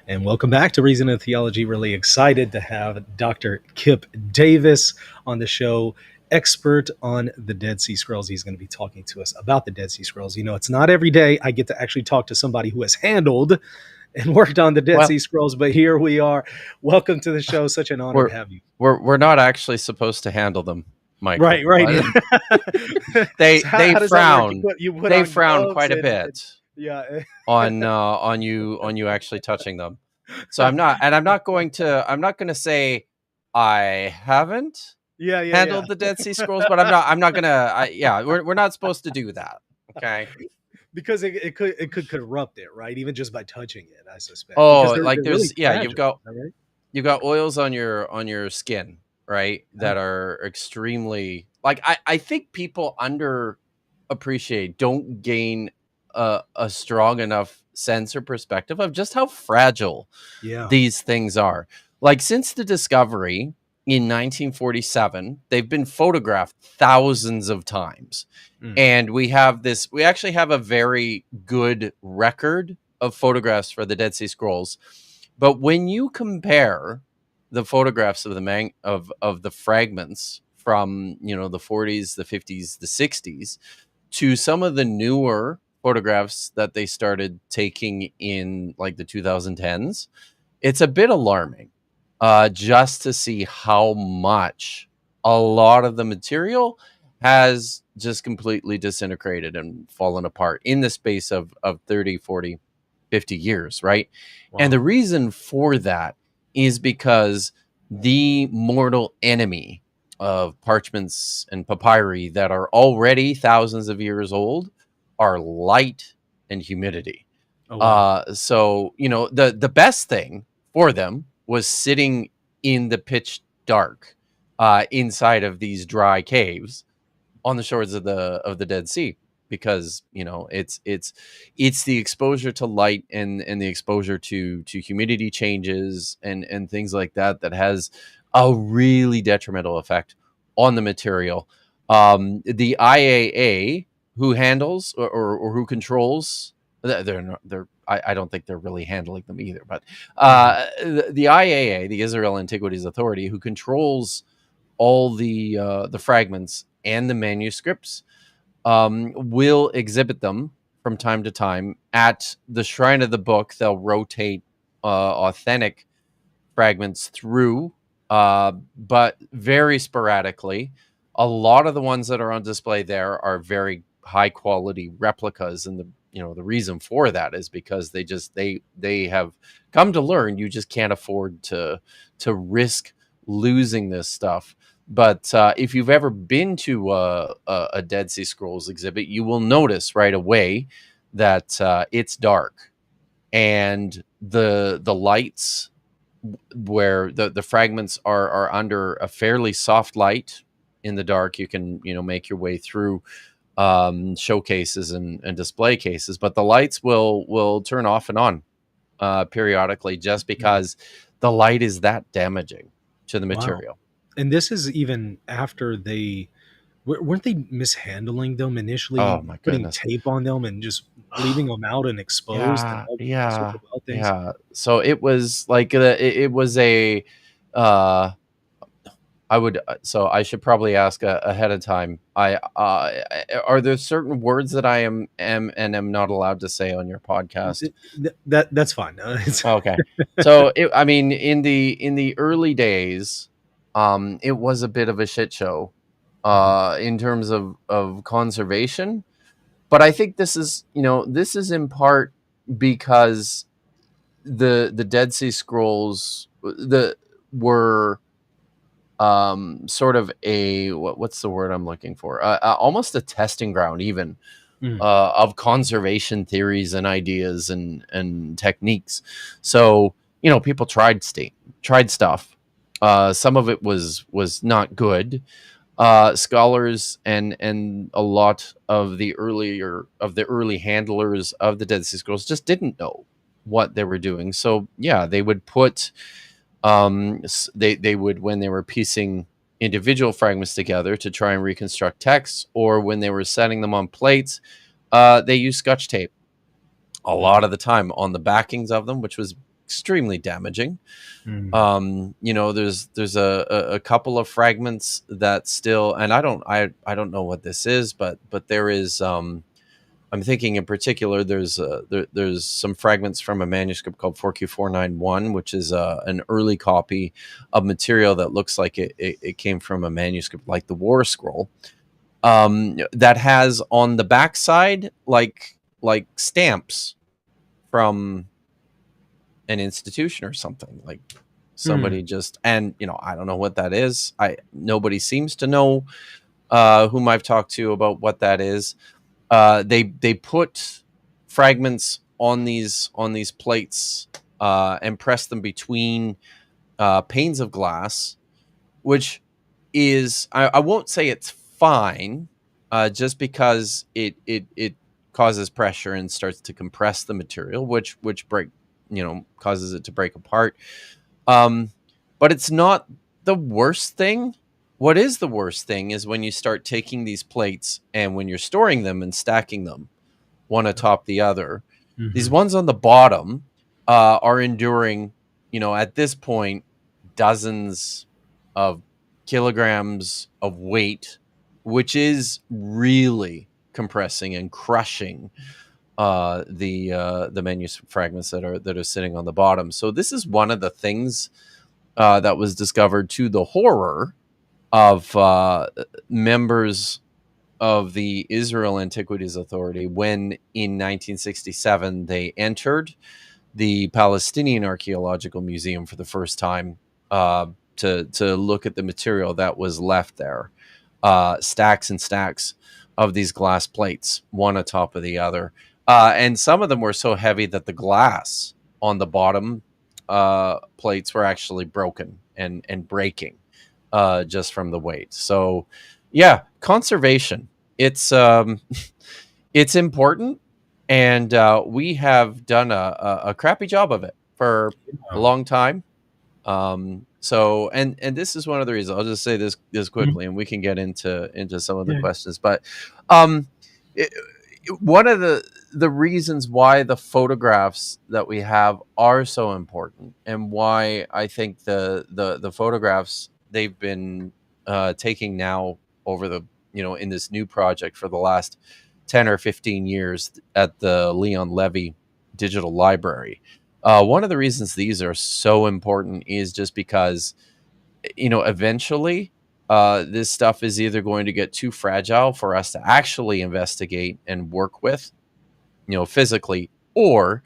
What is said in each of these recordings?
And welcome back to Reason and Theology. Really excited to have Dr. Kipp Davis on the show, expert on the Dead Sea Scrolls. He's going to be talking to us about the Dead Sea Scrolls. You know, it's not every day I get to actually talk to somebody who has handled and worked on the Dead Well, Sea Scrolls, but here we are. Welcome to the show. Such an honor we're to have you. we're not actually supposed to handle them, Right, Michael. right. But So how does that work? You put they on frown gloves quite a and bit yeah. on you actually touching them. So I'm not going to say I haven't Yeah. handled the Dead Sea Scrolls, but I'm not gonna. We're not supposed to do that. Okay. Because it could corrupt it, right? Even just by touching it, I suspect. Because Oh, they're like really you've fragile, got is that right? oils on your skin, right? Oh, That are extremely like I think people underappreciate, don't gain a strong enough sense or perspective of just how fragile yeah. these things are. Like since the discovery in 1947, they've been photographed thousands of times. Mm. And we actually have a very good record of photographs for the Dead Sea Scrolls. But when you compare the photographs of the fragments from, the 40s, the 50s, the 60s to some of the newer photographs that they started taking in like the 2010s, it's a bit alarming, just to see how much a lot of the material has just completely disintegrated and fallen apart in the space of 30, 40, 50 years, right? And Wow. the reason for that is because the mortal enemy of parchments and papyri that are already thousands of years old are light and humidity. Oh wow. So the best thing for them was sitting in the pitch dark, inside of these dry caves on the shores of the Dead Sea, because it's the exposure to light and the exposure to humidity changes and things like that has a really detrimental effect on the material. The IAA, who handles or who controls, I don't think they're really handling them either, but Mhm. the IAA, the Israel Antiquities Authority, who controls all the fragments and the manuscripts, will exhibit them from time to time at the Shrine of the Book. They'll rotate authentic fragments through, but very sporadically. A lot of the ones that are on display there are very high quality replicas, and the reason for that is because they have come to learn you just can't afford to risk losing this stuff. But if you've ever been to a Dead Sea Scrolls exhibit, you will notice right away that it's dark, and the lights where the fragments are under a fairly soft light in the dark. You can make your way through showcases and display cases, but the lights will turn off and on periodically, just Mm. because the light is that damaging to the Wow. material. And this is even after they weren't they mishandling them Oh initially, my putting goodness. tape on them and just leaving them out and exposed and Yeah, all sorts yeah, of wild things. yeah. So it was like it was a uh so I should probably ask ahead of time. Are there certain words that I am not allowed to say on your podcast? That's fine. Okay. So I mean, in the early days, it was a bit of a shit show, Mhm. in terms of conservation. But I think this is in part because the Dead Sea Scrolls were sort of what's the word I'm looking for? Almost a testing ground, even, Mm. of conservation theories and ideas and techniques. So people tried stuff. Some of it was not good. Scholars and a lot of the early handlers of the Dead Sea Scrolls just didn't know what they were doing. So yeah, they would put they would, when they were piecing individual fragments together to try and reconstruct texts, or when they were setting them on plates, they used Scotch tape a Mm. lot of the time on the backings of them, which was extremely damaging. Mm. There's a couple of fragments that still, and I don't know what this is, but there is. I'm thinking in particular, there's some fragments from a manuscript called 4Q491, which is an early copy of material that looks like it came from a manuscript like the War Scroll, that has on the backside like stamps from an institution or something, like Mm. somebody just, and I don't know what that is. Nobody seems to know, whom I've talked to about what that is. They put fragments on these plates, and press them between panes of glass, which is, I won't say it's fine, just because it causes pressure and starts to compress the material, which causes it to break apart. Um, but it's not the worst thing. What is the worst thing is when you start taking these plates and when you're storing them and stacking them one atop the other. These Hmm. ones on the bottom are enduring, at this point, dozens of kilograms of weight, which is really compressing and crushing the manuscript fragments that are sitting on the bottom. So this is one of the things that was discovered, to the horror of members of the Israel Antiquities Authority, when in 1967 they entered the Palestinian Archaeological Museum for the first time, to look at the material that was left there. Stacks and stacks of these glass plates, one atop of the other. And some of them were so heavy that the glass on the bottom plates were actually broken and breaking, just from the weight. So, yeah, conservation. It's it's important, and we have done a crappy job of it for a Yeah. long time. So, and this is one of the reasons. I'll just say this Mhm. quickly, and we can get into some of the Yeah. questions. But um, it, one of the reasons why the photographs that we have are so important, and why I think the photographs they've been taking now over the in this new project for the last 10 or 15 years at the Leon Levy Digital Library. One of the reasons these are so important is just because, eventually, this stuff is either going to get too fragile for us to actually investigate and work with, physically, or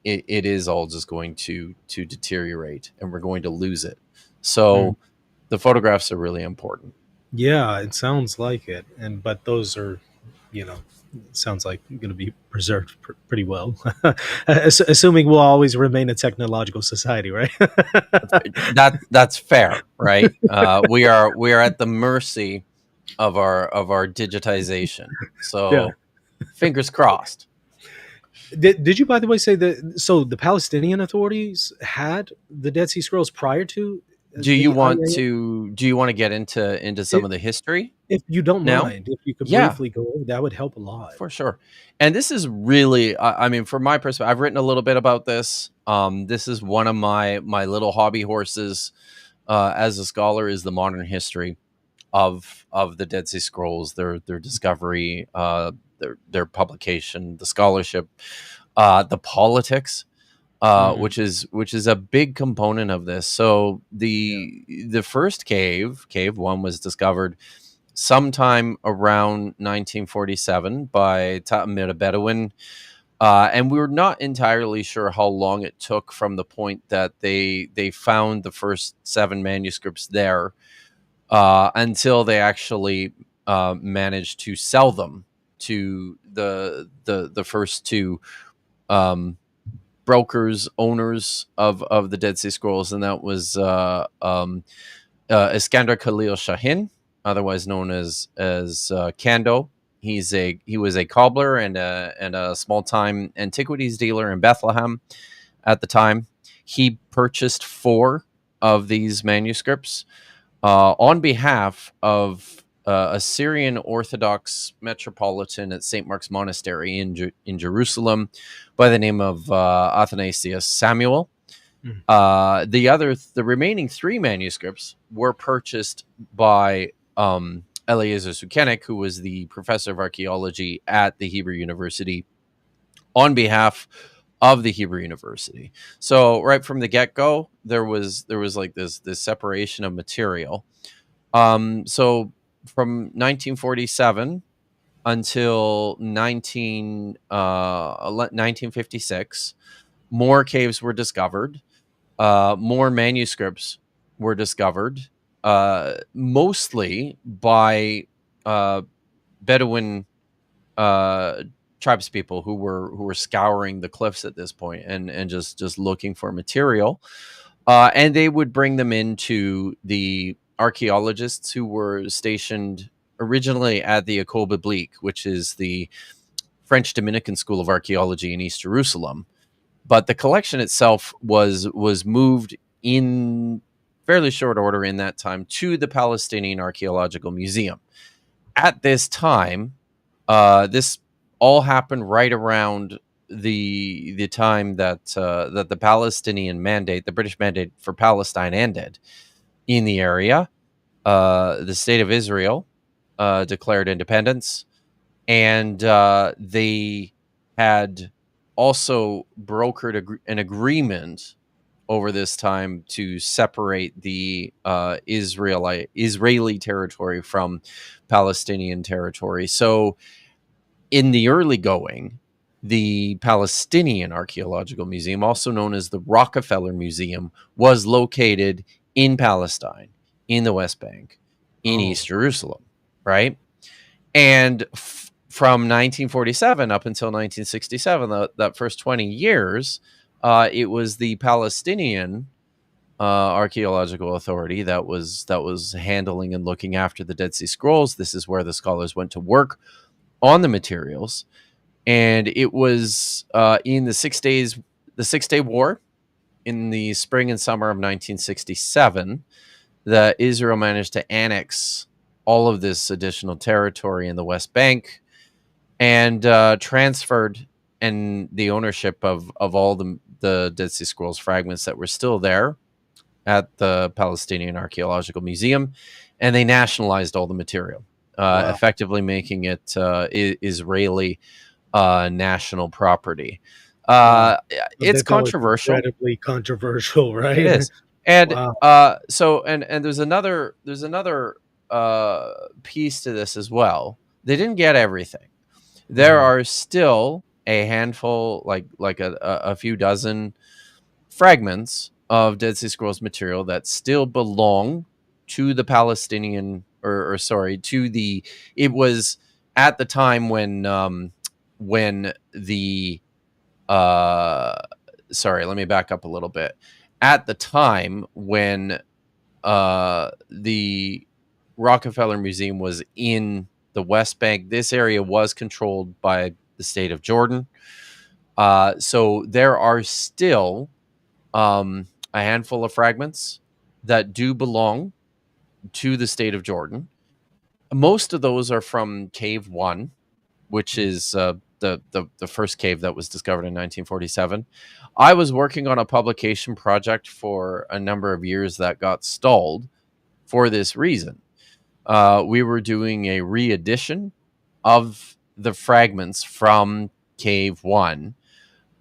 it is all just going to deteriorate and we're going to lose it. Mm. So the photographs are really important. Yeah, it sounds like it. And but those are, you know, sounds like going to be preserved pretty well, assuming we'll always remain a technological society, right? That's fair, right? We are at the mercy of our digitization. Yeah. So fingers crossed. Did you, by the way, say that? So the Palestinian authorities had the Dead Sea Scrolls prior to the IA? Do you want to get into some of the history If you don't now? mind, if you could Yeah, briefly go over, that would help a lot. for sure. And this is really, I mean, from my perspective, I've written a little bit about this. This is one of my little hobby horses, as a scholar, is the modern history of the Dead Sea Scrolls, their discovery, their publication, the scholarship, the politics, Mm. which is a big component of this. So Yeah. the first cave one, was discovered sometime around 1947 by Ta'amir a Bedouin. And we were not entirely sure how long it took from the point that they found the first 7 manuscripts there, until they actually managed to sell them to the first 2 um, brokers, owners of the Dead Sea Scrolls, and that was Iskander Khalil Shahin, otherwise known as Kando. He was a cobbler and a small time antiquities dealer in Bethlehem at the time. He purchased 4 of these manuscripts on behalf of a Syrian Orthodox metropolitan at St. Mark's Monastery in Jerusalem by the name of Athanasius Samuel. Mm. The remaining three manuscripts were purchased by Eliezer Sukenik, who was the professor of archaeology at the Hebrew University, on behalf of the Hebrew University. So right from the get go, there was like this separation of material. So from 1947 until 1956, more caves were discovered. More manuscripts were discovered, mostly by Bedouin uh, tribespeople who were scouring the cliffs at this point and just looking for material. And they would bring them into the archaeologists who were stationed originally at the École Biblique, which is the French Dominican School of Archaeology in East Jerusalem. But the collection itself was moved in fairly short order in that time to the Palestinian Archaeological Museum. At this time, this all happened right around the time that the Palestinian mandate, the British mandate for Palestine, ended in the area. The state of Israel declared independence, and they had also brokered an agreement over this time to separate the Israeli territory from Palestinian territory. So in the early going, the Palestinian Archaeological Museum, also known as the Rockefeller Museum, was located in Palestine, in the West Bank, in Oh, East Jerusalem, right? And from 1947 up until 1967, that first 20 years, it was the Palestinian Archaeological Authority that was handling and looking after the Dead Sea Scrolls. This is where the scholars went to work on the materials, and it was in the 6 Day War in the spring and summer of 1967 that Israel managed to annex all of this additional territory in the West Bank and transferred and the ownership of all the Dead Sea Scrolls fragments that were still there at the Palestinian Archaeological Museum, and they nationalized all the material, wow. effectively making it Israeli national property. Wow. Uh, I it's bet that was controversial. incredibly controversial, It right? is, and Wow. so and there's another piece to this as well. They didn't get everything. There Mhm. are still a handful, like a few dozen fragments of Dead Sea Scrolls material that still belong to the Palestinian, or sorry, to the. It was at the time when the uh, sorry, let me back up a little bit. At the time when the Rockefeller Museum was in the West Bank, this area was controlled by the state of Jordan. So there are still a handful of fragments that do belong to the state of Jordan. Most of those are from Cave One, which Mhm. is the first cave that was discovered in 1947. I was working on a publication project for a number of years that got stalled for this reason. We were doing a re-edition of the fragments from Cave One.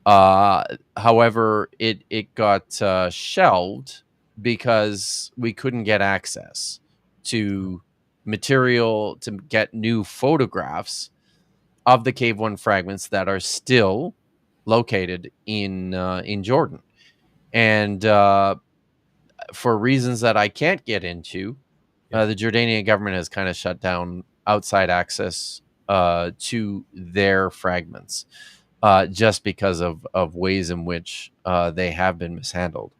Uh, However, it got shelved because we couldn't get access to material to get new photographs of the Cave One fragments that are still located in Jordan, and for reasons that I can't get into, Yeah. the Jordanian government has kind of shut down outside access to their fragments, just because of ways in which they have been mishandled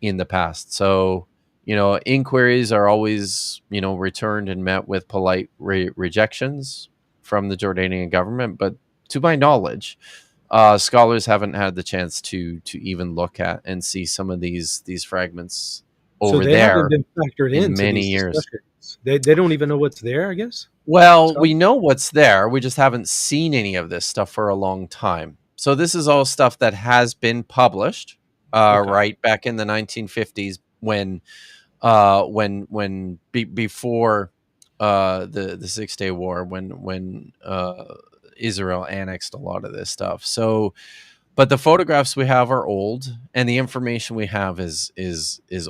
in the past. So, inquiries are always, returned and met with polite rejections from the Jordanian government. But to my knowledge, scholars haven't had the chance to even look at and see some of these fragments So over they haven't there been factored in into many these years. discussions. They don't even know what's there, I guess. Well, Scott? we know what's there. We just haven't seen any of this stuff for a long time. So this is all stuff that has been published, Okay. right back in the 1950s before the 6 Day War, when Israel annexed a lot of this stuff. So, but the photographs we have are old, and the information we have is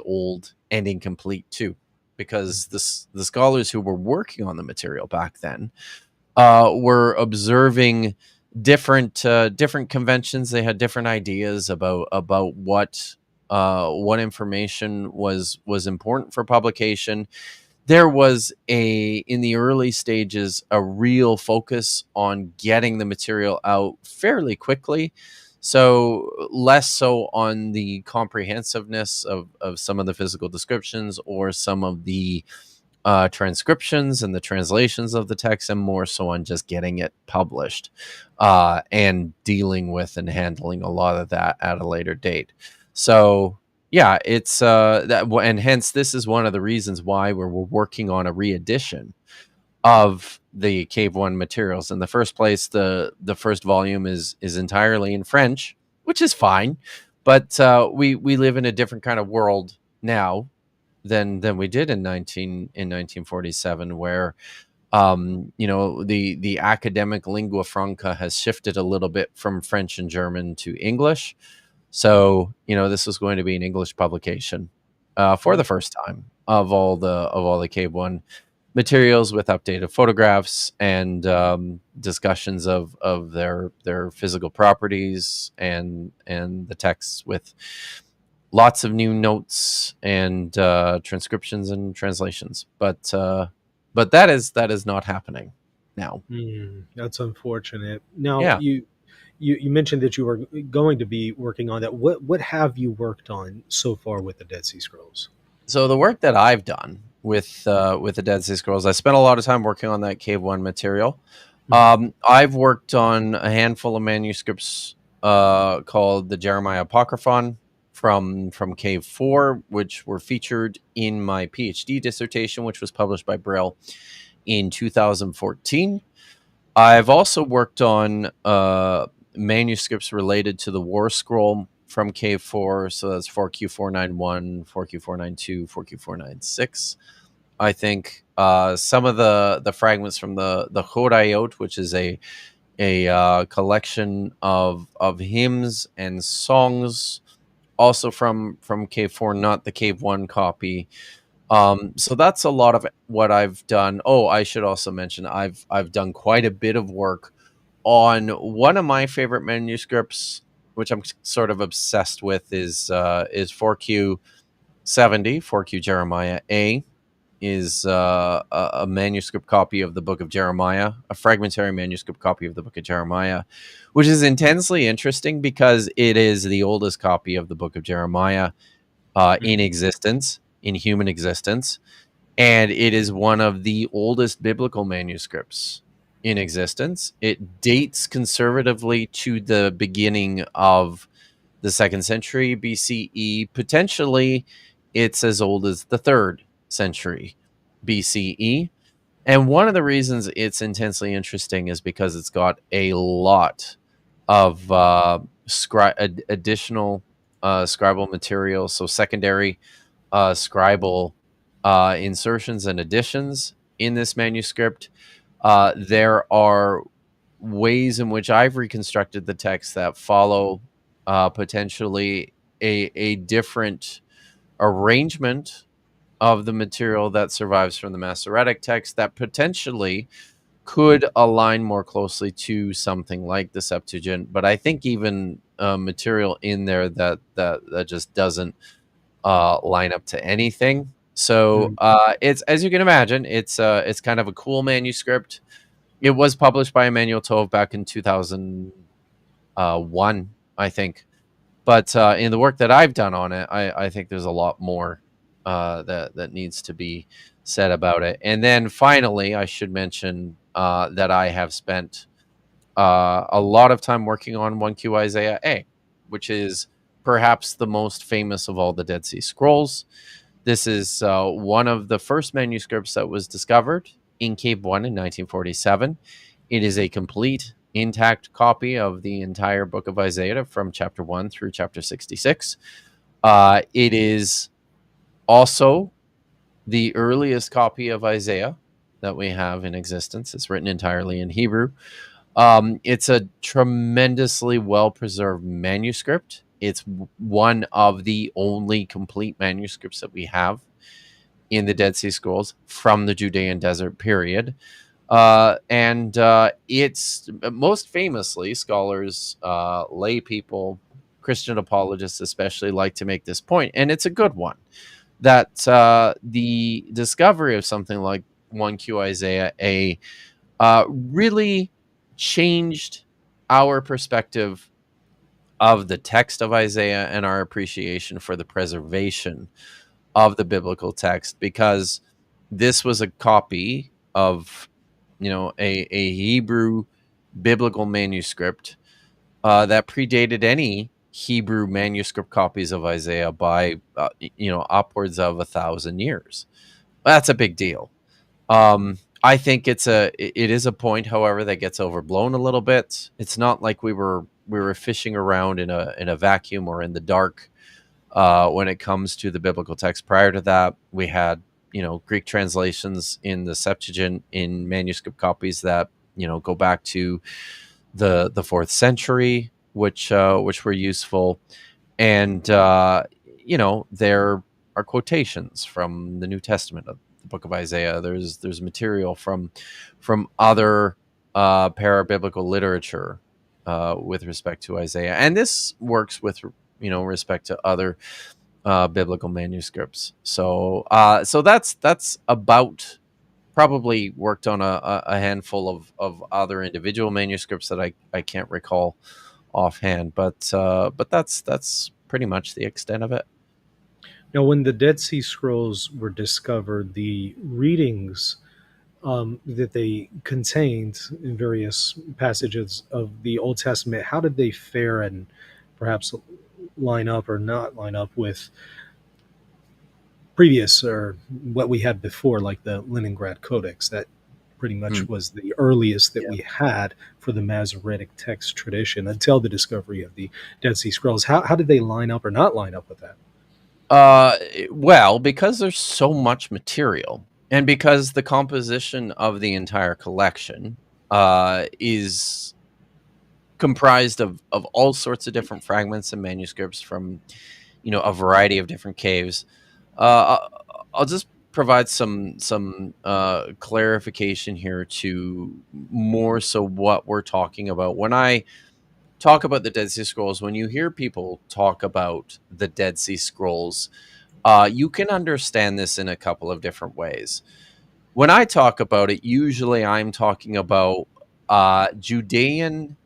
old and incomplete too, because the scholars who were working on the material back then were observing different conventions. They had different ideas about what information was important for publication. There was in the early stages a real focus on getting the material out fairly quickly, so less so on the comprehensiveness of some of the physical descriptions or some of the transcriptions and the translations of the text, and more so on just getting it published and dealing with and handling a lot of that at a later date. So yeah, it's and hence this is one of the reasons why we're working on a reedition of the Cave One materials. In the first place, the first volume is entirely in French, which is fine, but we live in a different kind of world now than we did in 1947, where the academic lingua franca has shifted a little bit from French and German to English. So this was going to be an English publication for the Mm, first time of all the Cave One materials, with updated photographs and discussions of their physical properties and the texts, with lots of new notes and transcriptions and translations. But that is not happening now. that's unfortunate. Now, Yeah. you mentioned that you were going to be working on that. What have you worked on so far with the Dead Sea Scrolls? So the work that I've done with the Dead Sea Scrolls, I spent a lot of time working on that Cave One material. Mhm. I've worked on a handful of manuscripts called the Jeremiah Apocryphon from Cave Four, which were featured in my PhD dissertation, which was published by Brill in 2014. I've also worked on manuscripts related to the War Scroll from Cave 4. So that's 4Q491, 4Q492, 4Q496. I think some of the fragments from the Chorayot, which is a collection of hymns and songs, also from Cave 4, not the Cave 1 copy. So that's a lot of what I've done. Oh, I should also mention I've done quite a bit of work on one of my favorite manuscripts, which I'm sort of obsessed with, is 4Q70, 4Q Jeremiah A, is a manuscript copy of the Book of Jeremiah, a fragmentary manuscript copy of the Book of Jeremiah, which is intensely interesting because it is the oldest copy of the Book of Jeremiah in Mhm. existence, in human existence, and it is one of the oldest biblical manuscripts in existence. It dates conservatively to the beginning of the 2nd century BCE. Potentially, it's as old as the 3rd century BCE. And one of the reasons it's intensely interesting is because it's got a lot of additional scribal material, so secondary scribal insertions and additions in this manuscript. There are ways in which I've reconstructed the text that follow potentially a different arrangement of the material that survives from the Masoretic text that potentially could align more closely to something like the Septuagint. But I think even material in there that just doesn't line up to anything. So Mhm. it's, as you can imagine, it's kind of a cool manuscript. It was published by Emmanuel Tove back in 2001, I think. But in the work that I've done on it, I think there's a lot more that needs to be said about it. And then finally, I should mention that I have spent a lot of time working on 1Q Isaiah A, which is perhaps the most famous of all the Dead Sea Scrolls. This is one of the first manuscripts that was discovered in Cave 1 in 1947. It is a complete, intact copy of the entire book of Isaiah from chapter 1 through chapter 66. It is also the earliest copy of Isaiah that we have in existence. It's written entirely in Hebrew. It's a tremendously well preserved manuscript. It's one of the only complete manuscripts that we have in the Dead Sea Scrolls from the Judean desert period. And it's most famously, scholars, lay people, Christian apologists especially, like to make this point, and it's a good one, that the discovery of something like 1Q Isaiah A really changed our perspective of the text of Isaiah and our appreciation for the preservation of the biblical text, because this was a copy of, a Hebrew biblical manuscript that predated any Hebrew manuscript copies of Isaiah by upwards of 1,000 years. That's a big deal. I think it is a point, however, that gets overblown a little bit. It's not like we were fishing around in a vacuum or in the dark when it comes to the biblical text. Prior to that, we had Greek translations in the Septuagint in manuscript copies that go back to the fourth century, which were useful, and there are quotations from the New Testament of the Book of Isaiah. There's material from other parabiblical literature with respect to Isaiah, and this works with respect to other biblical manuscripts. So that's about probably worked on a handful of other individual manuscripts that I can't recall offhand, but that's pretty much the extent of it. Now, when the Dead Sea Scrolls were discovered, the readings that they contained in various passages of the Old Testament, how did they fare and perhaps line up or not line up with previous or what we had before, like the Leningrad Codex? That pretty Hmm. much was the earliest that Yeah. we had for the Masoretic text tradition until the discovery of the Dead Sea Scrolls. How did they line up or not line up with that? Well, because there's so much material, and because the composition of the entire collection is comprised of all sorts of different fragments and manuscripts from a variety of different caves. I'll just provide some clarification here to more so what we're talking about when I talk about the Dead Sea Scrolls. When you hear people talk about the Dead Sea Scrolls, you can understand this in a couple of different ways. When I talk about it, usually I'm talking about uh, Judean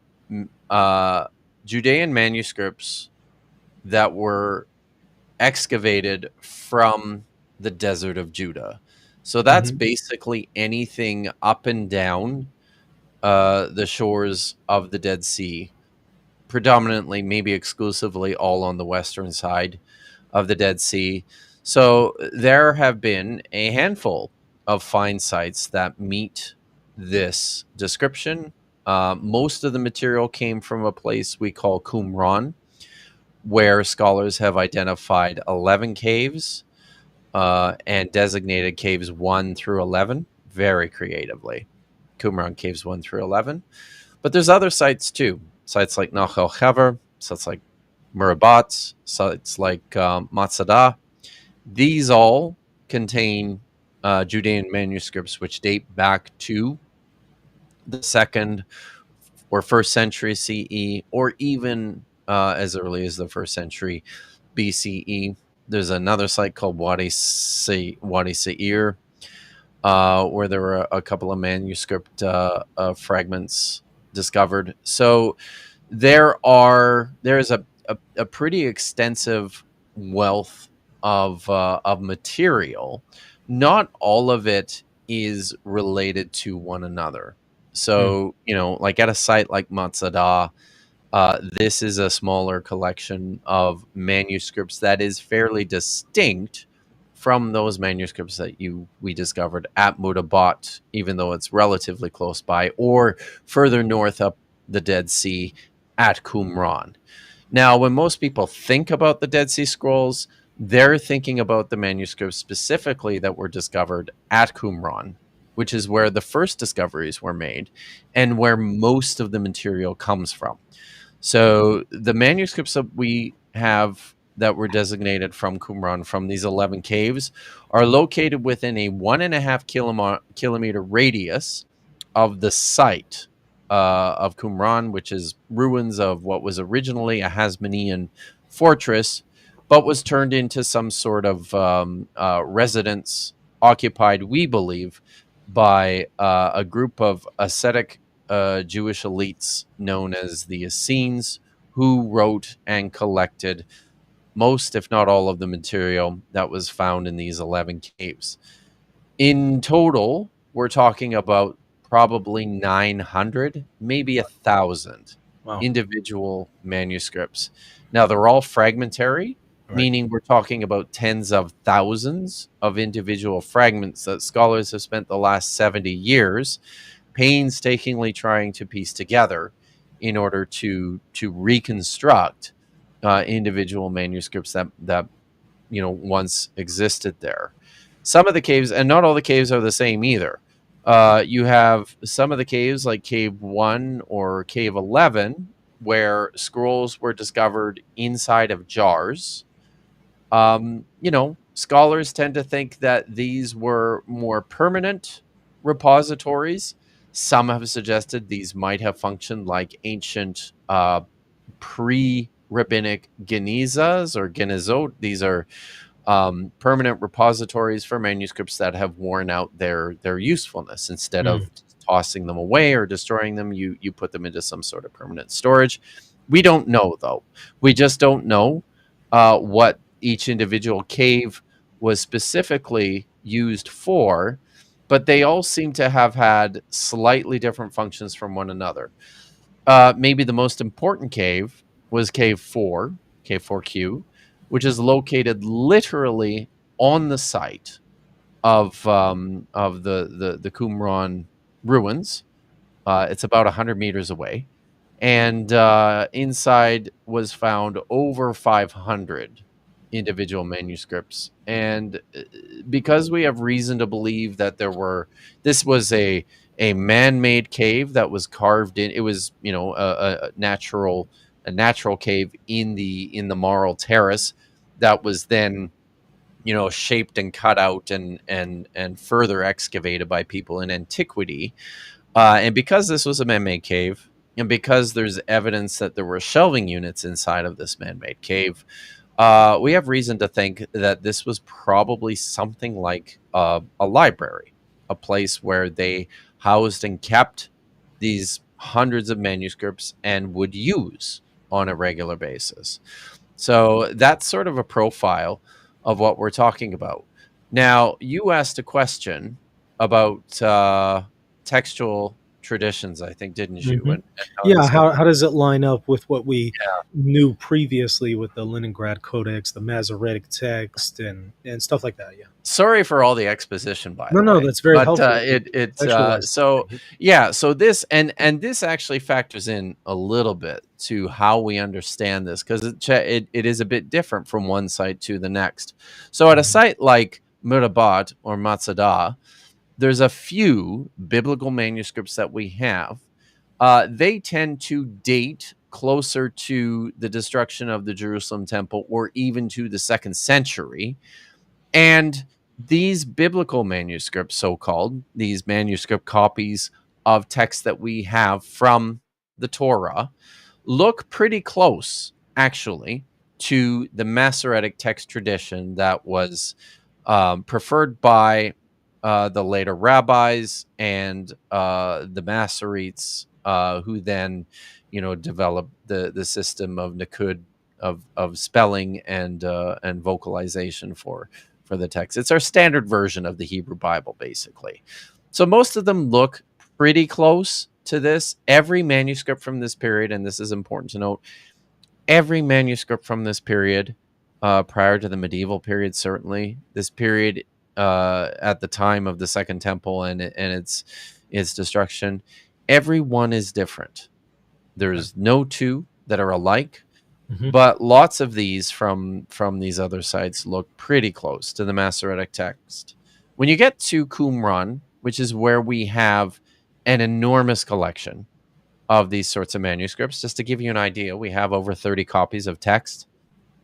uh, Judean manuscripts that were excavated from the desert of Judah. So that's Hmm. basically anything up and down the shores of the Dead Sea, predominantly, maybe exclusively, all on the western side of the Dead Sea. So there have been a handful of find sites that meet this description. Most of the material came from a place we call Qumran, where scholars have identified 11 caves and designated caves 1 through 11 very creatively. Qumran caves 1 through 11. But there's other sites too. Sites like Nachal Hever, sites like Murabat, sites like Matzadah. These all contain Judean manuscripts which date back to the second or first century CE, or even as early as the first century BCE. There's another site called Wadi Seir, where there were a couple of manuscript fragments discovered. So there is a pretty extensive wealth of material. Not all of it is related to one another. So like at a site like Matzadah, this is a smaller collection of manuscripts that is fairly distinct from those manuscripts that we discovered at Mutabat, even though it's relatively close by, or further north up the Dead Sea at Qumran. Now, when most people think about the Dead Sea Scrolls, they're thinking about the manuscripts specifically that were discovered at Qumran, which is where the first discoveries were made and where most of the material comes from. So the manuscripts that we have that were designated from Qumran, from these 11 caves, are located within a 1.5 kilometer radius of the site of Qumran, which is ruins of what was originally a Hasmonean fortress, but was turned into some sort of residence occupied, we believe, by a group of ascetic Jewish elites known as the Essenes, who wrote and collected most, if not all, of the material that was found in these 11 caves. In total, we're talking about probably 900, maybe 1,000 Wow. individual manuscripts. Now, they're all fragmentary, All right. meaning we're talking about tens of thousands of individual fragments that scholars have spent the last 70 years painstakingly trying to piece together in order to reconstruct individual manuscripts that once existed there. Some of the caves, and not all the caves are the same either. You have some of the caves, like Cave 1 or Cave 11, where scrolls were discovered inside of jars. Scholars tend to think that these were more permanent repositories. Some have suggested these might have functioned like ancient pre-rabbinic genizas or genizot. These are permanent repositories for manuscripts that have worn out their usefulness. Instead Mm. of tossing them away or destroying them, you put them into some sort of permanent storage. We don't know, though. We just don't know what each individual cave was specifically used for, but they all seem to have had slightly different functions from one another. Maybe the most important cave was Cave 4, Cave 4Q, which is located literally on the site of the Qumran ruins. It's about 100 meters away, and inside was found over 500 individual manuscripts. And because we have reason to believe that this was a man-made cave that was carved in. It was a natural cave in the Marl Terrace that was then shaped and cut out and further excavated by people in antiquity. And because this was a man-made cave, and because there's evidence that there were shelving units inside of this man-made cave, we have reason to think that this was probably something like a library, a place where they housed and kept these hundreds of manuscripts and would use on a regular basis. So that's sort of a profile of what we're talking about. Now, you asked a question about textual traditions, I think, didn't you? Hmm. And how Yeah. this got. How does it line up with what we knew previously with the Leningrad Codex, the Masoretic text, and stuff like that? Yeah. Sorry for all the exposition, by No, the no, way, that's very but helpful. Contextualize so everything. yeah, so this and this actually factors in a little bit to how we understand this, because it is a bit different from one site to the next. So at a Mhm. site like Murabat or Matzadah, there's a few biblical manuscripts that we have. They tend to date closer to the destruction of the Jerusalem temple, or even to the 2nd century. And these biblical manuscripts, so called, these manuscript copies of texts that we have from the Torah, look pretty close, actually, to the Masoretic text tradition that was preferred by the later rabbis and the Masoretes, who then, developed the system of Nikud, of spelling and vocalization for the text. It's our standard version of the Hebrew Bible, basically. So most of them look pretty close to this. Every manuscript from this period, and this is important to note, every manuscript from this period prior to the medieval period. Certainly, this period at the time of the Second Temple and its destruction, every one is different. Okay. There's no two that are alike, Hmm. but lots of these from these other sites look pretty close to the Masoretic text. When you get to Qumran, which is where we have an enormous collection of these sorts of manuscripts, just to give you an idea, we have over 30 copies of text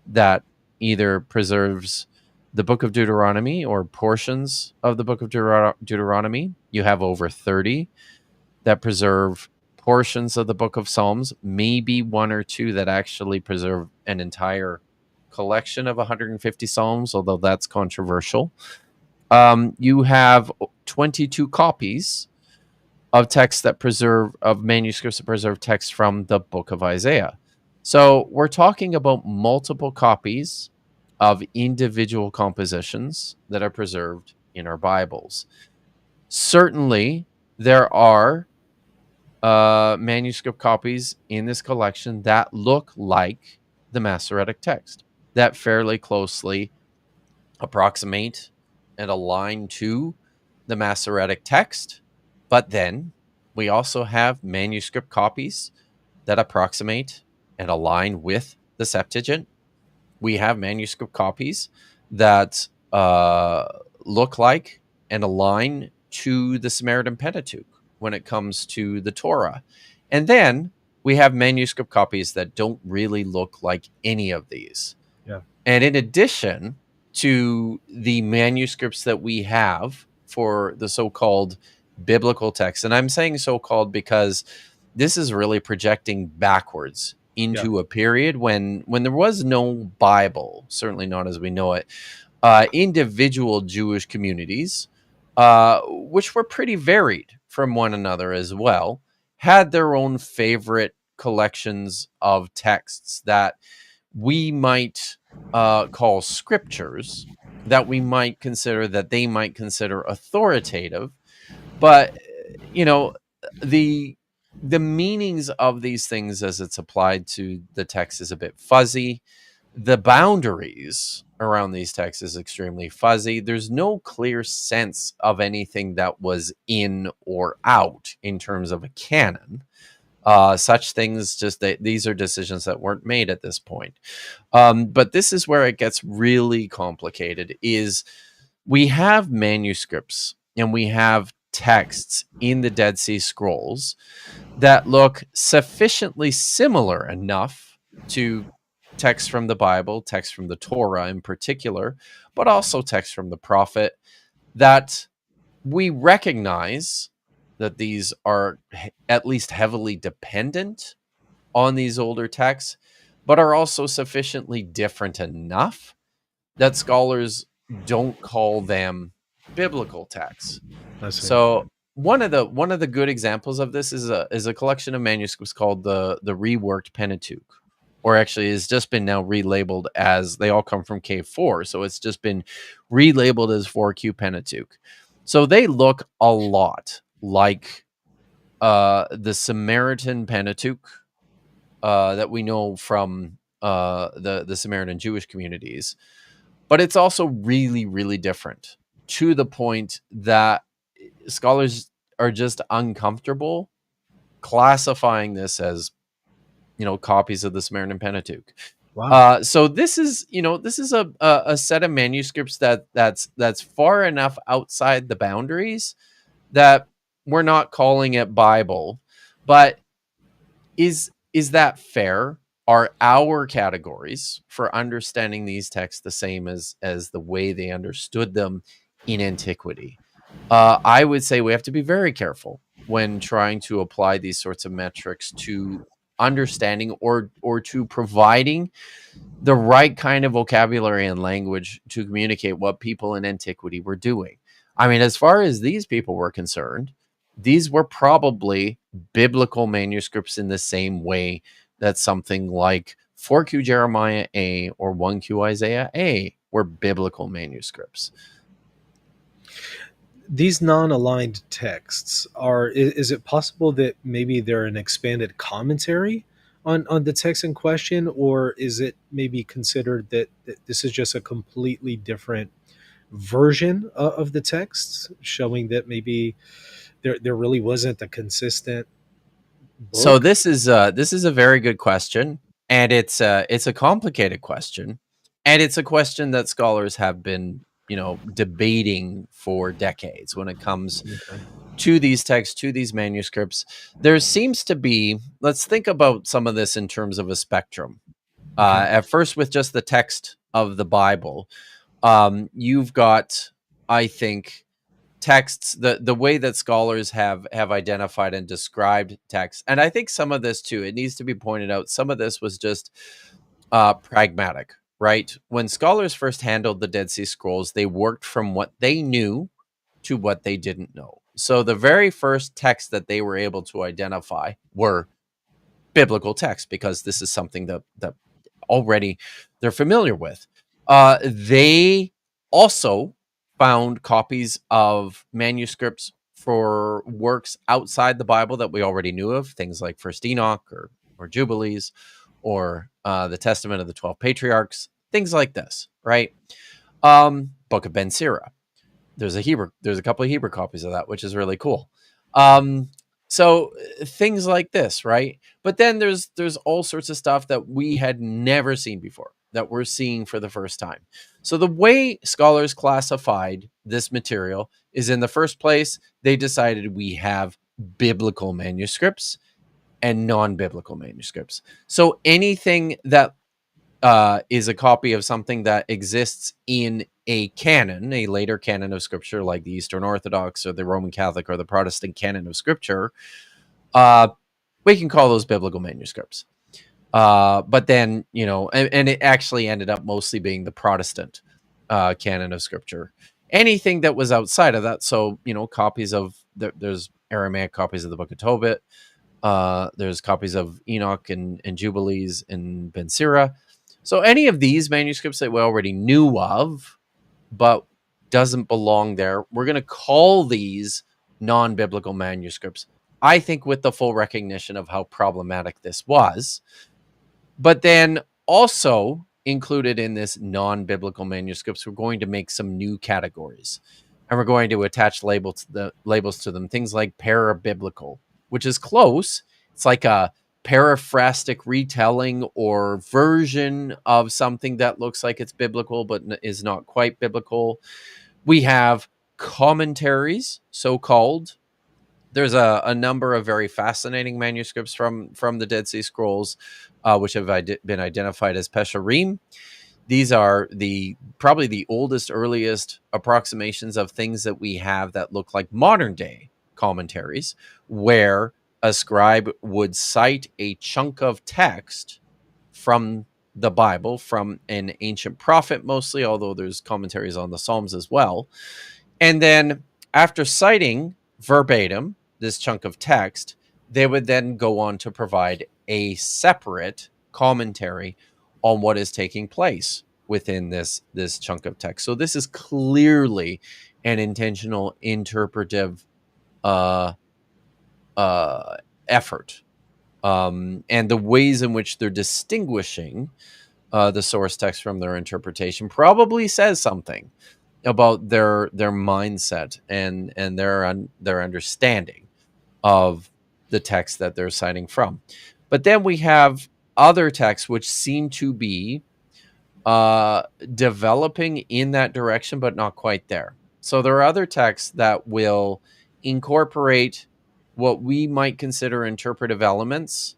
that either preserves the book of Deuteronomy or portions of the book of Deuteronomy. You have over 30 that preserve portions of the book of Psalms, maybe one or two that actually preserve an entire collection of 150 Psalms, although that's controversial. You have 22 copies of texts that preserve, of manuscripts that preserve text from the book of Isaiah. So we're talking about multiple copies of individual compositions that are preserved in our Bibles. Certainly, there are manuscript copies in this collection that look like the Masoretic text, that fairly closely approximate and align to the Masoretic text. But then we also have manuscript copies that approximate and align with the Septuagint. We have manuscript copies that look like and align to the Samaritan Pentateuch when it comes to the Torah. And then we have manuscript copies that don't really look like any of these. Yeah. And in addition to the manuscripts that we have for the so called biblical text, and I'm saying so called because this is really projecting backwards Yeah. into a period when there was no Bible, certainly not as we know it. Individual Jewish communities, which were pretty varied from one another as well, had their own favorite collections of texts that we might call scriptures, that we might consider, that they might consider authoritative. But you know, the the meanings of these things as it's applied to the text is a bit fuzzy. The boundaries around these texts is extremely fuzzy. There's no clear sense of anything that was in or out in terms of a canon. Such things, just that these are decisions that weren't made at this point. But this is where it gets really complicated. Is we have manuscripts and we have texts in the Dead Sea Scrolls that look sufficiently similar enough to texts from the Bible, texts from the Torah in particular, but also texts from the prophet, that we recognize that these are at least heavily dependent on these older texts, but are also sufficiently different enough that scholars don't call them biblical texts. I see. So one of the good examples of this is a collection of manuscripts called the reworked Pentateuch, or actually has just been now relabeled as, they all come from K4, so it's just been relabeled as 4Q Pentateuch. So they look a lot like the Samaritan Pentateuch that we know from the Samaritan Jewish communities, but it's also really, really different, to the point that scholars are just uncomfortable classifying this as, copies of the Samaritan Pentateuch. Wow. So this is a set of manuscripts that's far enough outside the boundaries that we're not calling it Bible. But is that fair? Are our categories for understanding these texts the same as the way they understood them in antiquity? I would say we have to be very careful when trying to apply these sorts of metrics to understanding or to providing the right kind of vocabulary and language to communicate what people in antiquity were doing. I mean, as far as these people were concerned, these were probably biblical manuscripts in the same way that something like 4Q Jeremiah A or 1Q Isaiah A were biblical manuscripts. These non-aligned texts are, is it possible that maybe they're an expanded commentary on the text in question, or is it maybe considered that this is just a completely different version of the text, showing that maybe there really wasn't a consistent So book? this is a very good question, and it's a complicated question, and it's a question that scholars have been, debating for decades when it comes Okay. to these texts, to these manuscripts. There seems to be, let's think about some of this in terms of a spectrum. Okay. At first, with just the text of the Bible, you've got, I think, texts, the way that scholars have identified and described text, and I think some of this too, it needs to be pointed out, some of this was just pragmatic, right? When scholars first handled the Dead Sea Scrolls, they worked from what they knew to what they didn't know. So the very first text that they were able to identify were biblical texts, because this is something that already they're familiar with. They also found copies of manuscripts for works outside the Bible that we already knew of, things like First Enoch or Jubilees, or the Testament of the 12 Patriarchs, things like this, right? Book of Ben Sira. There's a couple of Hebrew copies of that, which is really cool. Um, so things like this, right? But then there's all sorts of stuff that we had never seen before that we're seeing for the first time. So the way scholars classified this material is, in the first place, they decided we have biblical manuscripts and non-biblical manuscripts. So anything that is a copy of something that exists in a canon, a later canon of scripture, like the Eastern Orthodox or the Roman Catholic or the Protestant canon of scripture, uh, we can call those biblical manuscripts. But then, and it actually ended up mostly being the Protestant canon of scripture. Anything that was outside of that, so, copies of, there's Aramaic copies of the Book of Tobit, there's copies of Enoch and Jubilees and Ben Sira. So any of these manuscripts that we already knew of, but doesn't belong there, we're going to call these non-biblical manuscripts. I think with the full recognition of how problematic this was, but then also included in this non-biblical manuscripts, we're going to make some new categories, and we're going to attach labels to them. Things like parabiblical, which is close. It's like a paraphrastic retelling or version of something that looks like it's biblical but is not quite biblical. We have commentaries, so called. There's a number of very fascinating manuscripts from the Dead Sea Scrolls, which have been identified as Pesharim. These are probably the oldest, earliest approximations of things that we have that look like modern day commentaries, where a scribe would cite a chunk of text from the Bible, from an ancient prophet mostly, although there's commentaries on the Psalms as well. And then, after citing verbatim this chunk of text, they would then go on to provide a separate commentary on what is taking place within this chunk of text. So this is clearly an intentional interpretive uh, effort, and the ways in which they're distinguishing the source text from their interpretation probably says something about their mindset and their understanding of the text that they're citing from. But then we have other texts which seem to be developing in that direction, but not quite there. So there are other texts that will incorporate what we might consider interpretive elements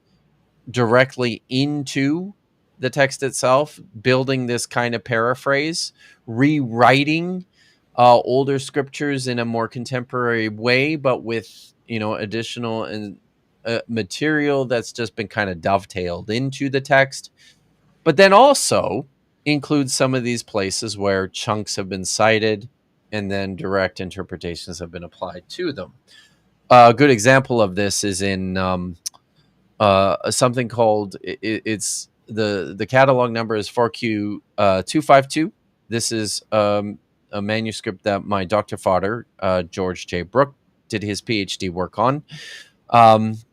directly into the text itself, building this kind of paraphrase, rewriting older scriptures in a more contemporary way, but with additional and material that's just been kind of dovetailed into the text. But then also includes some of these places where chunks have been cited and then direct interpretations have been applied to them. A good example of this is in something called, it's the catalog number is 4Q 252. This is a manuscript that my Dr. Fodder, George J. Brooke, did his PhD work on.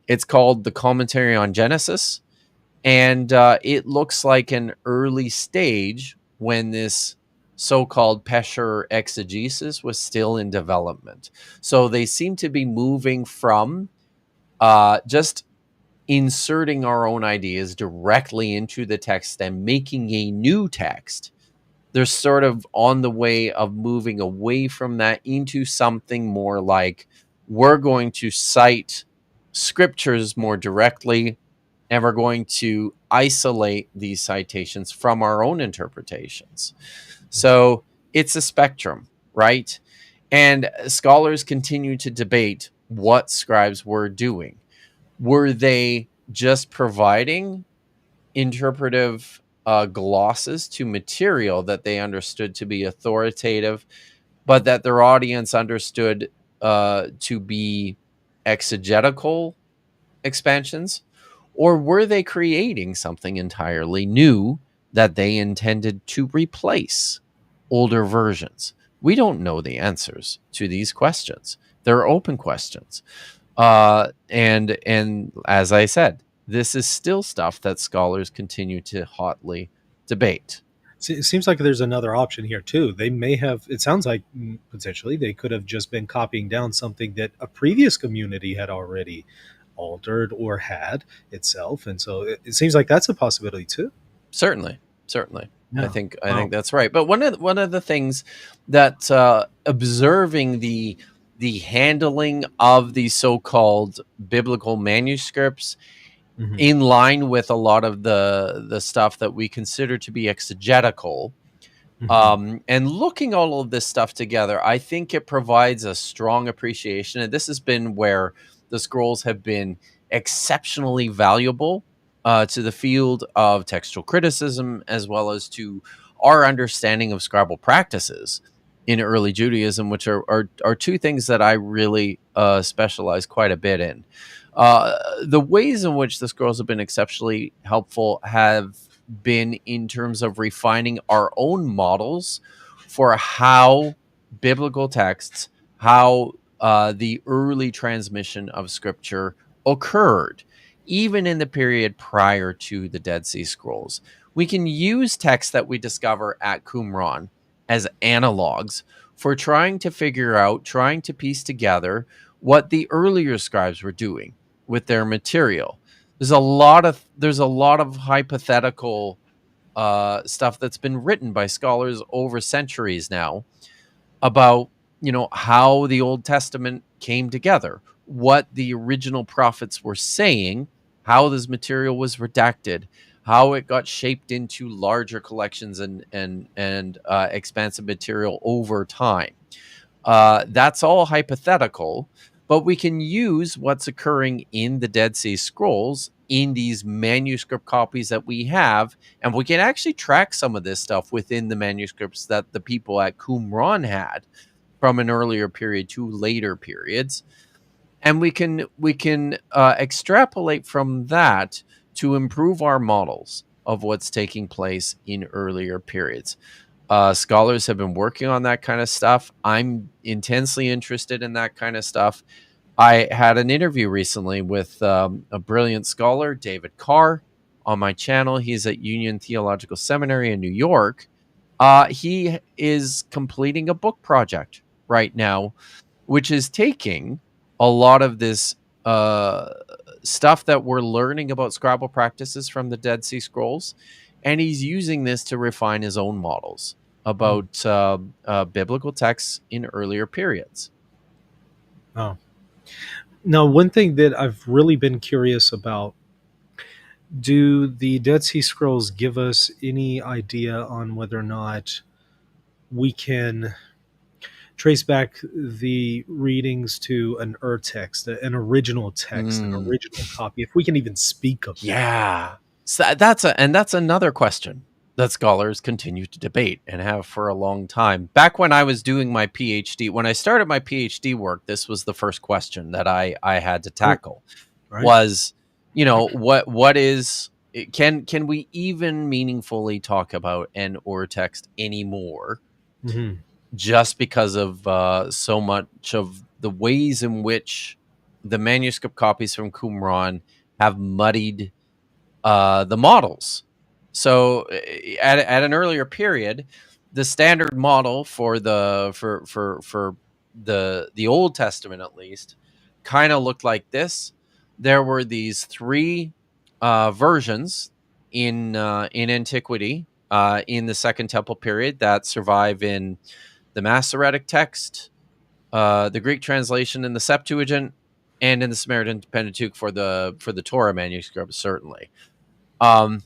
It's called the Commentary on Genesis. And it looks like an early stage when this so-called Pesher exegesis was still in development. So they seem to be moving from just inserting our own ideas directly into the text and making a new text. They're sort of on the way of moving away from that into something more like, we're going to cite scriptures more directly, and we're going to isolate these citations from our own interpretations. So it's a spectrum, right? And scholars continue to debate what scribes were doing. Were they just providing interpretive glosses to material that they understood to be authoritative, but that their audience understood to be exegetical expansions? Or were they creating something entirely new that they intended to replace older versions? We don't know the answers to these questions. They're open questions. And as I said, this is still stuff that scholars continue to hotly debate. It seems like there's another option here too. They may have. It sounds like potentially they could have just been copying down something that a previous community had already altered or had itself, and so it seems like that's a possibility too. Certainly, certainly. I Yeah. think I Wow. think that's right. But one of the things that observing the handling of these so-called biblical manuscripts Hmm. in line with a lot of the stuff that we consider to be exegetical, Hmm. and looking all of this stuff together, I think it provides a strong appreciation. And this has been where the scrolls have been exceptionally valuable to the field of textual criticism, as well as to our understanding of scribal practices in early Judaism, which are two things that I really specialize quite a bit in. The ways in which the scrolls have been exceptionally helpful have been in terms of refining our own models for how biblical texts, how the early transmission of scripture occurred, even in the period prior to the Dead Sea Scrolls. We can use texts that we discover at Qumran as analogs for trying to figure out, trying to piece together what the earlier scribes were doing with their material. There's a lot of hypothetical stuff that's been written by scholars over centuries now about how the Old Testament came together, what the original prophets were saying, how this material was redacted, how it got shaped into larger collections and expansive material over time. That's all hypothetical, but we can use what's occurring in the Dead Sea Scrolls in these manuscript copies that we have, and we can actually track some of this stuff within the manuscripts that the people at Qumran had from an earlier period to later periods, and we can extrapolate from that to improve our models of what's taking place in earlier periods. Scholars have been working on that kind of stuff. I'm intensely interested in that kind of stuff. I had an interview recently with a brilliant scholar, David Carr, on my channel. He's at Union Theological Seminary in New York. He is completing a book project right now, which is taking a lot of this uh, stuff that we're learning about scribal practices from the Dead Sea Scrolls, and he's using this to refine his own models about biblical texts in earlier periods. Oh. Now, one thing that I've really been curious about, do the Dead Sea Scrolls give us any idea on whether or not we can trace back the readings to an urtext, an original text, an Mm, original copy, if we can even speak of that? yeah, so that's another question that scholars continue to debate and have for a long time. Back when I was doing my PhD, when I started my PhD work, this was the first question that I had to Oh, tackle. right. Was what is can we even meaningfully talk about an or text anymore, Hmm. just because of so much of the ways in which the manuscript copies from Qumran have muddied the models. So at an earlier period, the standard model for the Old Testament, at least, kind of looked like this. There were these three versions in antiquity, in the Second Temple period, that survive in the Masoretic text, the Greek translation in the Septuagint, and in the Samaritan Pentateuch for the Torah manuscript, certainly. Um,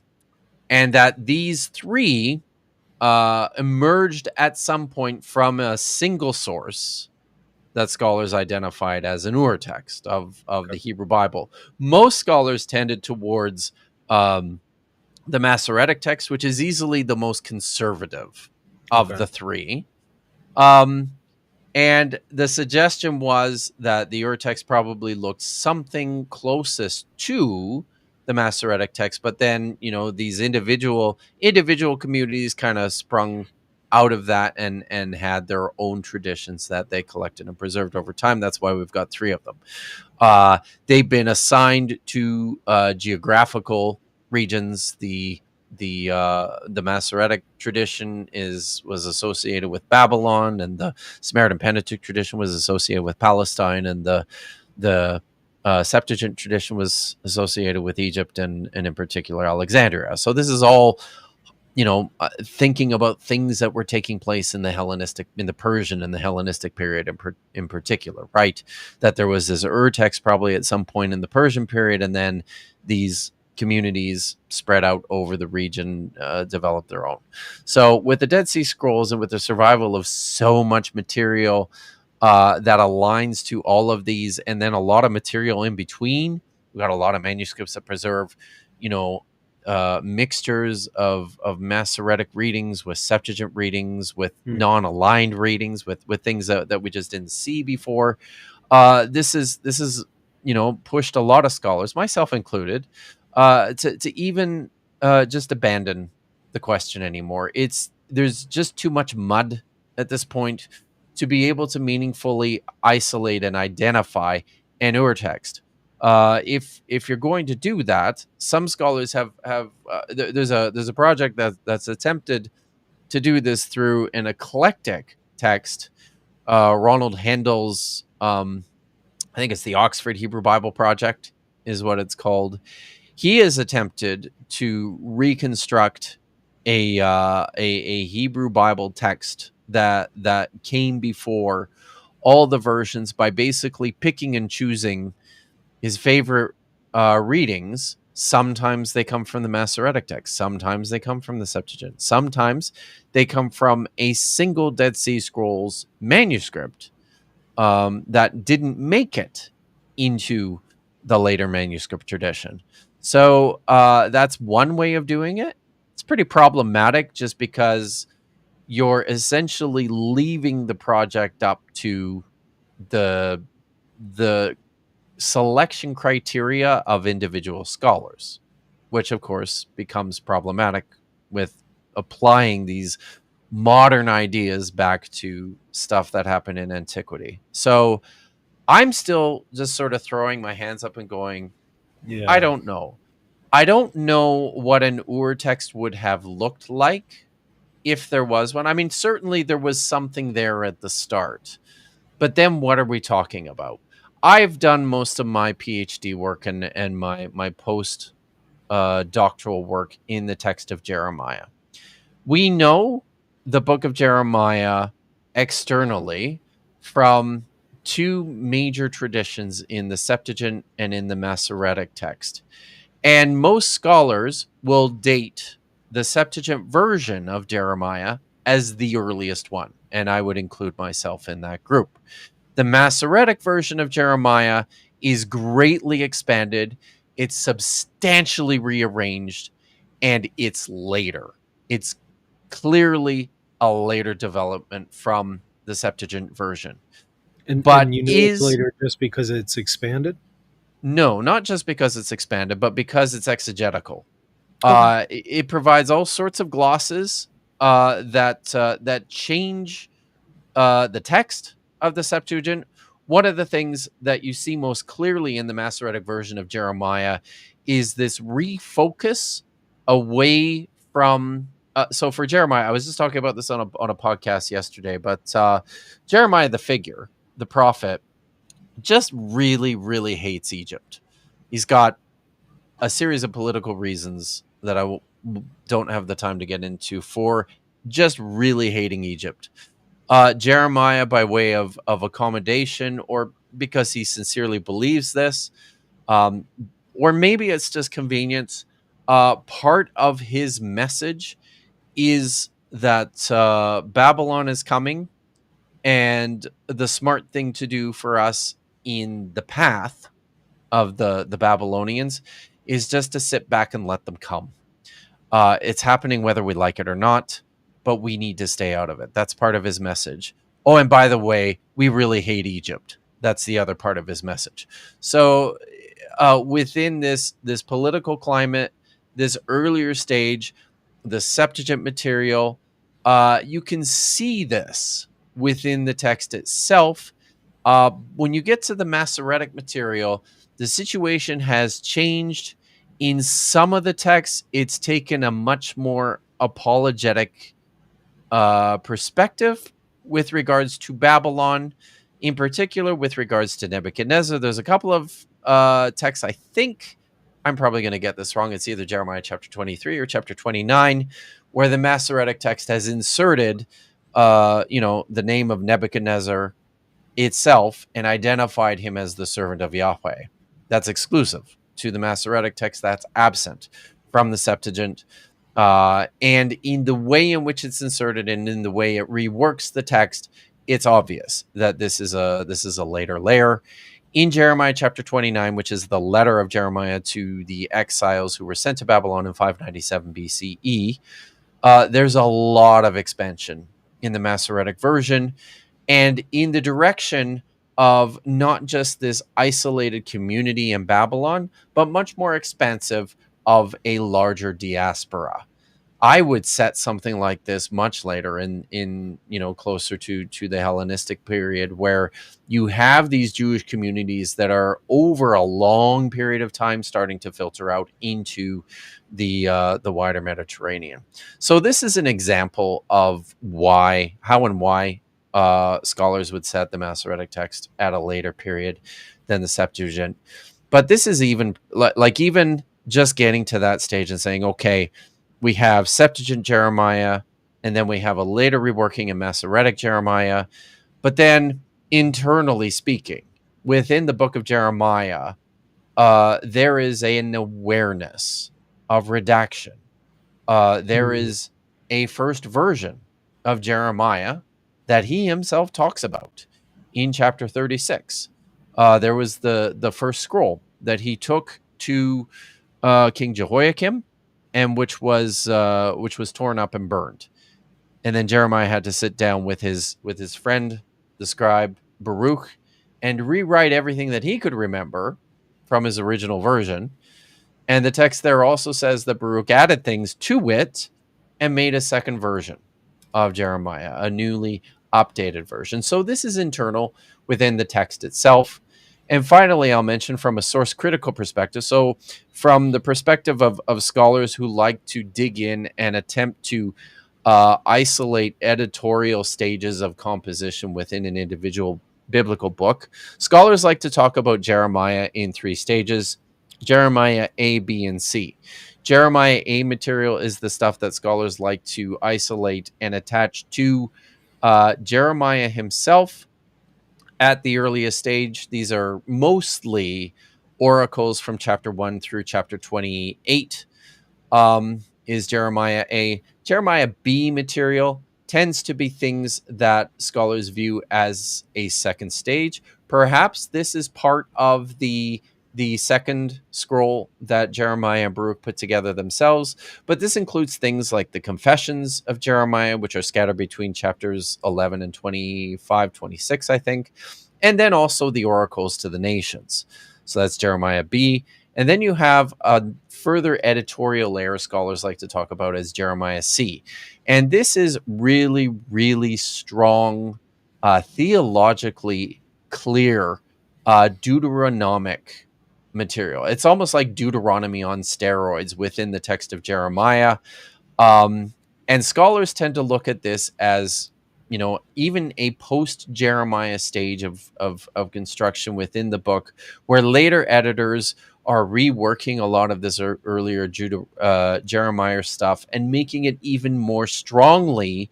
and that these three emerged at some point from a single source that scholars identified as an urtext of the Okay. Hebrew Bible. Most scholars tended towards um, the Masoretic text, which is easily the most conservative of Okay. the three. Um, and the suggestion was that the urtext probably looked something closest to the Masoretic text, but then, these individual communities kind of sprung out of that and had their own traditions that they collected and preserved over time. That's why we've got three of them. Uh, they've been assigned to geographical regions. The Masoretic tradition was associated with Babylon, and the Samaritan Pentateuch tradition was associated with Palestine, and the Septuagint tradition was associated with Egypt, and in particular Alexandria. So this is all, thinking about things that were taking place in the Persian and the Hellenistic period in particular, right? That there was this urtext probably at some point in the Persian period, and then these communities spread out over the region, developed their own. So with the Dead Sea Scrolls and with the survival of so much material that aligns to all of these, and then a lot of material in between, we got a lot of manuscripts that preserve, you know, mixtures of Masoretic readings with Septuagint readings, with Hmm. non-aligned readings, with things that we just didn't see before. This is pushed a lot of scholars, myself included, to even just abandon the question anymore. There's just too much mud at this point to be able to meaningfully isolate and identify an urtext. If you're going to do that, some scholars there's a project that's attempted to do this through an eclectic text. Ronald Handel's, I think it's the Oxford Hebrew Bible Project, is what it's called. He has attempted to reconstruct a Hebrew Bible text that came before all the versions by basically picking and choosing his favorite readings. Sometimes they come from the Masoretic text. Sometimes they come from the Septuagint. Sometimes they come from a single Dead Sea Scrolls manuscript that didn't make it into the later manuscript tradition. So that's one way of doing it. It's pretty problematic just because you're essentially leaving the project up to the the selection criteria of individual scholars, which of course becomes problematic with applying these modern ideas back to stuff that happened in antiquity. So I'm still just sort of throwing my hands up and going, I Yeah. don't know. I don't know what an urtext would have looked like if there was one. I mean, certainly there was something there at the start, but then what are we talking about? I've done most of my PhD work and my post doctoral work in the text of Jeremiah. We know the book of Jeremiah externally from two major traditions in the Septuagint and in the Masoretic text. And most scholars will date the Septuagint version of Jeremiah as the earliest one. And I would include myself in that group. The Masoretic version of Jeremiah is greatly expanded, it's substantially rearranged, and it's later. It's clearly a later development from the Septuagint version. But And you know it's is later just because it's expanded? no, not just because it's expanded, but because it's exegetical. Okay. It provides all sorts of glosses that change the text of the Septuagint, one of the things that you see most clearly in the Masoretic version of Jeremiah is this refocus away from. So for Jeremiah, I was just talking about this on a podcast yesterday, but Jeremiah, the figure, the prophet, just really, really hates Egypt. He's got a series of political reasons that don't have the time to get into for just really hating Egypt. Jeremiah, by way of accommodation, or because he sincerely believes this, um, or maybe it's just convenience. Part of his message is that Babylon is coming, and the smart thing to do for us in the path of the Babylonians is just to sit back and let them come. It's happening whether we like it or not, but we need to stay out of it. That's part of his message. Oh, and by the way, we really hate Egypt. That's the other part of his message. So, within this political climate, this earlier stage, the Septuagint material, you can see this within the text itself. When you get to the Masoretic material, the situation has changed. In some of the texts, it's taken a much more apologetic perspective with regards to Babylon, in particular with regards to Nebuchadnezzar. There's a couple of texts, I think I'm probably going to get this wrong. It's either Jeremiah chapter 23 or chapter 29, where the Masoretic text has inserted, the name of Nebuchadnezzar itself and identified him as the servant of Yahweh. That's exclusive to the Masoretic text. That's absent from the Septuagint. And in the way in which it's inserted and in the way it reworks the text, it's obvious that this is a later layer. In Jeremiah chapter 29, which is the letter of Jeremiah to the exiles who were sent to Babylon in 597 BCE, there's a lot of expansion in the Masoretic version, and in the direction of not just this isolated community in Babylon, but much more expansive of a larger diaspora. I would set something like this much later in closer to the Hellenistic period, where you have these Jewish communities that are over a long period of time starting to filter out into the wider Mediterranean. So this is an example of how and why scholars would set the Masoretic text at a later period than the Septuagint. But this is even even just getting to that stage and saying, okay, we have Septuagint Jeremiah, and then we have a later reworking in Masoretic Jeremiah. But then, internally speaking, within the book of Jeremiah, there is an awareness of redaction. There is a first version of Jeremiah that he himself talks about in chapter 36. There was the first scroll that he took to King Jehoiakim, and which was torn up and burned. And then Jeremiah had to sit down with his friend, the scribe Baruch, and rewrite everything that he could remember from his original version. And the text there also says that Baruch added things to it and made a second version of Jeremiah, a newly updated version. So this is internal within the text itself. And finally, I'll mention from a source critical perspective. So from the perspective of scholars who like to dig in and attempt to isolate editorial stages of composition within an individual biblical book, scholars like to talk about Jeremiah in three stages: Jeremiah A, B, and C. Jeremiah A material is the stuff that scholars like to isolate and attach to Jeremiah himself at the earliest stage. These are mostly oracles from chapter 1 through chapter 28. Is Jeremiah A. Jeremiah B material tends to be things that scholars view as a second stage. Perhaps this is part of the second scroll that Jeremiah and Baruch put together themselves, but this includes things like the confessions of Jeremiah, which are scattered between chapters 11 and 25, 26, I think, and then also the oracles to the nations. So that's Jeremiah B. And then you have a further editorial layer scholars like to talk about as Jeremiah C. And this is really, really strong, theologically clear Deuteronomic material. It's almost like Deuteronomy on steroids within the text of Jeremiah. Um, and scholars tend to look at this as, even a post Jeremiah stage of construction within the book, where later editors are reworking a lot of this earlier Jeremiah stuff and making it even more strongly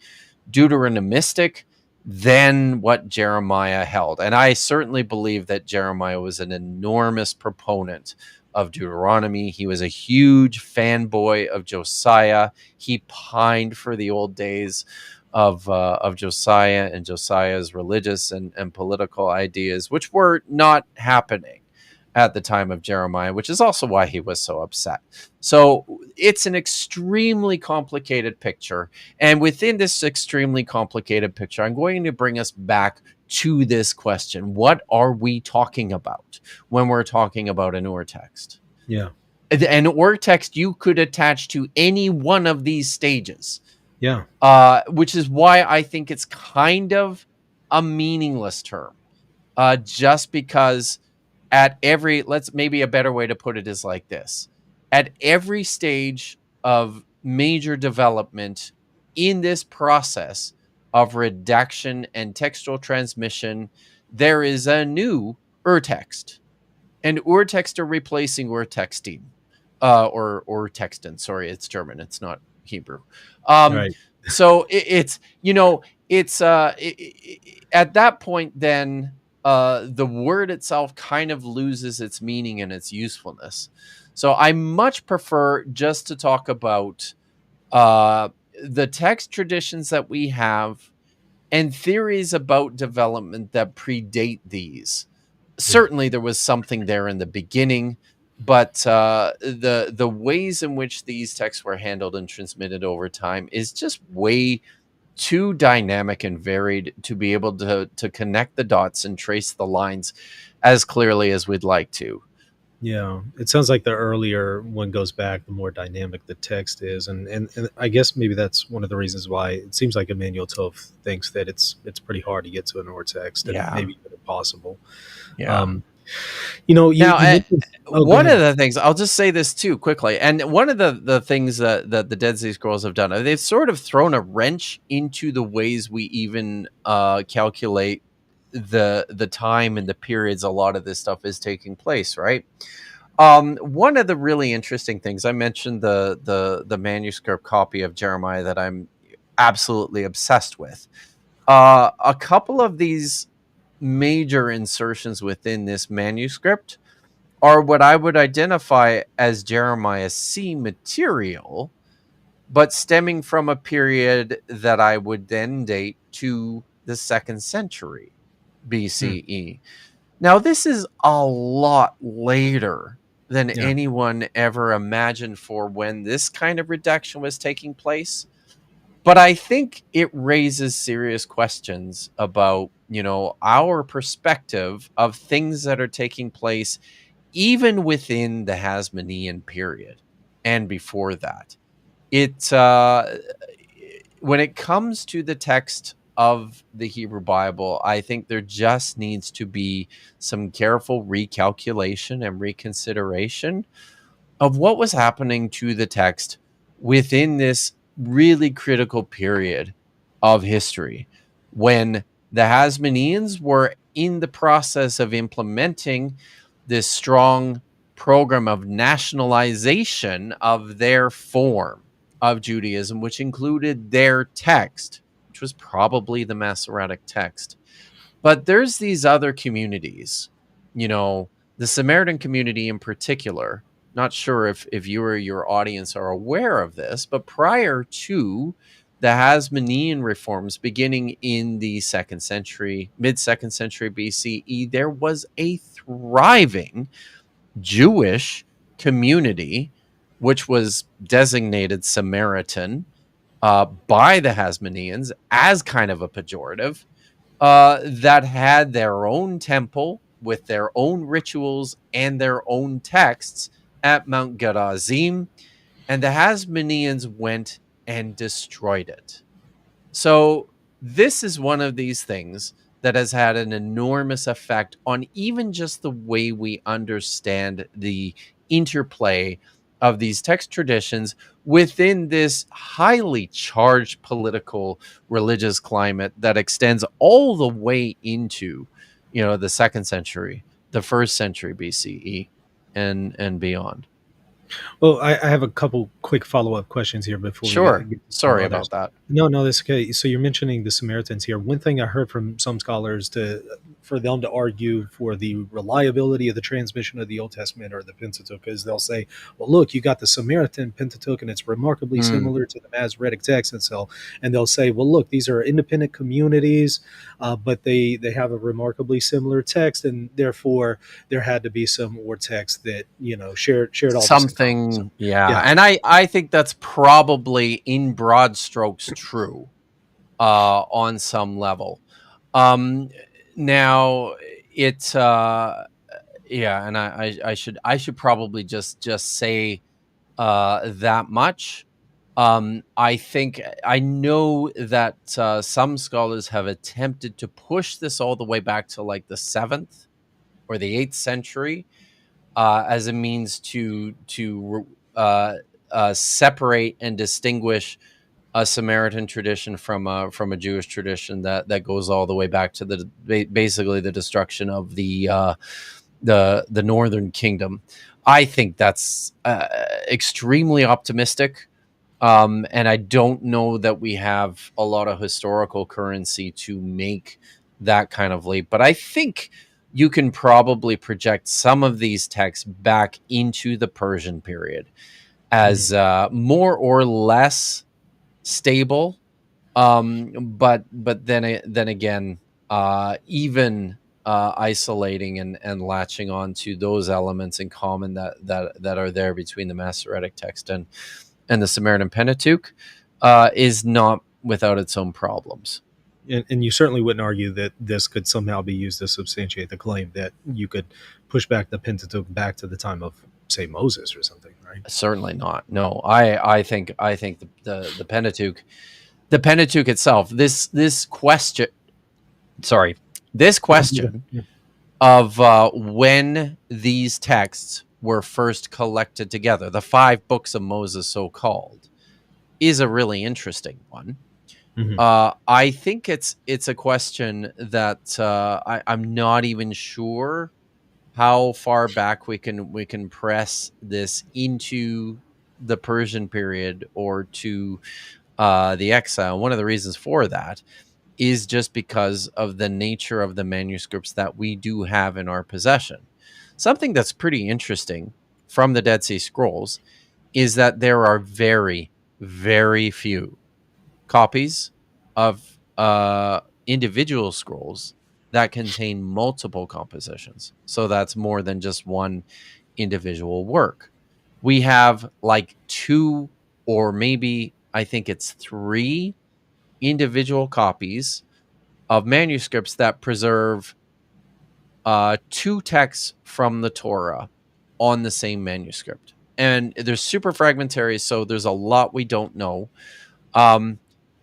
Deuteronomistic than what Jeremiah held. And I certainly believe that Jeremiah was an enormous proponent of Deuteronomy. He was a huge fanboy of Josiah. He pined for the old days of Josiah and Josiah's religious and political ideas, which were not happening at the time of Jeremiah, which is also why he was so upset. So it's an extremely complicated picture. And within this extremely complicated picture, I'm going to bring us back to this question. What are we talking about when we're talking about an urtext? Yeah. An urtext you could attach to any one of these stages, Yeah. which is why I think it's kind of a meaningless term. Just because let's maybe a better way to put it is like this: at every stage of major development in this process of redaction and textual transmission, there is a new urtext. And urtext are replacing urtexting, or urtexten. Sorry, it's German. It's not Hebrew. Um, Right. so it's at that point then the word itself kind of loses its meaning and its usefulness. So I much prefer just to talk about uh, the text traditions that we have and theories about development that predate these. Yeah. Certainly, there was something there in the beginning, but the ways in which these texts were handled and transmitted over time is just way too dynamic and varied to be able to connect the dots and trace the lines as clearly as we'd like to. Yeah, it sounds like the earlier one goes back, the more dynamic the text is, and I guess maybe that's one of the reasons why it seems like Emmanuel Tov thinks that it's pretty hard to get to an or text and Yeah, maybe even impossible. yeah. Um, you Now, mentioned. Oh, go one of ahead. the things I'll just say this too quickly, and one of the things that the Dead Sea Scrolls have done, they've sort of thrown a wrench into the ways we even calculate the time and the periods a lot of this stuff is taking place. Right. One of the really interesting things I mentioned the manuscript copy of Jeremiah that I'm absolutely obsessed with. A couple of these major insertions within this manuscript are what I would identify as Jeremiah C material, but stemming from a period that I would then date to the 2nd century Hmm, BCE. Now, this is a lot later than yeah, anyone ever imagined for when this kind of reduction was taking place. But I think it raises serious questions about, our perspective of things that are taking place even within the Hasmonean period and before that. It when it comes to the text of the Hebrew Bible, I think there just needs to be some careful recalculation and reconsideration of what was happening to the text within this really critical period of history when the Hasmoneans were in the process of implementing this strong program of nationalization of their form of Judaism, which included their text, which was probably the Masoretic text. But there's these other communities, you know, the Samaritan community in particular. Not sure if you or your audience are aware of this, but prior to the Hasmonean reforms beginning in the 2nd century, mid 2nd century BCE, there was a thriving Jewish community, which was designated Samaritan by the Hasmoneans as kind of a pejorative, that had their own temple with their own rituals and their own texts at Mount Gerizim, and the Hasmoneans went and destroyed it. So this is one of these things that has had an enormous effect on even just the way we understand the interplay of these text traditions within this highly charged political religious climate that extends all the way into, the second century, the first century BCE, and beyond. Well, I have a couple quick follow up questions here before we Sure. get to some Sorry others. about that. No, no, that's okay. So you're mentioning the Samaritans here. One thing I heard from some scholars for them to argue for the reliability of the transmission of the Old Testament or the Pentateuch is they'll say, well, look, you got the Samaritan Pentateuch and it's remarkably Mm. similar to the Masoretic text, and they'll say, well, look, these are independent communities, but they have a remarkably similar text, and therefore there had to be some more text that shared all this in common. So Something, yeah, yeah. and I think that's probably in broad strokes true, on some level. Um, Now it, yeah, and I should probably just say that much. I think I know that some scholars have attempted to push this all the way back to like the seventh or the eighth century, as a means to separate and distinguish a Samaritan tradition from a Jewish tradition that goes all the way back to basically the destruction of the Northern Kingdom. I think that's extremely optimistic. And I don't know that we have a lot of historical currency to make that kind of leap. But I think you can probably project some of these texts back into the Persian period Mhm. as more or less stable. But then again, even isolating and latching on to those elements in common that are there between the Masoretic text and the Samaritan Pentateuch, is not without its own problems. And you certainly wouldn't argue that this could somehow be used to substantiate the claim that you could push back the Pentateuch back to the time of, say, Moses or something, right? Certainly not. No, I think the Pentateuch, the Pentateuch itself, this question, sorry, this question Yeah. of when these texts were first collected together, the five books of Moses, so called, is a really interesting one. Mhm. I think it's a question that I'm not even sure how far back we can press this into the Persian period or to the exile. One of the reasons for that is just because of the nature of the manuscripts that we do have in our possession. Something that's pretty interesting from the Dead Sea Scrolls is that there are very, very few copies of individual scrolls that contain multiple compositions. So that's more than just one individual work. We have like two, or maybe I think it's three individual copies of manuscripts that preserve two texts from the Torah on the same manuscript. And they're super fragmentary, so there's a lot we don't know. Um,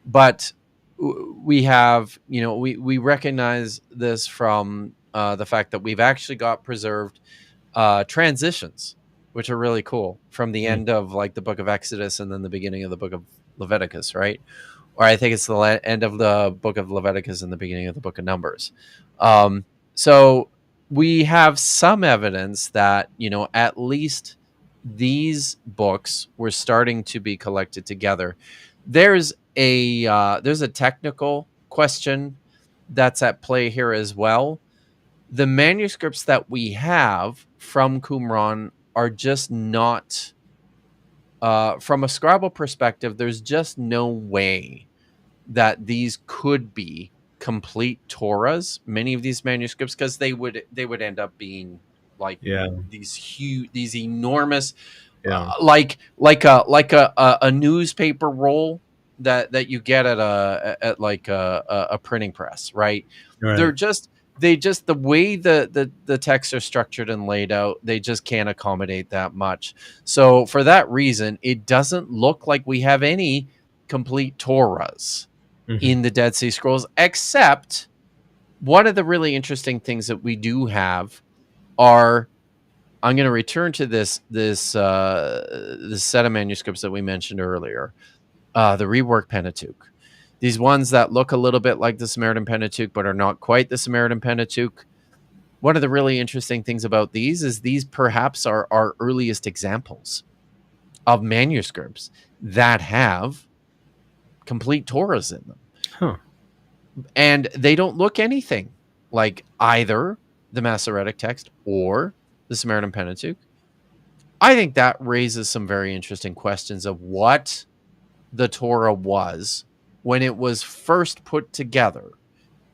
but we have, we recognize this from the fact that we've actually got preserved transitions, which are really cool, from the Mm. end of like the book of Exodus and then the beginning of the book of Leviticus, right? Or I think it's the end of the book of Leviticus and the beginning of the book of Numbers. So we have some evidence that, at least these books were starting to be collected together. There's a technical question that's at play here as well. The manuscripts that we have from Qumran are just not, from a scribal perspective, there's just no way that these could be complete Torahs, many of these manuscripts, because they would end up being like Yeah. these huge, these enormous, Yeah. like a newspaper roll that you get at like a printing press, right? Right. They're just they just the way the texts are structured and laid out, they just can't accommodate that much. So for that reason, it doesn't look like we have any complete Torahs Mhm. in the Dead Sea Scrolls, except one of the really interesting things that we do have are, I'm going to return to this set of manuscripts that we mentioned earlier, the reworked Pentateuch. These ones that look a little bit like the Samaritan Pentateuch, but are not quite the Samaritan Pentateuch. One of the really interesting things about these is these perhaps are our earliest examples of manuscripts that have complete Torahs in them. Huh. And they don't look anything like either the Masoretic text or the Samaritan Pentateuch. I think that raises some very interesting questions of what the Torah was when it was first put together,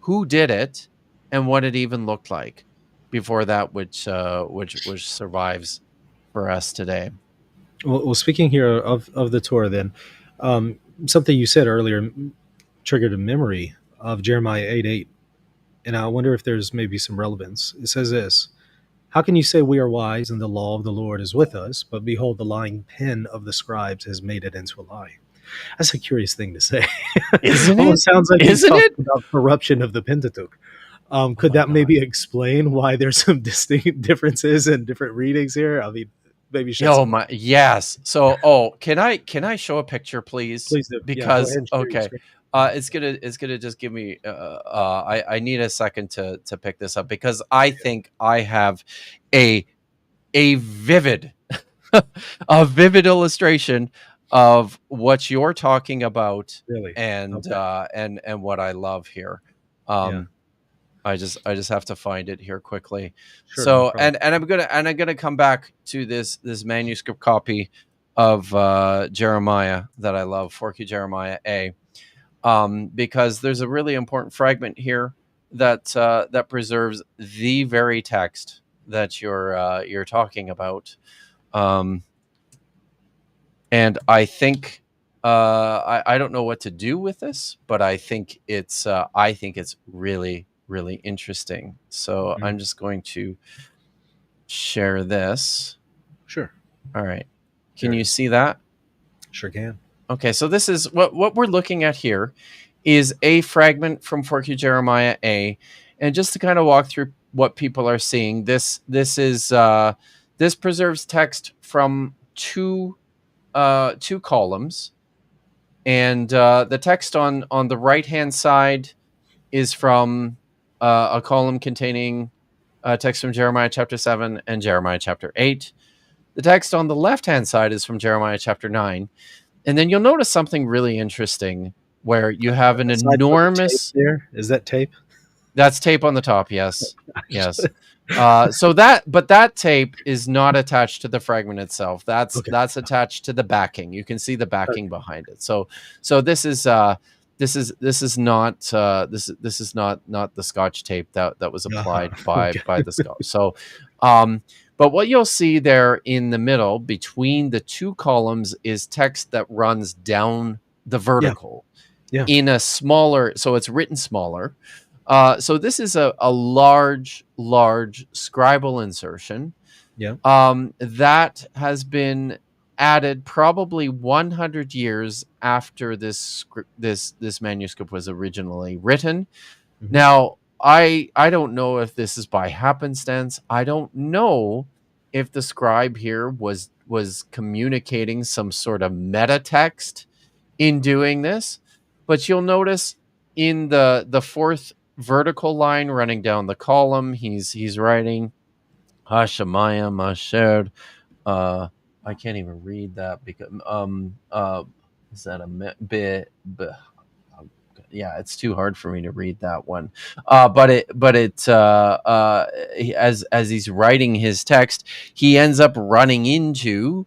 who did it, and what it even looked like before that, which survives for us today. Well, speaking here of the Torah, then something you said earlier triggered a memory of Jeremiah 8:8, and I wonder if there's maybe some relevance. It says this: "How can you say we are wise and the law of the Lord is with us? But behold, the lying pen of the scribes has made it into a lie." That's a curious thing to say. Isn't it? Almost sounds like he's Isn't talking it? about corruption of the Pentateuch. Oh Could my that God. maybe explain why there's some distinct differences and different readings here? I mean, maybe shed Oh some light. my, yes. So, can I show a picture, please? Please do. Yeah, go ahead Because and share your okay, screen. it's gonna just give me. I need a second to pick this up because I think I have a vivid a vivid illustration of what you're talking about, Really? and Okay. and what I love here. Yeah. Um, I just have to find it here quickly. Sure. No So, problem. and I'm gonna come back to this manuscript copy of Jeremiah that I love, 4Q Jeremiah A, because there's a really important fragment here that preserves the very text that you're talking about. Um, and I think I don't know what to do with this, but I think it's really really interesting. So Mhm. I'm just going to share this. Sure. All right, can There it you is. see that? Sure can. Okay, so this is what we're looking at here is a fragment from 4Q Jeremiah A, and just to kind of walk through what people are seeing, this preserves text from two columns. And the text on the right hand side is from a column containing text from Jeremiah chapter 7 and Jeremiah chapter 8. The text on the left hand side is from Jeremiah chapter 9. And then you'll notice something really interesting where you have an Aside from the tape enormous, there, is that tape? that's tape on the top. Yes. Yes. But that tape is not attached to the fragment itself. That's Okay. that's attached to the backing. You can see the Okay. backing behind it. So this is not the Scotch tape that was Uh-huh. applied by Okay. by the Scotch. So, um, but what you'll see there in the middle between the two columns is text that runs down the Yeah. vertical Yeah. in a smaller, so it's written smaller. So this is a large scribal insertion Yeah. that has been added probably 100 years after this manuscript was originally written. Mhm. Now, I don't know if this is by happenstance. I don't know if the scribe here was communicating some sort of meta text in doing this, but you'll notice in the fourth vertical line running down the column, he's writing Hashemayim Masher. Uh, I can't even read that because is that a bit? Yeah, it's too hard for me to read that one. As he's writing his text, he ends up running into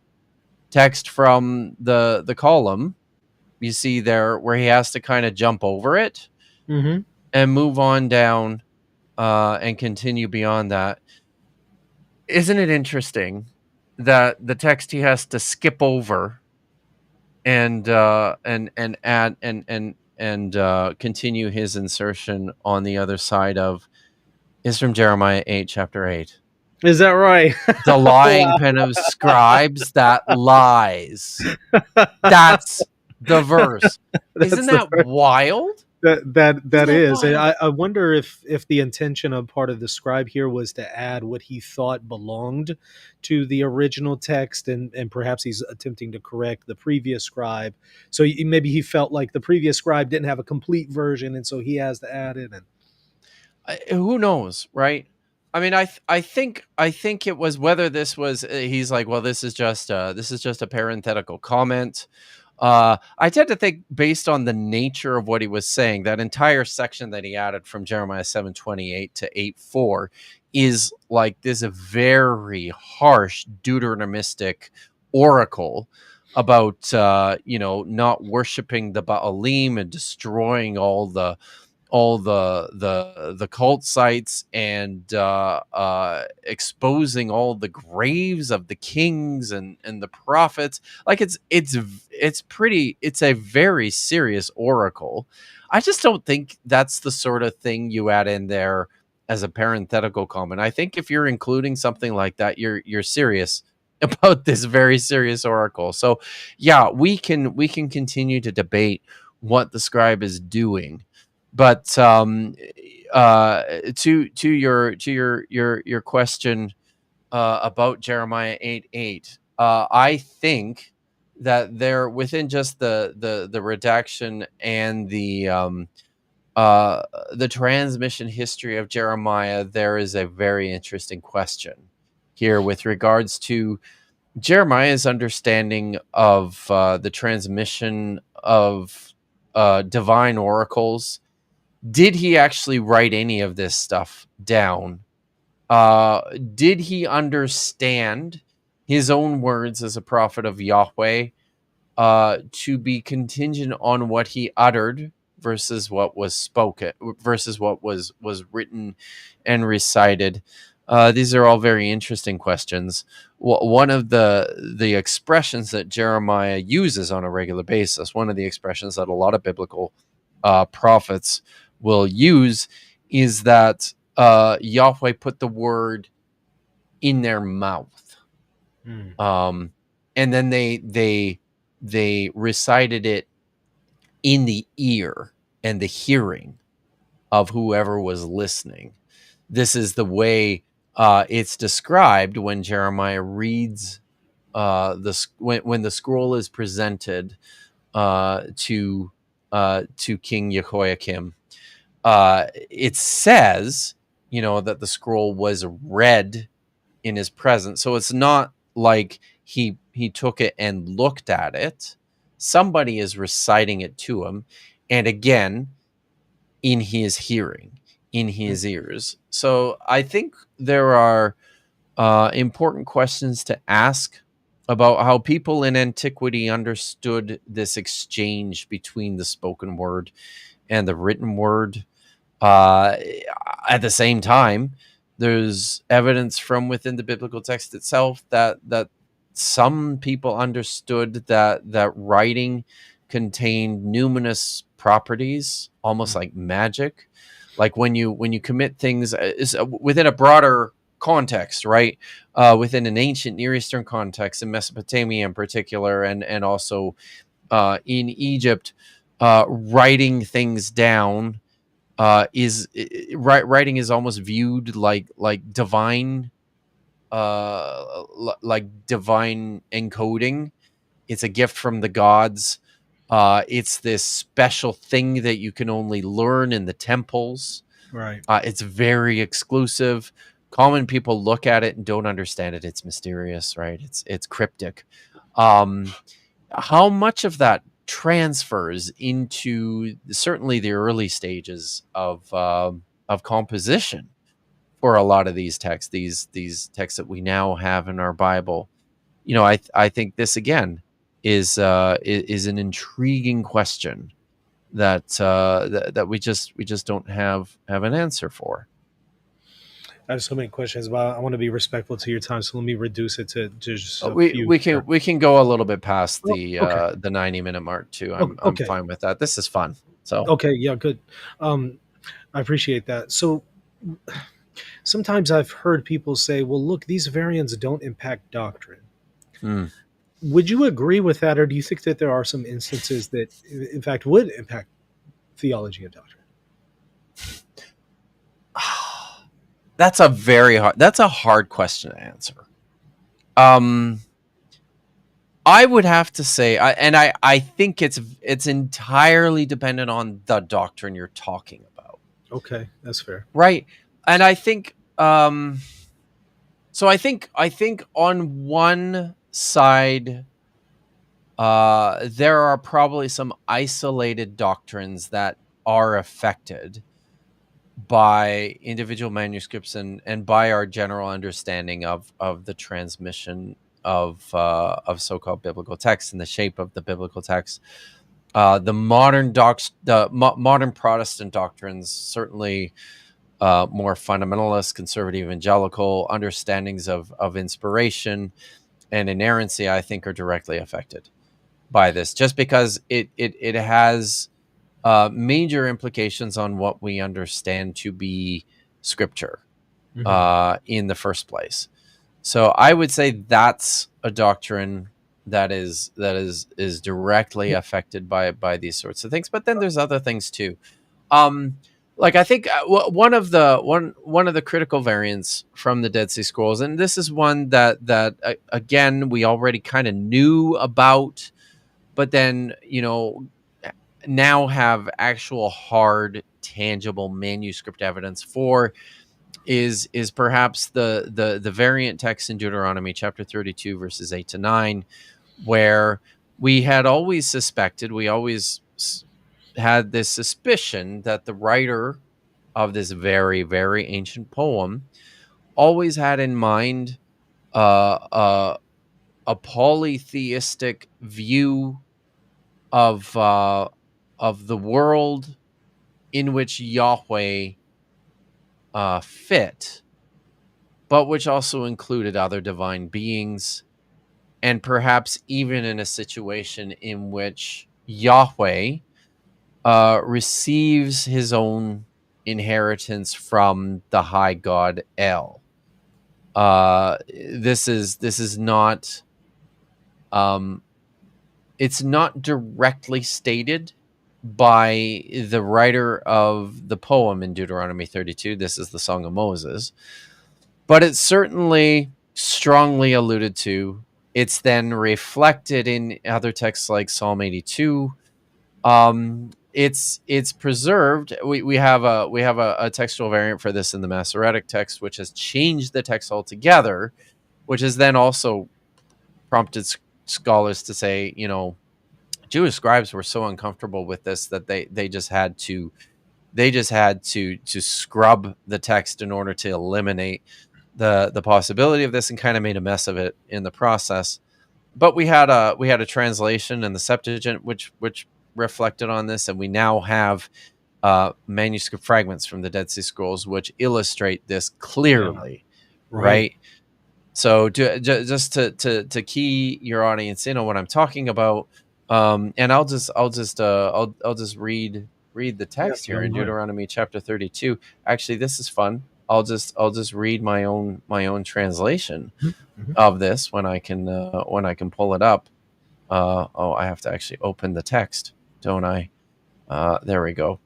text from the column. You see there where he has to kind of jump over it Mhm. and move on down and continue beyond that. Isn't it interesting that the text he has to skip over and add and continue his insertion on the other side of is from Jeremiah 8 chapter 8. Is that right? The lying Wow. pen of scribes that lies. That's the verse. Isn't That's the that first. wild? that Isn't that is, and wild? I wonder if the intention of part of the scribe here was to add what he thought belonged to the original text, and perhaps he's attempting to correct the previous scribe. So maybe he felt like the previous scribe didn't have a complete version, and so he has to add it. And Who knows, right? I mean, I think it was whether this was he's like, well, this is just a parenthetical comment. I tend to think, based on the nature of what he was saying, that entire section that he added from Jeremiah 7:28 to 8:4 is like this very harsh Deuteronomistic oracle about not worshiping the Baalim and destroying all the cult sites and exposing all the graves of the kings and the prophets. Like it's a very serious oracle. I just don't think that's the sort of thing you add in there as a parenthetical comment. I think if you're including something like that, you're serious about this very serious oracle. So yeah, we can continue to debate what the scribe is doing, but to your question about Jeremiah 8:8, I think that there, within just the redaction and the transmission history of Jeremiah, there is a very interesting question here with regards to Jeremiah's understanding of the transmission of divine oracles. Did he actually write any of this stuff down? Did he understand his own words as a prophet of Yahweh to be contingent on what he uttered versus what was spoken, versus what was written and recited? These are all very interesting questions. One of the expressions that Jeremiah uses on a regular basis, one of the expressions that a lot of biblical prophets will use, is that Yahweh put the word in their mouth, mm, um, and then they recited it in the ear and the hearing of whoever was listening. This is the way it's described when Jeremiah reads when the scroll is presented to King Jehoiakim. It says, that the scroll was read in his presence. So it's not like he took it and looked at it. Somebody is reciting it to him, and again, in his hearing, in mm. his ears. So I think there are important questions to ask about how people in antiquity understood this exchange between the spoken word and the written word. Uh, at the same time, there's evidence from within the biblical text itself that some people understood that writing contained numinous properties, almost Mm. like magic. Like when you commit things within a broader context, right? Within an ancient Near Eastern context, in Mesopotamia in particular, and also in Egypt, writing things down writing is almost viewed like divine, like divine encoding. It's a gift from the gods. It's this special thing that you can only learn in the temples. Right. It's very exclusive. Common people look at it and don't understand it. It's mysterious, right? It's cryptic. Um, how much of that transfers into certainly the early stages of composition for a lot of these texts, these texts that we now have in our Bible? I think this again is an intriguing question that we just don't have an answer for. I have so many questions, but I want to be respectful to your time, so let me reduce it to just a We few we here. can we can go a little bit past Oh, okay. the 90-minute mark too. I'm Okay. fine with that. This is fun. So Okay. Yeah. Good. I appreciate that. So sometimes I've heard people say, "Well, look, these variants don't impact doctrine." hmm. Would you agree with that, or do you think that there are some instances that, in fact, would impact theology of doctrine? That's a hard question to answer. Um, I would have to say, I think it's entirely dependent on the doctrine you're talking about, Okay, that's fair. right? And I think, so I think on one side, there are probably some isolated doctrines that are affected by individual manuscripts and by our general understanding of the transmission of so-called biblical texts and the shape of the biblical text. Modern Protestant doctrines, certainly more fundamentalist, conservative, evangelical understandings of inspiration and inerrancy, I think, are directly affected by this, just because it has major implications on what we understand to be scripture Hmm. in the first place. So I would say that's a doctrine that is directly affected by these sorts of things. But then there's other things too. Um, like I think one of the critical variants from the Dead Sea Scrolls, and this is one that again we already kind of knew about, but then now have actual hard tangible manuscript evidence for, is perhaps the variant text in Deuteronomy chapter 32 verses 8 to 9, where we had always suspected, we always had this suspicion that the writer of this very, very ancient poem always had in mind uh, uh, a polytheistic view of the world in which Yahweh fit, but which also included other divine beings, and perhaps even in a situation in which Yahweh receives his own inheritance from the high god El. This is not, um, it's not directly stated by the writer of the poem in Deuteronomy 32. This is the Song of Moses, but it's certainly strongly alluded to. It's then reflected in other texts like Psalm 82. It's preserved. We have a textual variant for this in the Masoretic text, which has changed the text altogether, which has then also prompted scholars to say, Jewish scribes were so uncomfortable with this that they just had to scrub the text in order to eliminate the possibility of this, and kind of made a mess of it in the process. But we had a translation in the Septuagint which reflected on this, and we now have manuscript fragments from the Dead Sea Scrolls which illustrate this Yeah, clearly, right. right? So just to key your audience in on what I'm talking about, and I'll just read the Yeah, if text you here don't in mind. Deuteronomy chapter 32. Actually, this is fun. I'll just read my own translation Hmm. of this when I can pull it up. Oh, I have to actually open the text, don't I? There we go.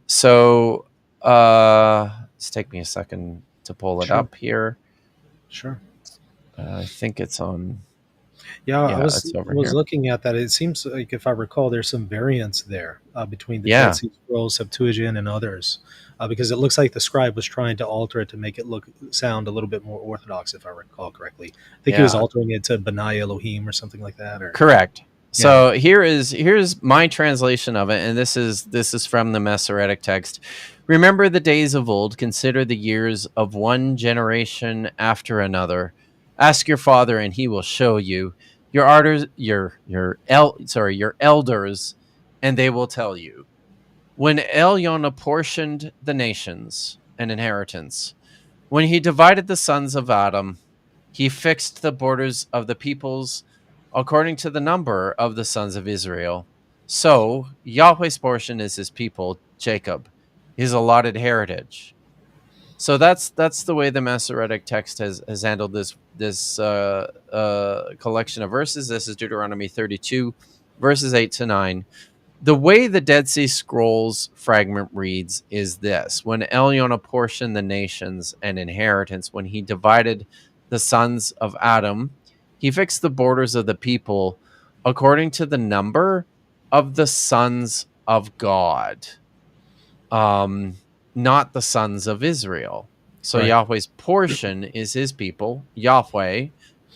So it's take me a second to pull it Sure, up here. sure. I think it's on. Yeah, I Yeah, was it's over was here. looking at that. It seems like, if I recall, there's some variance there between the Dead Yeah, Sea Scrolls, Septuagint, and others, because it looks like the scribe was trying to alter it to make it sound a little bit more orthodox, if I recall correctly. I think he was yeah, altering it to Benai Elohim or something like that. Or correct. yeah, yeah. So here's my translation of it, and this is from the Masoretic text. Remember the days of old. Consider the years of one generation after another. Ask your father, and he will show you your ardors, your elders, and they will tell you. When Elyon apportioned the nations an inheritance, when he divided the sons of Adam, he fixed the borders of the peoples according to the number of the sons of Israel. So Yahweh's portion is his people, Jacob, his allotted heritage. So that's the way the Masoretic text has handled this collection of verses. This is Deuteronomy 32, verses 8 to 9. The way the Dead Sea Scrolls fragment reads is this: when Elyon apportioned the nations and inheritance, when he divided the sons of Adam, he fixed the borders of the people according to the number of the sons of God, um, not the sons of Israel. So Right. Yahweh's portion is his people, Yahweh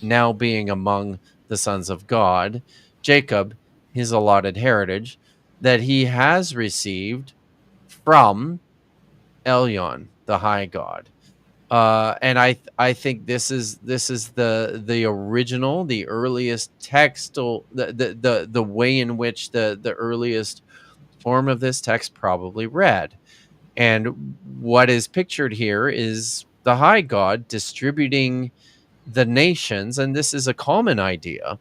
now being among the sons of God, Jacob his allotted heritage that he has received from Elyon, the high God. And I think this is the original, the earliest textual, the way in which the earliest form of this text probably read. And what is pictured here is the high God distributing the nations, and this is a common idea.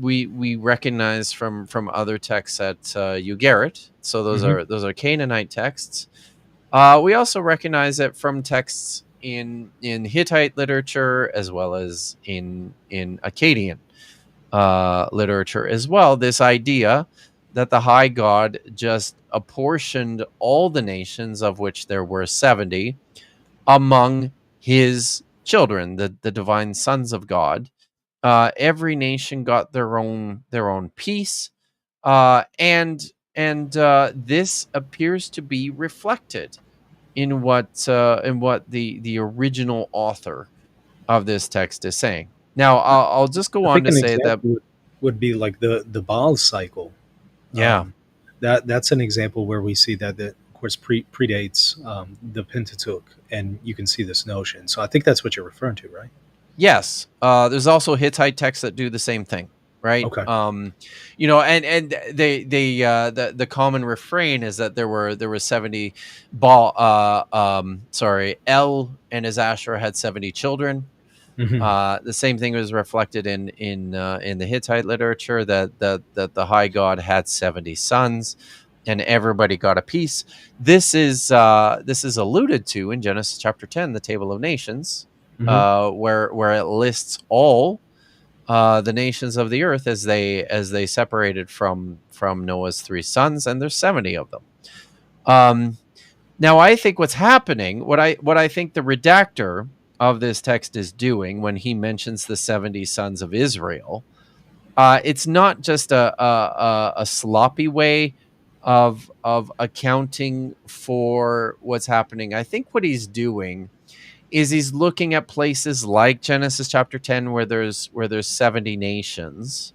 We recognize from other texts at Ugarit. So Hmm. those are Canaanite texts. We also recognize it from texts in Hittite literature as well as in Akkadian literature as well. This idea that the high God just apportioned all the nations, of which there were 70, among his children, the divine sons of God. Every nation got their own piece, and this appears to be reflected in what the original author of this text is saying. Now, I'll just go I on think to an say that, example would be like the Baal cycle. yeah, Um, that's an example where we see that of course predates the Pentateuch, and you can see this notion. So I think that's what you're referring to, right? yes, there's also Hittite texts that do the same thing, right? Okay. And the common refrain is that there were 70 Baal. Sorry, El and his Asherah had 70 children. Hmm. The same thing was reflected in the Hittite literature, that the high god had 70 sons, and everybody got a piece. This is alluded to in Genesis chapter 10, the table of nations, Hmm. where it lists all the nations of the earth as they separated from Noah's three sons, and there's 70 of them. Um, Now, I think what's happening, what I think the redactor of this text is doing when he mentions the 70 sons of Israel, it's not just a sloppy way of accounting for what's happening. I think what he's doing is he's looking at places like Genesis chapter 10, where there's 70 nations,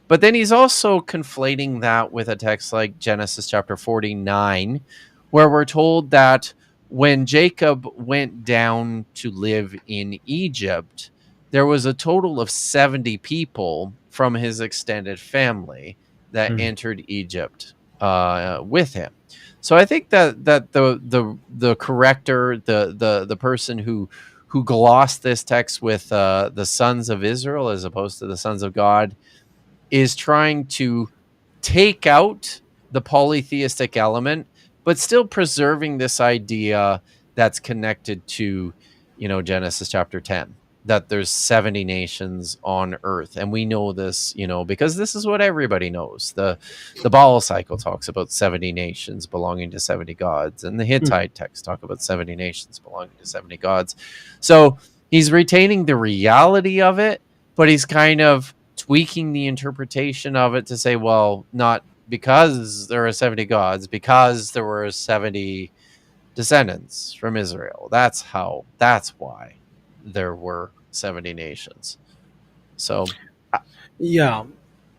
but then he's also conflating that with a text like Genesis chapter 49, where we're told that when Jacob went down to live in Egypt, there was a total of 70 people from his extended family that Hmm. entered Egypt with him. So I think that the corrector, the person who glossed this text with the sons of Israel as opposed to the sons of God, is trying to take out the polytheistic element, but still preserving this idea that's connected to, Genesis chapter 10, that there's 70 nations on earth. And we know this, because this is what everybody knows. The Baal cycle talks about 70 nations belonging to 70 gods, and the Hmm. Hittite texts talk about 70 nations belonging to 70 gods. So he's retaining the reality of it, but he's kind of tweaking the interpretation of it to say, well, not because there are 70 gods, because there were 70 descendants from Israel. That's why there were 70 nations. So, Yeah.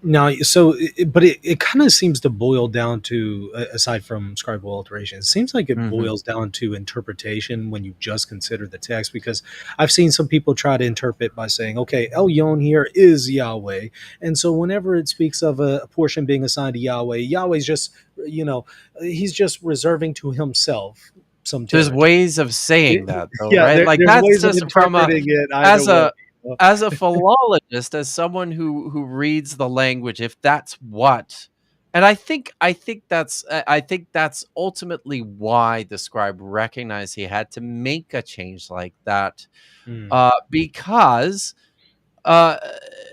Now, so, but it kind of seems to boil down to, aside from scribal alteration, it seems like it mhm. boils down to interpretation when you just consider the text. Because I've seen some people try to interpret by saying, okay, Elyon here is Yahweh. And so whenever it speaks of a portion being assigned to Yahweh, Yahweh's just, you know, he's just reserving to himself some There's territory. ways of saying that, though, Yeah, right? Like there's that's ways of just from a interpreting it either as way. a as a philologist, as someone who reads the language, if that's what, and I think that's ultimately why the scribe recognized he had to make a change like that, Mm, because uh,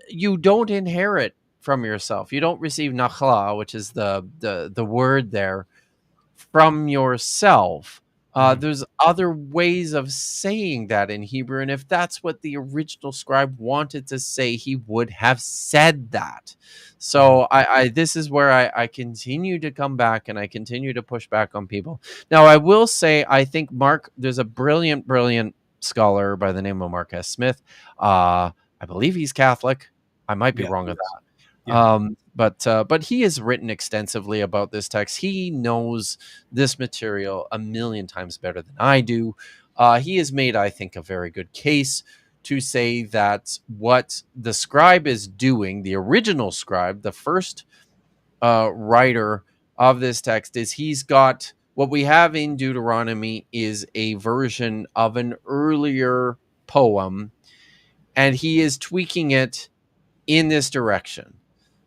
you don't inherit from yourself. You don't receive nachla, which is the word there, from yourself. Mm, There's other ways of saying that in Hebrew, and if that's what the original scribe wanted to say, he would have said that. mm, So I this is where I continue to come back and I continue to push back on people. Now I will say I think there's a brilliant scholar by the name of Mark S. Smith. I believe he's Catholic. I might be yeah, wrong of yes. that. Yeah. But he has written extensively about this text. He knows this material a million times better than I do. He has made, I think, a very good case to say that what the scribe is doing, the original scribe, the first writer of this text, is he's got what we have in Deuteronomy is a version of an earlier poem, and he is tweaking it in this direction.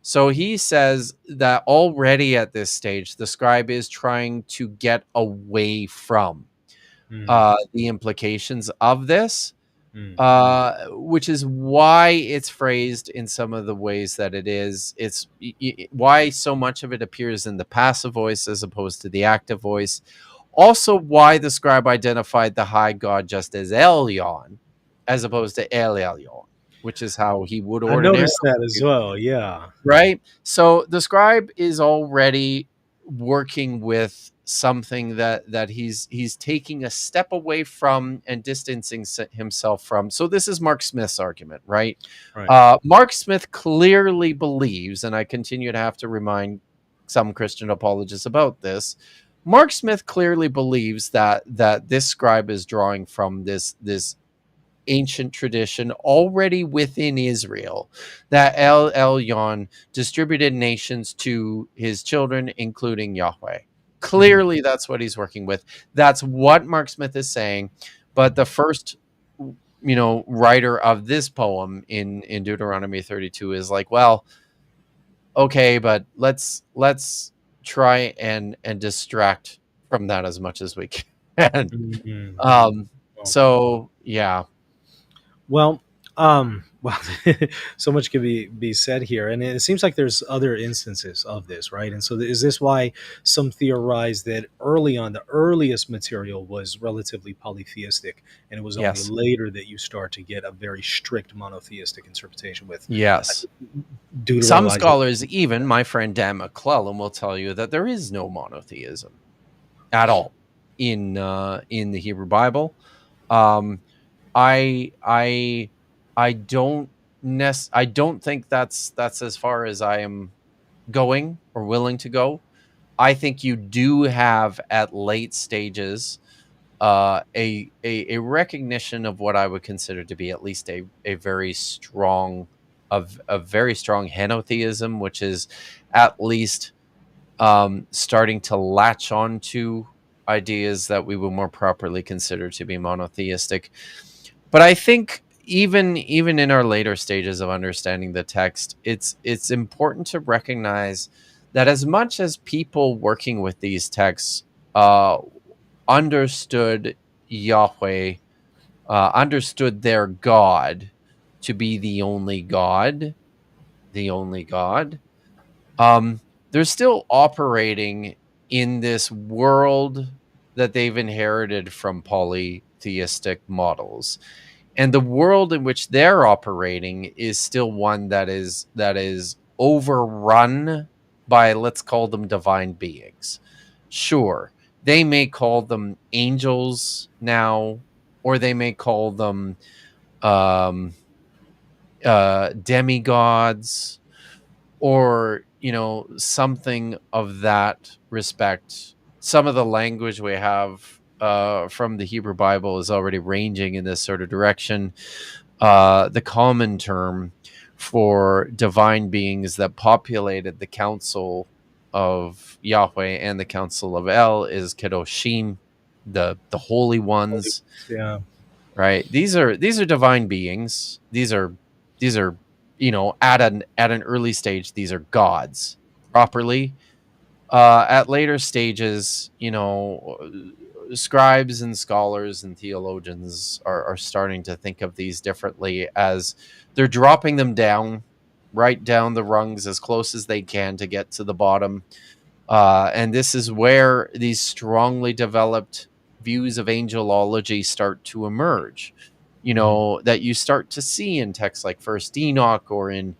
So he says that already at this stage, the scribe is trying to get away from Mm, the implications of this, mm, which is why it's phrased in some of the ways that it is. It's why so much of it appears in the passive voice as opposed to the active voice. Also, why the scribe identified the high god just as Elyon as opposed to El Elyon, which is how he would I ordinarily, noticed that as well. Yeah. right? So the scribe is already working with something that he's taking a step away from and distancing himself from. So this is Mark Smith's argument, right? Right. Mark Smith clearly believes, and I continue to have to remind some Christian apologists about this. Mark Smith clearly believes that this scribe is drawing from this ancient tradition already within Israel, that El Elyon distributed nations to his children, including Yahweh. Mhm, Clearly, that's what he's working with. That's what Mark Smith is saying. But the first, writer of this poem in Deuteronomy 32 is like, well, okay, but let's try and distract from that as much as we can. mhm. um, Well, so yeah. well, well, so much could be said here, and it seems like there's other instances of this, right? And so, is this why some theorize that early on, the earliest material was relatively polytheistic, and it was only Yes. later that you start to get a very strict monotheistic interpretation with Yes. Some deuteralization? scholars, even my friend Dan McClellan, will tell you that there is no monotheism at all in the Hebrew Bible. Um, I I I don't I don't think that's as far as I am going or willing to go. I think you do have at late stages a recognition of what I would consider to be at least a very strong of a very strong henotheism, which is at least starting to latch on to ideas that we would more properly consider to be monotheistic. But I think even in our later stages of understanding the text, it's important to recognize that as much as people working with these texts uh, understood Yahweh, understood their God to be the only God, um, they're still operating in this world that they've inherited from polytheistic models. And the world in which they're operating is still one that is overrun by, let's call them, divine beings. Sure, they may call them angels now, or they may call them um, demigods, or something of that respect. Some of the language we have from the Hebrew Bible is already ranging in this sort of direction. The common term for divine beings that populated the council of Yahweh and the council of El is Kedoshim, the holy ones, Yeah. right? These are divine beings. These are at an early stage, these are gods properly. At later stages, scribes and scholars and theologians are starting to think of these differently, as they're dropping them down right down the rungs as close as they can to get to the bottom. And this is where these strongly developed views of angelology start to emerge, Mhm. that you start to see in texts like First Enoch, or in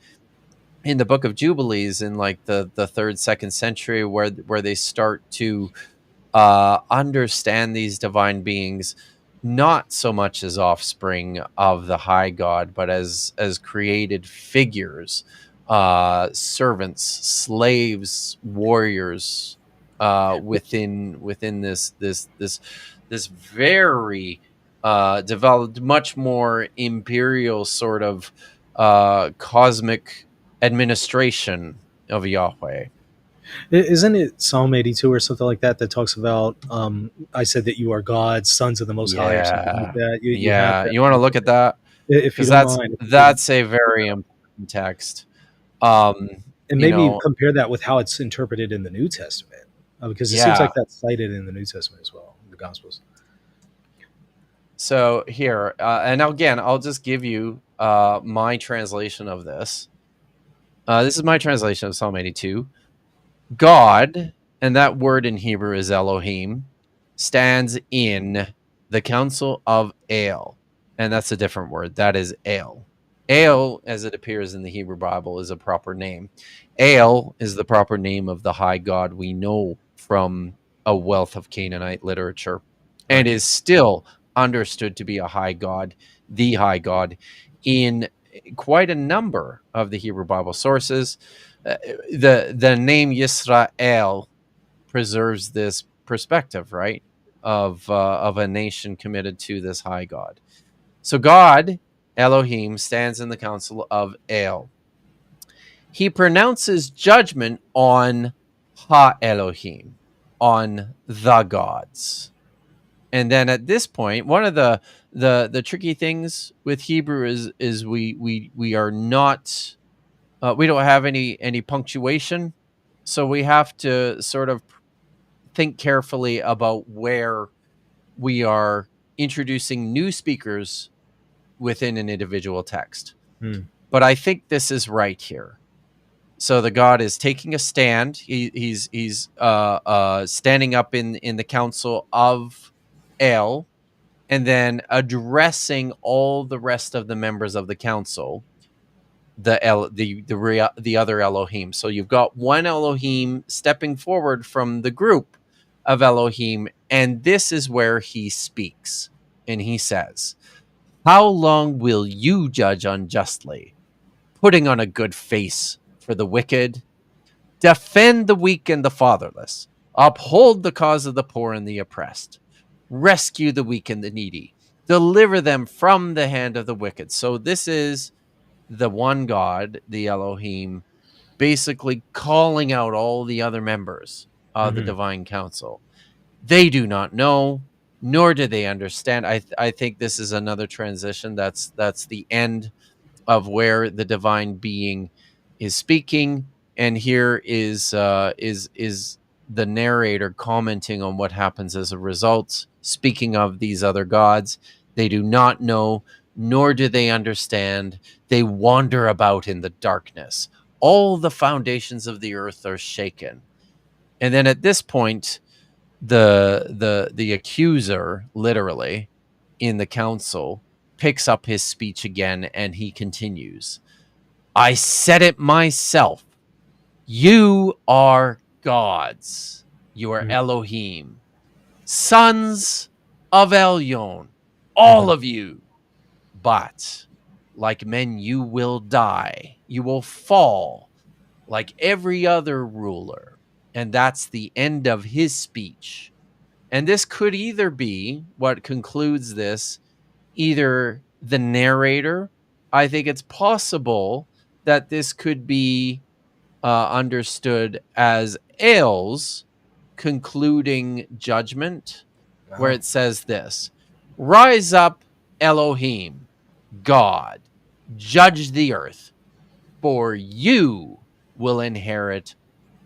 the Book of Jubilees in like the third, second century, where they start to understand these divine beings not so much as offspring of the high god, but as created figures, servants, slaves, warriors, within this very developed, much more imperial sort of cosmic administration of Yahweh. Isn't it Psalm 82 or something like that that talks about, I said that you are God's sons of the Most High or something like Yeah. that? You have Yeah. that. You wanna look at that? If you Because don't that's mind, if you could, that's a very important text. Um, and you maybe know compare that with how it's interpreted in the New Testament, because it seems like yeah. that's cited in the New Testament as well, in the Gospels. So here, and again, I'll just give you, my translation of this. This is my translation of Psalm 82. God, and that word in Hebrew is Elohim, stands in the council of El. And that's a different word. That is El. El, as it appears in the Hebrew Bible, is a proper name. El is the proper name of the high God we know from a wealth of Canaanite literature, and Right. is still understood to be a high God, the high God, in quite a number of the Hebrew Bible sources. The name Yisrael preserves this perspective, right? Of a nation committed to this high God. So God, Elohim, stands in the council of El. He pronounces judgment on Ha Elohim, on the gods. And then at this point, one of the tricky things with Hebrew is we are not, we don't have any punctuation, so we have to sort of think carefully about where we are introducing new speakers within an individual text. Hmm. But I think this is right here. So the god is taking a stand. He's standing up in the council of El, and then addressing all the rest of the members of the council, the other Elohim. So you've got one Elohim stepping forward from the group of Elohim, and this is where he speaks, and he says, "How long will you judge unjustly, putting on a good face for the wicked? Defend the weak and the fatherless. Uphold the cause of the poor and the oppressed. Rescue the weak and the needy. Deliver them from the hand of the wicked." So this is the one God, the Elohim, basically calling out all the other members of the Hmm. divine council. They do not know, nor do they understand. I think this is another transition. That's the end of where the divine being is speaking, and here is the narrator commenting on what happens as a result, speaking of these other gods. They do not know, nor do they understand. They wander about in the darkness. All the foundations of the earth are shaken. And then at this point, the accuser, literally, in the council, picks up his speech again, and he continues, "I said it myself. You are gods. You are Hmm. Elohim, sons of Elyon, all Hmm. of you. But like men, you will die. You will fall like every other ruler." And that's the end of his speech. And this could either be what concludes this, either the narrator. I think it's possible that this could be understood as El's concluding judgment, where Wow. it says this: "Rise up, Elohim, God, judge the earth, for you will inherit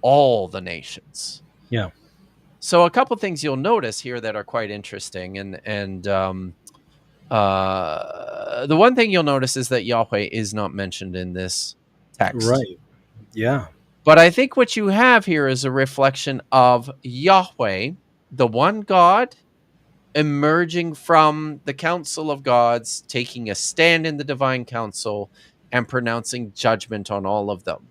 all the nations." Yeah. So a couple things you'll notice here that are quite interesting, and the one thing you'll notice is that Yahweh is not mentioned in this text. Right. Yeah. But I think what you have here is a reflection of Yahweh, the one God, emerging from the council of gods, taking a stand in the divine council, and pronouncing judgment on all of them.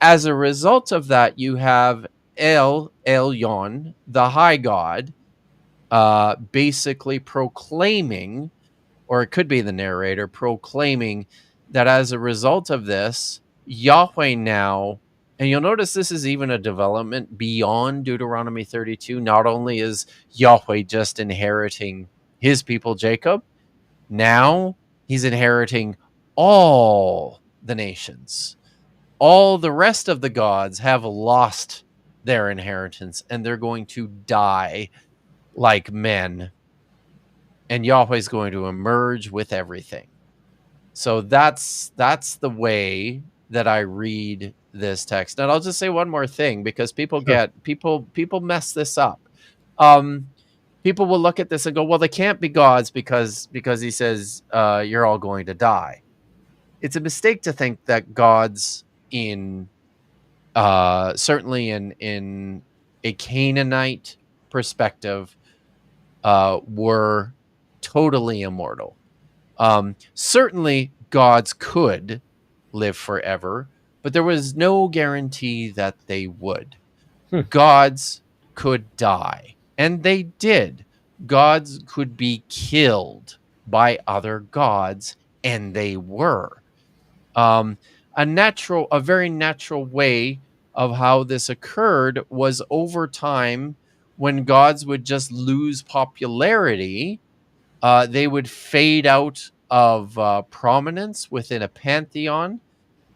As a result of that, you have El Elyon, the high God, basically proclaiming, or it could be the narrator proclaiming, that as a result of this, Yahweh now, and you'll notice this is even a development beyond Deuteronomy 32. Not only is Yahweh just inheriting his people, Jacob, now he's inheriting all the nations. All the rest of the gods have lost their inheritance and they're going to die like men, and Yahweh's going to emerge with everything. So that's the way that I read this text. And I'll just say one more thing, because Sure. people mess this up. Um, People will look at this and go, "Well, they can't be gods because he says you're all going to die." It's a mistake to think that gods in certainly in a Canaanite perspective were totally immortal. Certainly, gods could live forever, but there was no guarantee that they would. Hmm. Gods could die, and they did. Gods could be killed by other gods, and they were. Um, a very natural way of how this occurred was over time when gods would just lose popularity. They would fade out of prominence within a pantheon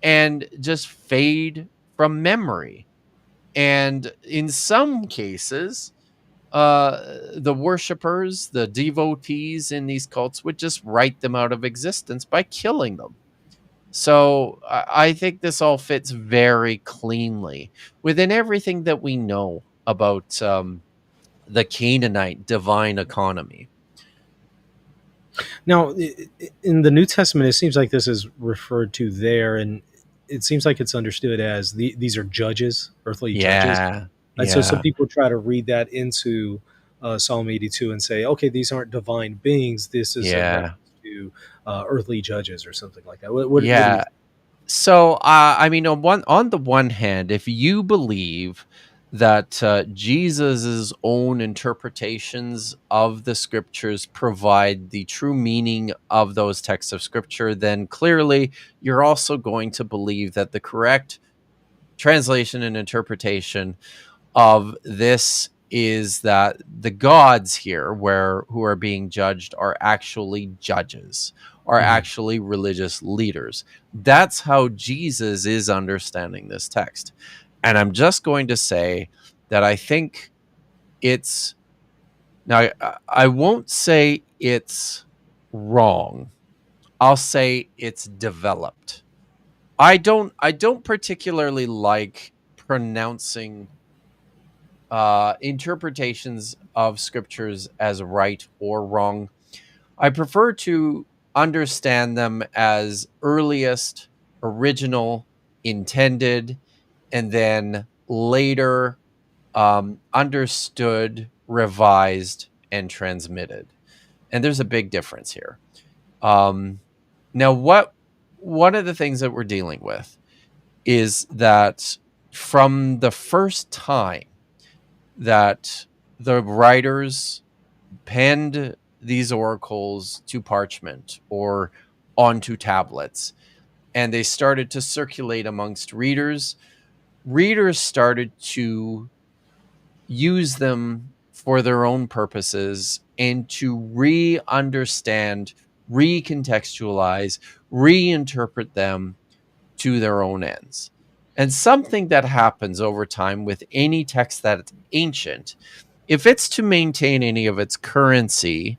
and just fade from memory. And in some cases, the worshippers, the devotees in these cults would just write them out of existence by killing them. So I think this all fits very cleanly within everything that we know about the Canaanite divine economy. Now, in the New Testament, it seems like this is referred to there, and it seems like it's understood as these are judges, earthly judges. Yeah, And so some yeah, people try to read that into Psalm 82 and say, okay, these aren't divine beings. This is a reference yeah, to earthly judges or something like that. What do you yeah. So, I mean, on the one hand, if you believe that Jesus's own interpretations of the scriptures provide the true meaning of those texts of scripture, then clearly you're also going to believe that the correct translation and interpretation of this is that the gods here where who are being judged are actually judges, are Mhm. actually religious leaders. That's how Jesus is understanding this text. And I'm just going to say that I think it's now I won't say it's wrong. I'll say it's developed. I don't particularly like pronouncing interpretations of scriptures as right or wrong. I prefer to understand them as earliest, original, intended, and then later understood, revised, and transmitted. And there's a big difference here. Um, Now, what one of the things that we're dealing with is that from the first time that the writers penned these oracles to parchment or onto tablets, and they started to circulate amongst readers. Readers started to use them for their own purposes and to re understand, recontextualize, reinterpret them to their own ends. And something that happens over time with any text that's ancient, if it's to maintain any of its currency,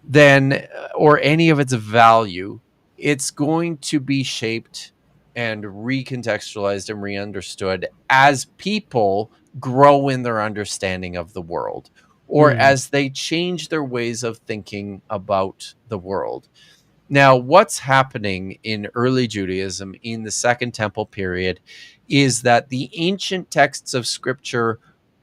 then or any of its value, it's going to be shaped and recontextualized and reunderstood as people grow in their understanding of the world, or Mhm. as they change their ways of thinking about the world. Now, what's happening in early Judaism in the Second Temple period is that the ancient texts of Scripture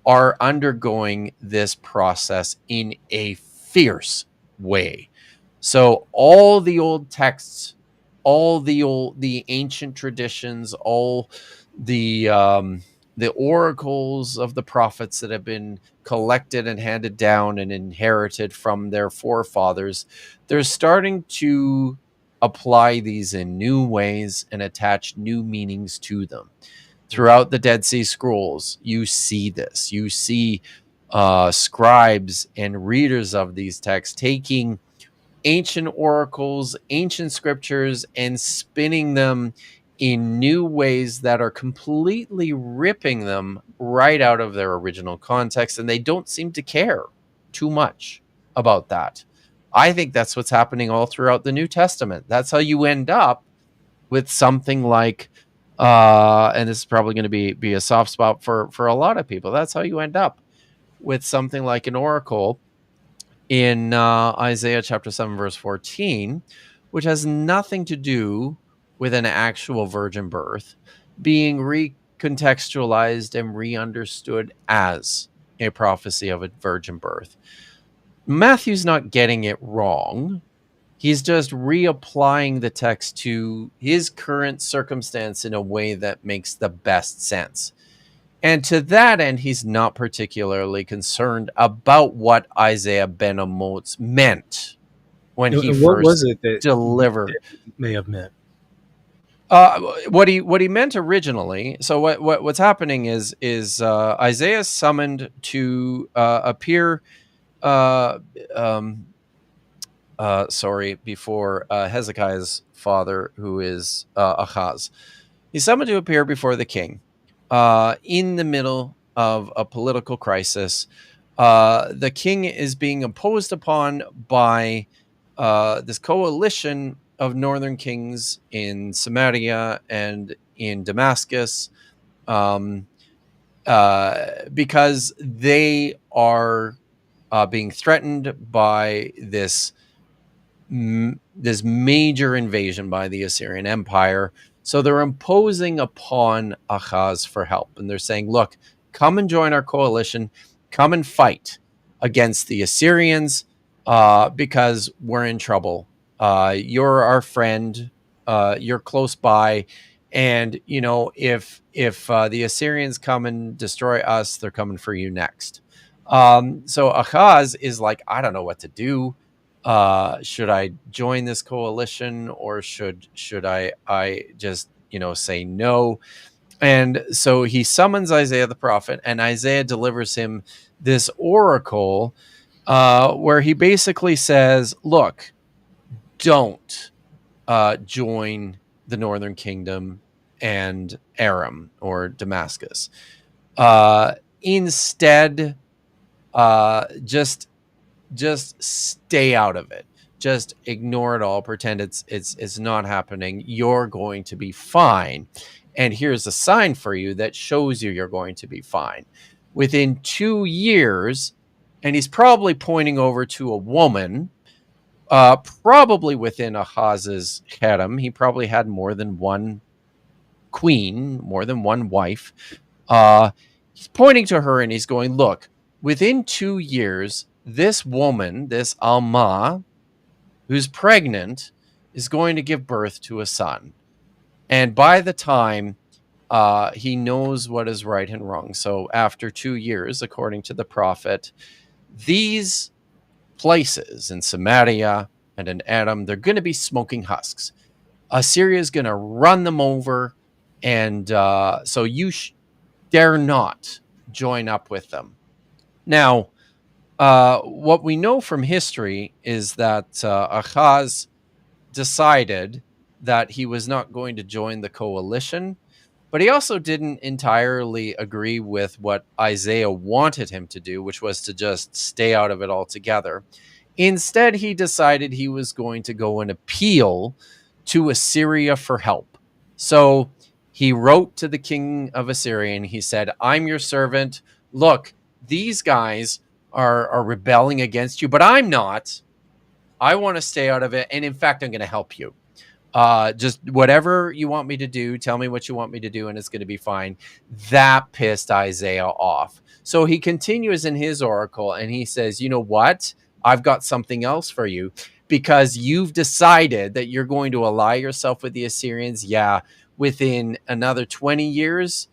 are undergoing this process in a fierce way. So all the old texts, all the ancient traditions, all the oracles of the prophets that have been collected and handed down and inherited from their forefathers, they're starting to apply these in new ways and attach new meanings to them. Throughout the Dead Sea Scrolls, you see this. You see scribes and readers of these texts taking ancient oracles, ancient scriptures, and spinning them in new ways that are completely ripping them right out of their original context. And they don't seem to care too much about that. I think that's what's happening all throughout the New Testament. That's how you end up with something like, and this is probably going to be a soft spot for a lot of people. That's how you end up with something like an oracle in Isaiah chapter 7, verse 14, which has nothing to do with an actual virgin birth, being recontextualized and re-understood as a prophecy of a virgin birth. Matthew's not getting it wrong. He's just reapplying the text to his current circumstance in a way that makes the best sense. And to that end, he's not particularly concerned about what Isaiah ben Amoz meant when he And what was first it that delivered David may have meant? what he meant originally. So what's happening is Isaiah summoned to appear before Hezekiah's father, who is Ahaz. He's summoned to appear before the king in the middle of a political crisis. The king is being imposed upon by this coalition of northern kings in Samaria and in Damascus, um, because they are being threatened by this major invasion by the Assyrian Empire. So they're imposing upon Ahaz for help. And they're saying, look, come and join our coalition. Come and fight against the Assyrians because we're in trouble. You're our friend. You're close by. And, you know, if the Assyrians come and destroy us, they're coming for you next. So Ahaz is like, I don't know what to do. Should I join this coalition, or should I just, you know, say no? And so he summons Isaiah the prophet, and Isaiah delivers him this oracle where he basically says, look, don't join the northern kingdom and Aram or Damascus. Instead, just stay out of it. Just ignore it all. Pretend it's not happening. You're going to be fine. And here's a sign for you that shows you're going to be fine. Within 2 years, and he's probably pointing over to a woman, probably within Ahaz's harem. He probably had more than one queen, more than one wife. He's pointing to her and he's going, look, within 2 years, this woman, this Alma, who's pregnant, is going to give birth to a son. And by the time he knows what is right and wrong, so after 2 years, according to the prophet, these places in Samaria and in Edom, they're going to be smoking husks. Assyria is going to run them over. And so you dare not join up with them. Now, what we know from history is that Ahaz decided that he was not going to join the coalition, but he also didn't entirely agree with what Isaiah wanted him to do, which was to just stay out of it altogether. Instead, he decided he was going to go and appeal to Assyria for help. So he wrote to the king of Assyria and he said, I'm your servant. Look, these guys are rebelling against you, but I'm not. I want to stay out of it. And in fact, I'm going to help you. Just whatever you want me to do, tell me what you want me to do, and it's going to be fine. That pissed Isaiah off. So he continues in his oracle and he says, you know what? I've got something else for you because you've decided that you're going to ally yourself with the Assyrians. Yeah, within another 20 years,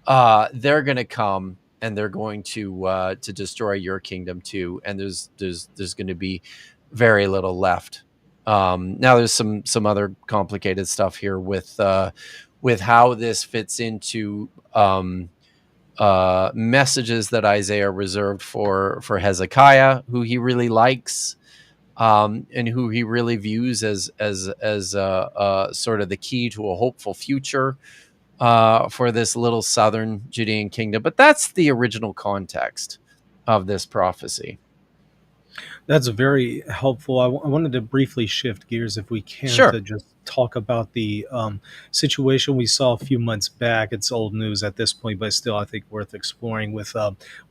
they're going to come and they're going to destroy your kingdom too. And there's going to be very little left. Now there's some other complicated stuff here with how this fits into messages that Isaiah reserved for Hezekiah, who he really likes, and who he really views as sort of the key to a hopeful future for this little southern Judean kingdom. But that's the original context of this prophecy. That's very helpful. I wanted to briefly shift gears, if we can, Sure. to just talk about the situation we saw a few months back. It's old news at this point, but still, I think worth exploring with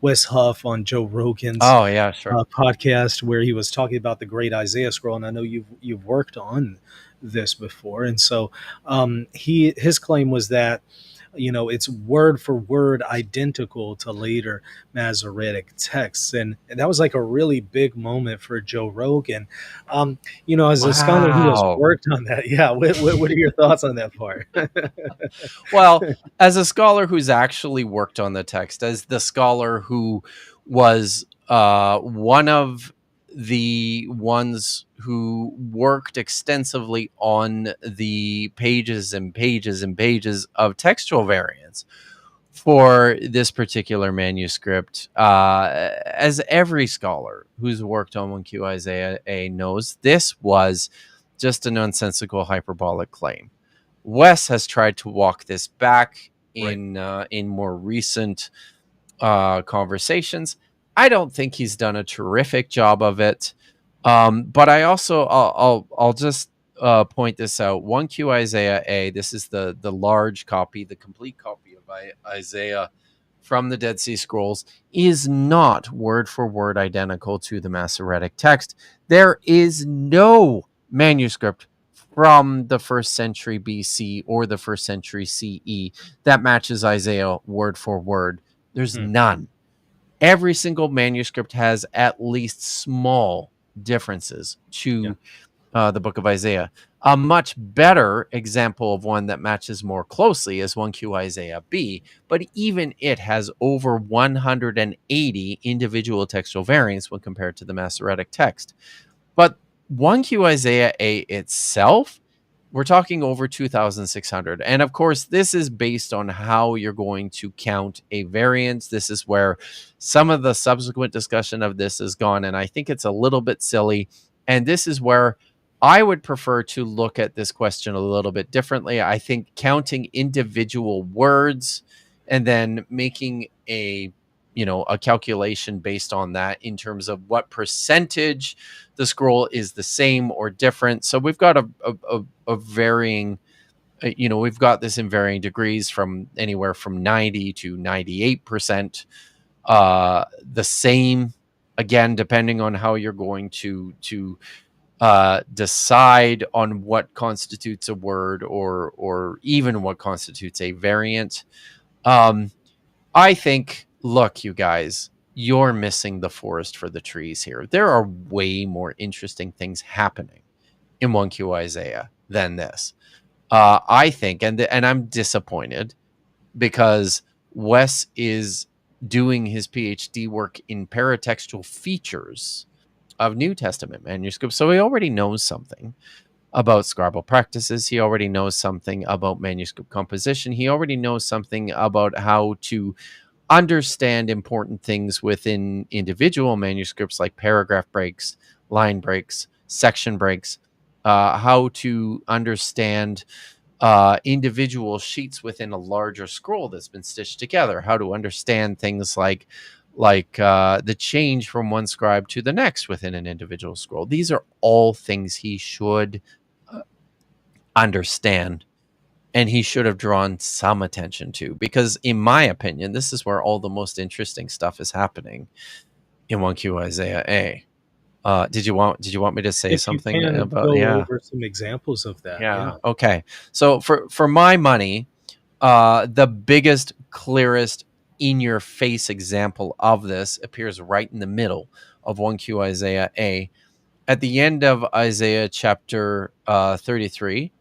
Wes Huff on Joe Rogan's Oh yeah, sure. podcast, where he was talking about the Great Isaiah Scroll. And I know you've worked on this before, and so his claim was that it's word for word identical to later Masoretic texts, and that was like a really big moment for Joe Rogan. As a scholar who has Wow. worked on that, yeah, what are your thoughts on that part? Well, as a scholar who's actually worked on the text, as the scholar who was one of the ones who worked extensively on the pages and pages and pages of textual variants for this particular manuscript, as every scholar who's worked on 1Q Isaiah A knows, this was just a nonsensical hyperbolic claim. Wes has tried to walk this back Right. in more recent conversations. I don't think he's done a terrific job of it. But I'll just point this out. 1Q Isaiah A. This is the large copy, the complete copy of Isaiah from the Dead Sea Scrolls, is not word for word identical to the Masoretic text. There is no manuscript from the first century BC or the first century CE that matches Isaiah word for word. There's Hmm. none. Every single manuscript has at least small differences Yeah. to the book of Isaiah. A much better example of one that matches more closely is 1Q Isaiah B, but even it has over 180 individual textual variants when compared to the Masoretic text. But 1Q Isaiah A itself, we're talking over 2,600. And of course, this is based on how you're going to count a variance. This is where some of the subsequent discussion of this is gone. And I think it's a little bit silly. And this is where I would prefer to look at this question a little bit differently. I think counting individual words and then making a calculation based on that in terms of what percentage the scroll is the same or different. So we've got a varying, we've got this in varying degrees from anywhere from 90 to 98% the same, again depending on how you're going to decide on what constitutes a word or even what constitutes a variant. I think, look, you guys, you're missing the forest for the trees here. There are way more interesting things happening in 1Q Isaiah than this. I think, and I'm disappointed because Wes is doing his PhD work in paratextual features of New Testament manuscripts, so he already knows something about scribal practices. He already knows something about manuscript composition. He already knows something about how to understand important things within individual manuscripts like paragraph breaks, line breaks, section breaks, how to understand individual sheets within a larger scroll that's been stitched together, how to understand things like the change from one scribe to the next within an individual scroll. These are all things he should uh, understand and he should have drawn some attention to, because in my opinion this is where all the most interesting stuff is happening in 1Q Isaiah A. Did you want me to say If you something can about? go Yeah. over some examples of that, Yeah. yeah. Okay. So for my money, the biggest, clearest, in your face example of this appears right in the middle of 1Q Isaiah A, at the end of Isaiah chapter 33,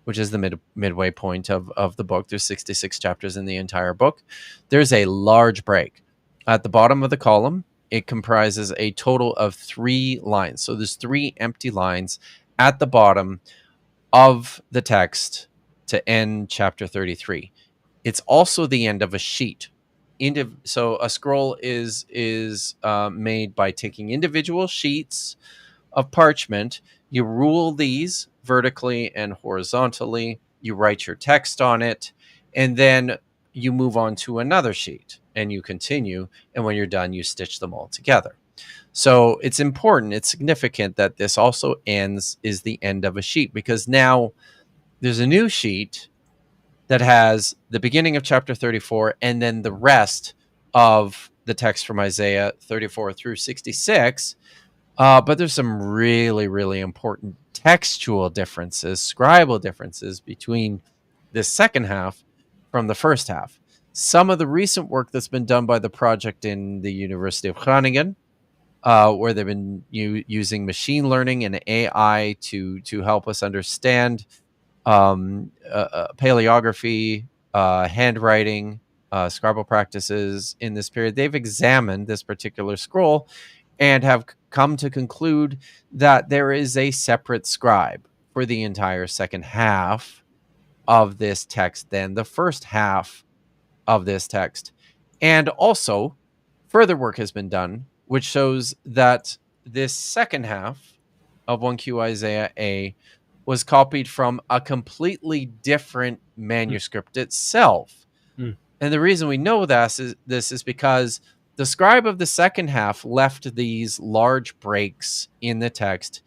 which is the midway point of the book. There's 66 chapters in the entire book. There's a large break at the bottom of the column. It comprises a total of 3 lines. So there's 3 empty lines at the bottom of the text to end chapter 33. It's also the end of a sheet. So a scroll is made by taking individual sheets of parchment. You rule these vertically and horizontally. You write your text on it, and then you move on to another sheet and you continue. And when you're done, you stitch them all together. So it's important, it's significant that this also is the end of a sheet, because now there's a new sheet that has the beginning of chapter 34 and then the rest of the text from Isaiah 34 through 66. But there's some really, really important textual differences, scribal differences between this second half from the first half. Some of the recent work that's been done by the project in the University of Groningen, where they've been using machine learning and AI to help us understand paleography, handwriting, scribal practices in this period. They've examined this particular scroll and have come to conclude that there is a separate scribe for the entire second half of this text than the first half of this text. And also, further work has been done, which shows that this second half of 1Q Isaiah A was copied from a completely different Mm, manuscript itself. mm. And the reason we know this is because the scribe of the second half left these large breaks in the text.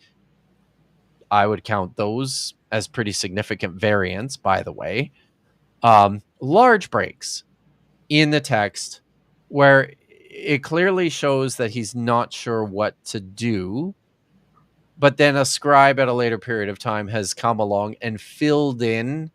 I would count those as pretty significant variants, by the way. Large breaks in the text where it clearly shows that he's not sure what to do. But then a scribe at a later period of time has come along and filled in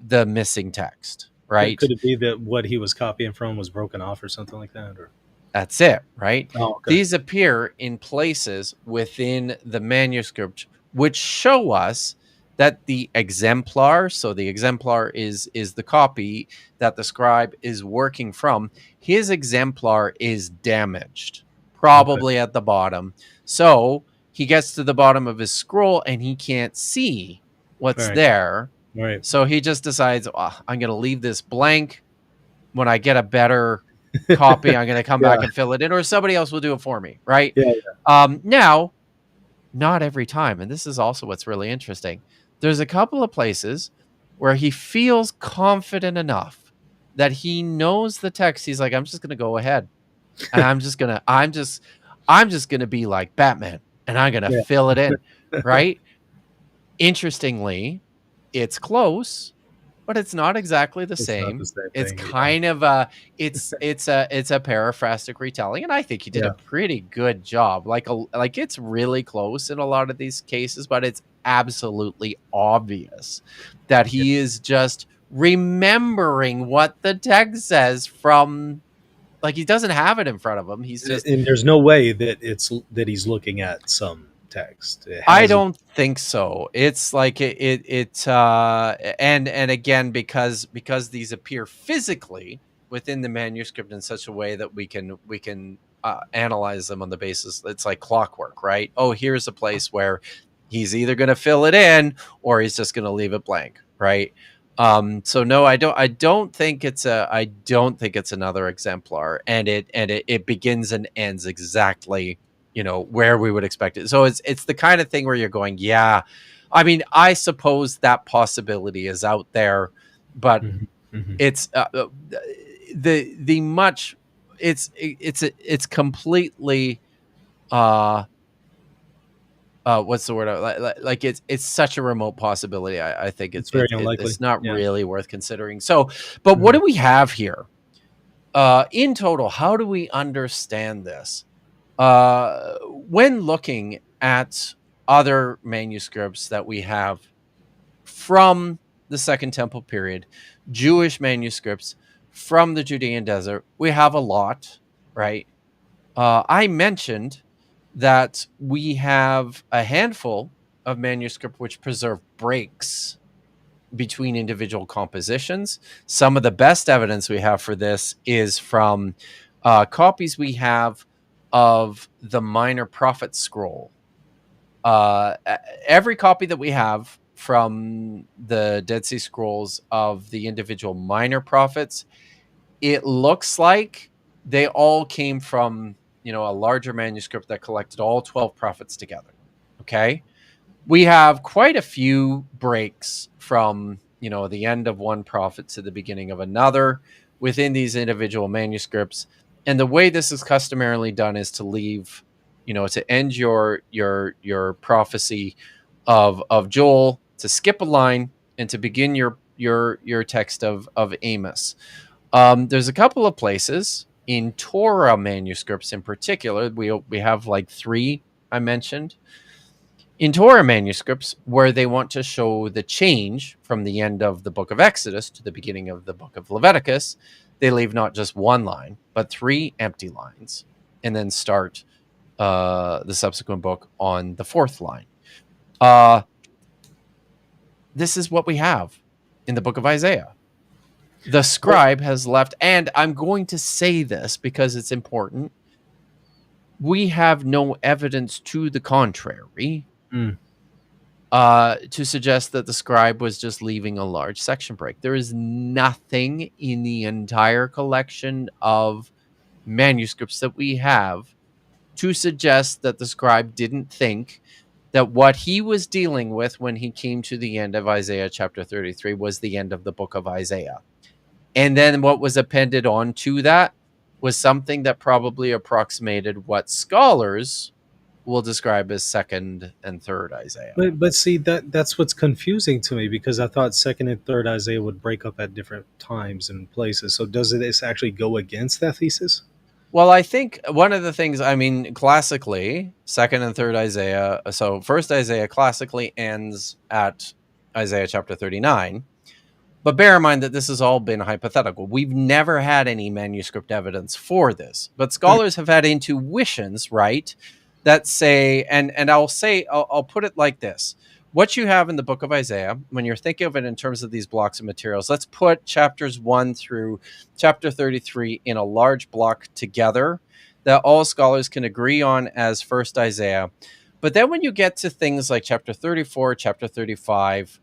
the missing text, Could right? it be that what he was copying from was broken off or something like that? Or That's it, right? oh, okay, These appear in places within the manuscript which show us that the exemplar, so the exemplar is the copy that the scribe is working from, his exemplar is damaged, okay, probably at the bottom. So he gets to the bottom of his scroll and he can't see all what's right, there. all right, So he just decides, "Oh, I'm going to leave this blank. When I get a better copy, I'm going to come yeah, back and fill it in, or somebody else will do it for me." Right. yeah, Now, not every time. And this is also what's really interesting. There's a couple of places where he feels confident enough that he knows the text. He's like, I'm just going to go ahead and I'm just going to be like Batman and I'm going to yeah. fill it in. Right. Interestingly, it's close, but it's not exactly the It's not the same. same It's thing. Yeah, kind of a it's a paraphrastic retelling, and I think he did a yeah, pretty good job. Like it's really close in a lot of these cases, but it's absolutely obvious that yeah. he is just remembering what the text says from, like, he doesn't have it in front of him. He's just, And there's no way that that he's looking at some text. It I has. don't think so. It's like and again, because these appear physically within the manuscript in such a way that we can analyze them on the basis, it's like clockwork, right? Oh, here's a place where he's either going to fill it in or he's just going to leave it blank, right? So no, I don't think it's another exemplar, and it begins and ends exactly, where we would expect it. So it's the kind of thing where you're going, yeah, I mean, I suppose that possibility is out there, but Mhm, mhm. it's the much it's completely uh what's the word, like it's such a remote possibility. I think It's very it's unlikely. not Yeah. really worth considering. So, but what Mhm. do we have here in total? How do we understand this? When looking at other manuscripts that we have from the Second Temple period, Jewish manuscripts from the Judean desert, we have a lot, right? I mentioned that we have a handful of manuscript which preserve breaks between individual compositions. Some of the best evidence we have for this is from copies we have of the Minor Prophet Scroll. Every copy that we have from the Dead Sea Scrolls of the individual minor prophets, it looks like they all came from, a larger manuscript that collected all 12 prophets together. Okay. We have quite a few breaks from, the end of one prophet to the beginning of another within these individual manuscripts. And the way this is customarily done is to leave, to end your prophecy of Joel, to skip a line, and to begin your text of Amos. There's a couple of places in Torah manuscripts in particular. We have like 3 I mentioned in Torah manuscripts where they want to show the change from the end of the book of Exodus to the beginning of the book of Leviticus. They leave not just 1 line, but 3 empty lines, and then start the subsequent book on the 4th line. This is what we have in the book of Isaiah. The scribe has left, and I'm going to say this because it's important. We have no evidence to the contrary Mm. to suggest that the scribe was just leaving a large section break. There is nothing in the entire collection of manuscripts that we have to suggest that the scribe didn't think that what he was dealing with when he came to the end of Isaiah chapter 33 was the end of the book of Isaiah. And then what was appended on to that was something that probably approximated what scholars will describe as 2nd and 3rd Isaiah. But see, that's what's confusing to me, because I thought second and third Isaiah would break up at different times and places. So does this actually go against that thesis? Well, I think one of the things, classically, 2nd and 3rd Isaiah, so 1st Isaiah classically ends at Isaiah chapter 39. But bear in mind that this has all been hypothetical. We've never had any manuscript evidence for this, but scholars have had intuitions, right, that say, and I'll put it like this. What you have in the book of Isaiah, when you're thinking of it in terms of these blocks of materials, let's put chapters 1 through chapter 33 in a large block together that all scholars can agree on as 1st Isaiah. But then when you get to things like chapter 34, chapter 35,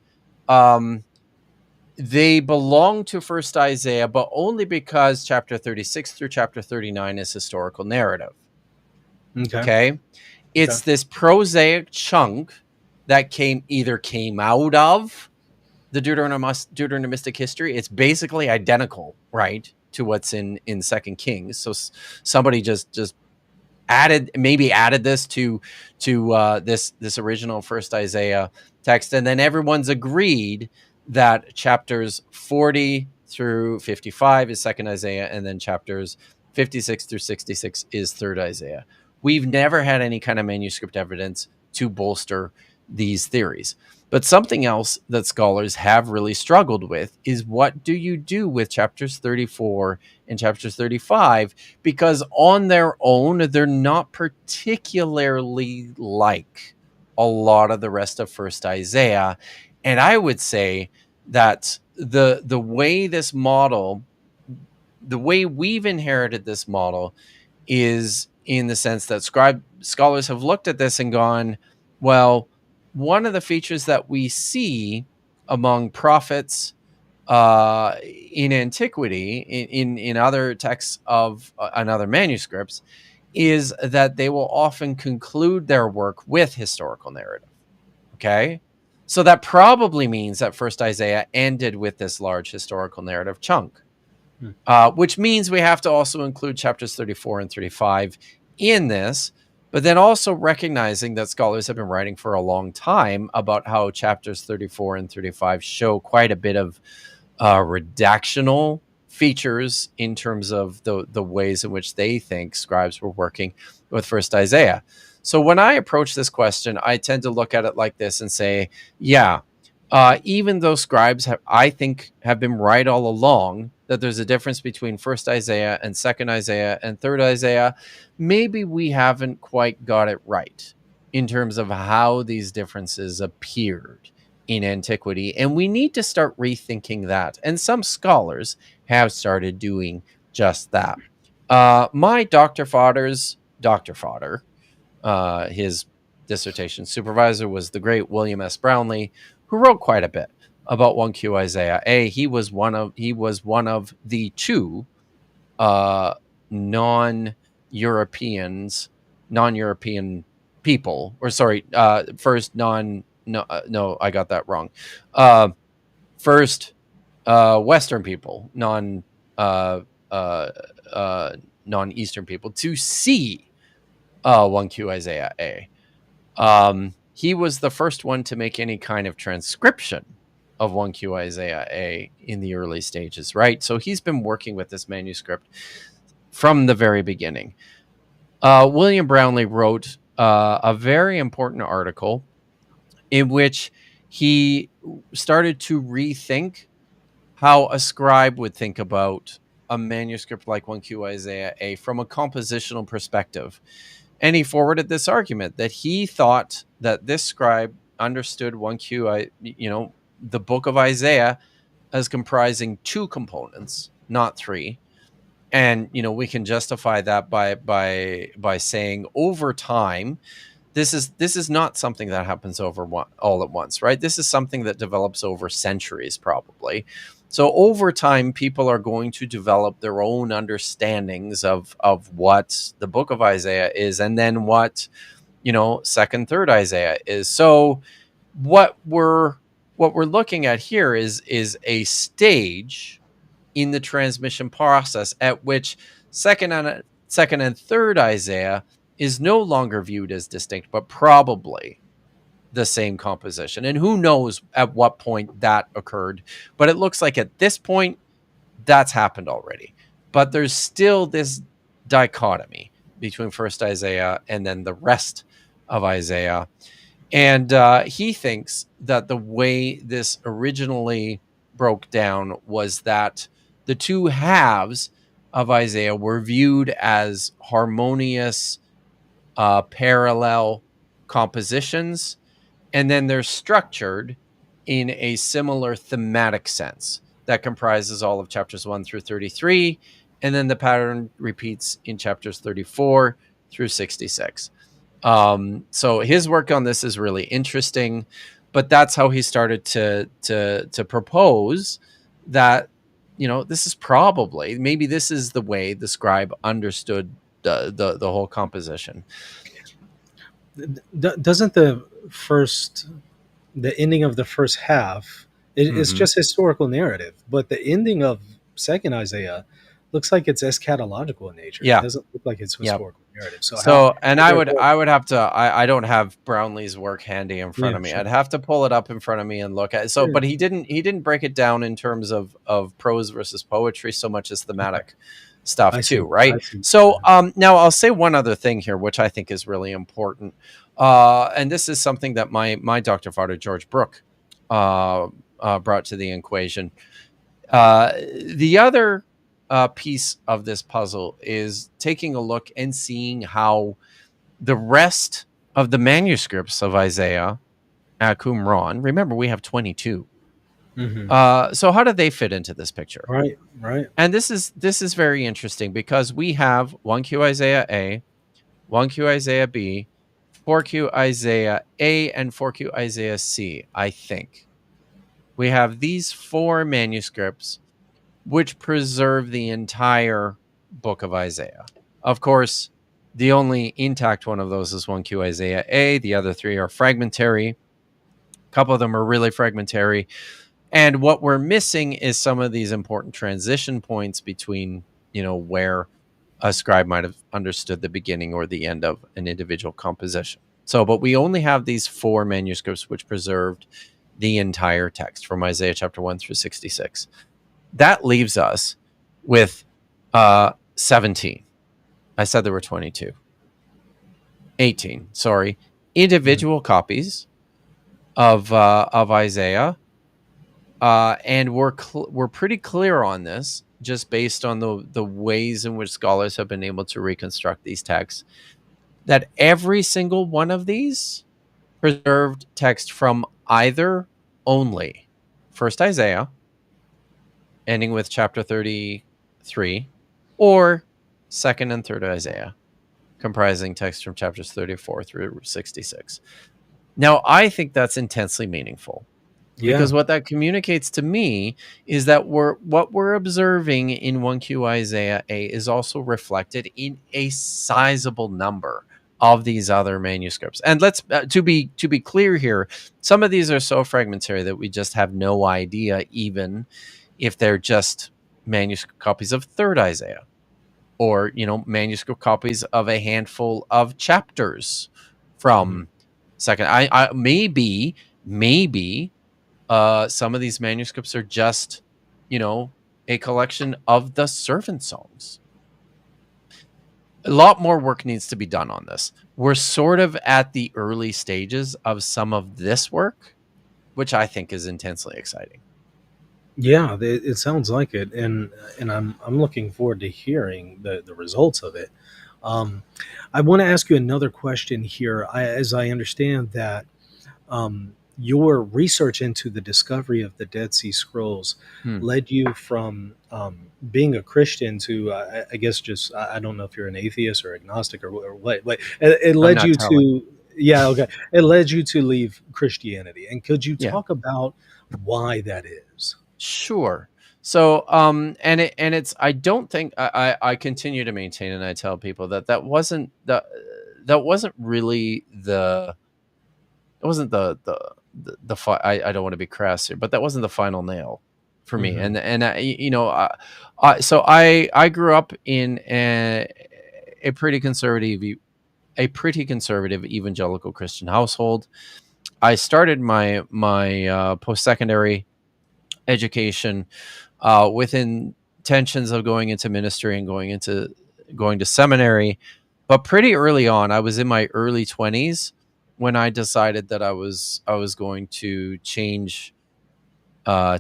they belong to 1st Isaiah, but only because chapter 36 through chapter 39 is historical narrative. Okay. Okay. It's this prosaic chunk that came out of the Deuteronomistic history. It's basically identical, right, to what's in 2nd Kings. So somebody just added this to this original 1st Isaiah text, and then everyone's agreed that chapters 40 through 55 is 2nd Isaiah, and then chapters 56 through 66 is 3rd Isaiah. We've never had any kind of manuscript evidence to bolster these theories. But something else that scholars have really struggled with is, what do you do with chapters 34 and chapters 35? Because on their own, they're not particularly like a lot of the rest of 1st Isaiah. And I would say that the way we've inherited this model is in the sense that scholars have looked at this and gone, well, one of the features that we see among prophets in antiquity, in other texts of and other manuscripts, is that they will often conclude their work with historical narrative. Okay? So that probably means that 1st Isaiah ended with this large historical narrative chunk, which means we have to also include chapters 34 and 35 in this, but then also recognizing that scholars have been writing for a long time about how chapters 34 and 35 show quite a bit of redactional features in terms of the ways in which they think scribes were working with First Isaiah. So when I approach this question, I tend to look at it like this and say, yeah, even though scribes I think have been right all along that there's a difference between First Isaiah and Second Isaiah and Third Isaiah, maybe we haven't quite got it right in terms of how these differences appeared in antiquity, and we need to start rethinking that. And some scholars have started doing just that. My Dr. Fodder's Dr. Fodder, his dissertation supervisor was the great William S. Brownlee, who wrote quite a bit about 1Q Isaiah A. He was one of the two non-Europeans, non-European people, or sorry, first non no no I got that wrong. First Western people, uh, non-Eastern people to see 1Q Isaiah A. He was the first one to make any kind of transcription of 1Q Isaiah A in the early stages, right? So he's been working with this manuscript from the very beginning. William Brownlee wrote a very important article in which he started to rethink how a scribe would think about a manuscript like 1Q Isaiah A from a compositional perspective. And he forwarded this argument that he thought that this scribe understood 1Q, the book of Isaiah as comprising two components, not three. And we can justify that by saying over time, this is not something that happens all at once, right? This is something that develops over centuries, probably. So over time, people are going to develop their own understandings of what the book of Isaiah is, and then what second, third Isaiah is. So what we're looking at here is a stage in the transmission process at which second and third Isaiah is no longer viewed as distinct, but probably the same composition. And who knows at what point that occurred, but it looks like at this point that's happened already. But there's still this dichotomy between first Isaiah and then the rest of Isaiah. And he thinks that the way this originally broke down was that the two halves of Isaiah were viewed as harmonious, parallel compositions, and then they're structured in a similar thematic sense that comprises all of chapters 1 through 33, and then the pattern repeats in chapters 34 through 66. So his work on this is really interesting, but that's how he started to propose that this is maybe this is the way the scribe understood the whole composition. Doesn't the ending of the first half, it's just historical narrative, but the ending of second Isaiah looks like it's eschatological in nature. It Yeah. doesn't look like it's historical narrative. I would have to, I don't have Brownlee's work handy in front of me. Sure. I'd have to pull it up in front of me and look at it. So, Sure. but he didn't break it down in terms of prose versus poetry so much as thematic stuff too, right? So, now I'll say one other thing here, which I think is really important. And this is something that my Dr. Father George Brooke brought to the equation. The other piece of this puzzle is taking a look and seeing how the rest of the manuscripts of Isaiah at Qumran, remember we have 22. So how do they fit into this picture? Right. And this is very interesting because we have 1Q Isaiah A, 1Q Isaiah B, 4Q Isaiah A, and 4Q Isaiah C, I think. We have these four manuscripts which preserve the entire book of Isaiah. Of course, the only intact one of those is 1Q Isaiah A. The other three are fragmentary. A couple of them are really fragmentary. And what we're missing is some of these important transition points between, where a scribe might have understood the beginning or the end of an individual composition. So, but we only have these four manuscripts which preserved the entire text from Isaiah chapter 1 through 66. That leaves us with 17. I said there were 22. 18, sorry, Mhm. individual copies of Isaiah, and we're pretty clear on this, just based on the ways in which scholars have been able to reconstruct these texts, that every single one of these preserved text from either only first Isaiah, ending with chapter 33, or second and third Isaiah, comprising text from chapters 34 through 66. Now, I think that's intensely meaningful, Yeah. because what that communicates to me is that what we're observing in 1Q Isaiah A is also reflected in a sizable number of these other manuscripts. And let's to be clear here, some of these are so fragmentary that we just have no idea even if they're just manuscript copies of third Isaiah, or manuscript copies of a handful of chapters Mhm. from second. I maybe some of these manuscripts are just, you know, a collection of the servant songs. A lot more work needs to be done on this. We're sort of at the early stages of some of this work, which I think is intensely exciting. Yeah, it sounds like it, and I'm looking forward to hearing the results of it. Um, I want to ask you another question here. As I understand that your research into the discovery of the Dead Sea Scrolls Hmm. led you from being a Christian to, I guess, just I don't know if you're an atheist or agnostic or what. But it I'm led not you telling. to, yeah, okay. It led you to leave Christianity. And could you Yeah. talk about why that is? Sure. So, and it's I don't think I continue to maintain, and I tell people that that wasn't really the it wasn't I don't want to be crass here, but that wasn't the final nail for me. Hmm. And so I grew up in a pretty conservative evangelical Christian household. I started my post secondary education with intentions of going into ministry and going to seminary. But pretty early on, I was in my early 20s when I decided that I was going to change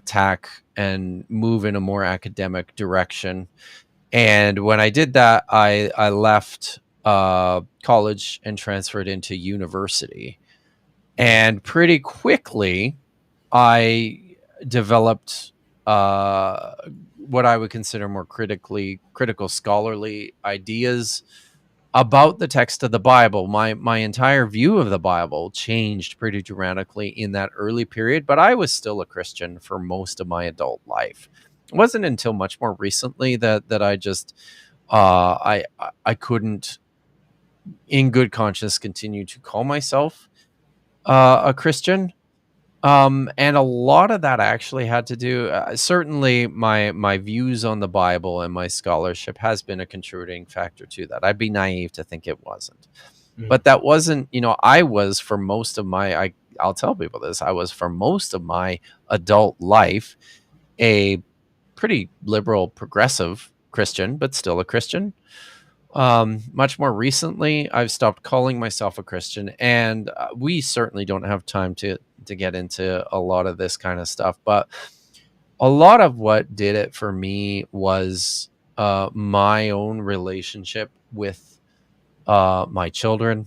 tack and move in a more academic direction. And when I did that, I left college and transferred into university. And pretty quickly, I developed uh, what I would consider more critical scholarly ideas about the text of the Bible. My entire view of the Bible changed pretty dramatically in that early period, but I was still a Christian for most of my adult life. It wasn't until much more recently that I just I couldn't, in good conscience, continue to call myself a Christian. And a lot of that actually had to do, certainly my views on the Bible and my scholarship has been a contributing factor to that. I'd be naive to think it wasn't. Mm. But that wasn't, I was for most of I'll tell people this, I was for most of my adult life a pretty liberal, progressive Christian, but still a Christian. Much more recently, I've stopped calling myself a Christian, and we certainly don't have time to get into a lot of this kind of stuff. But a lot of what did it for me was my own relationship with my children.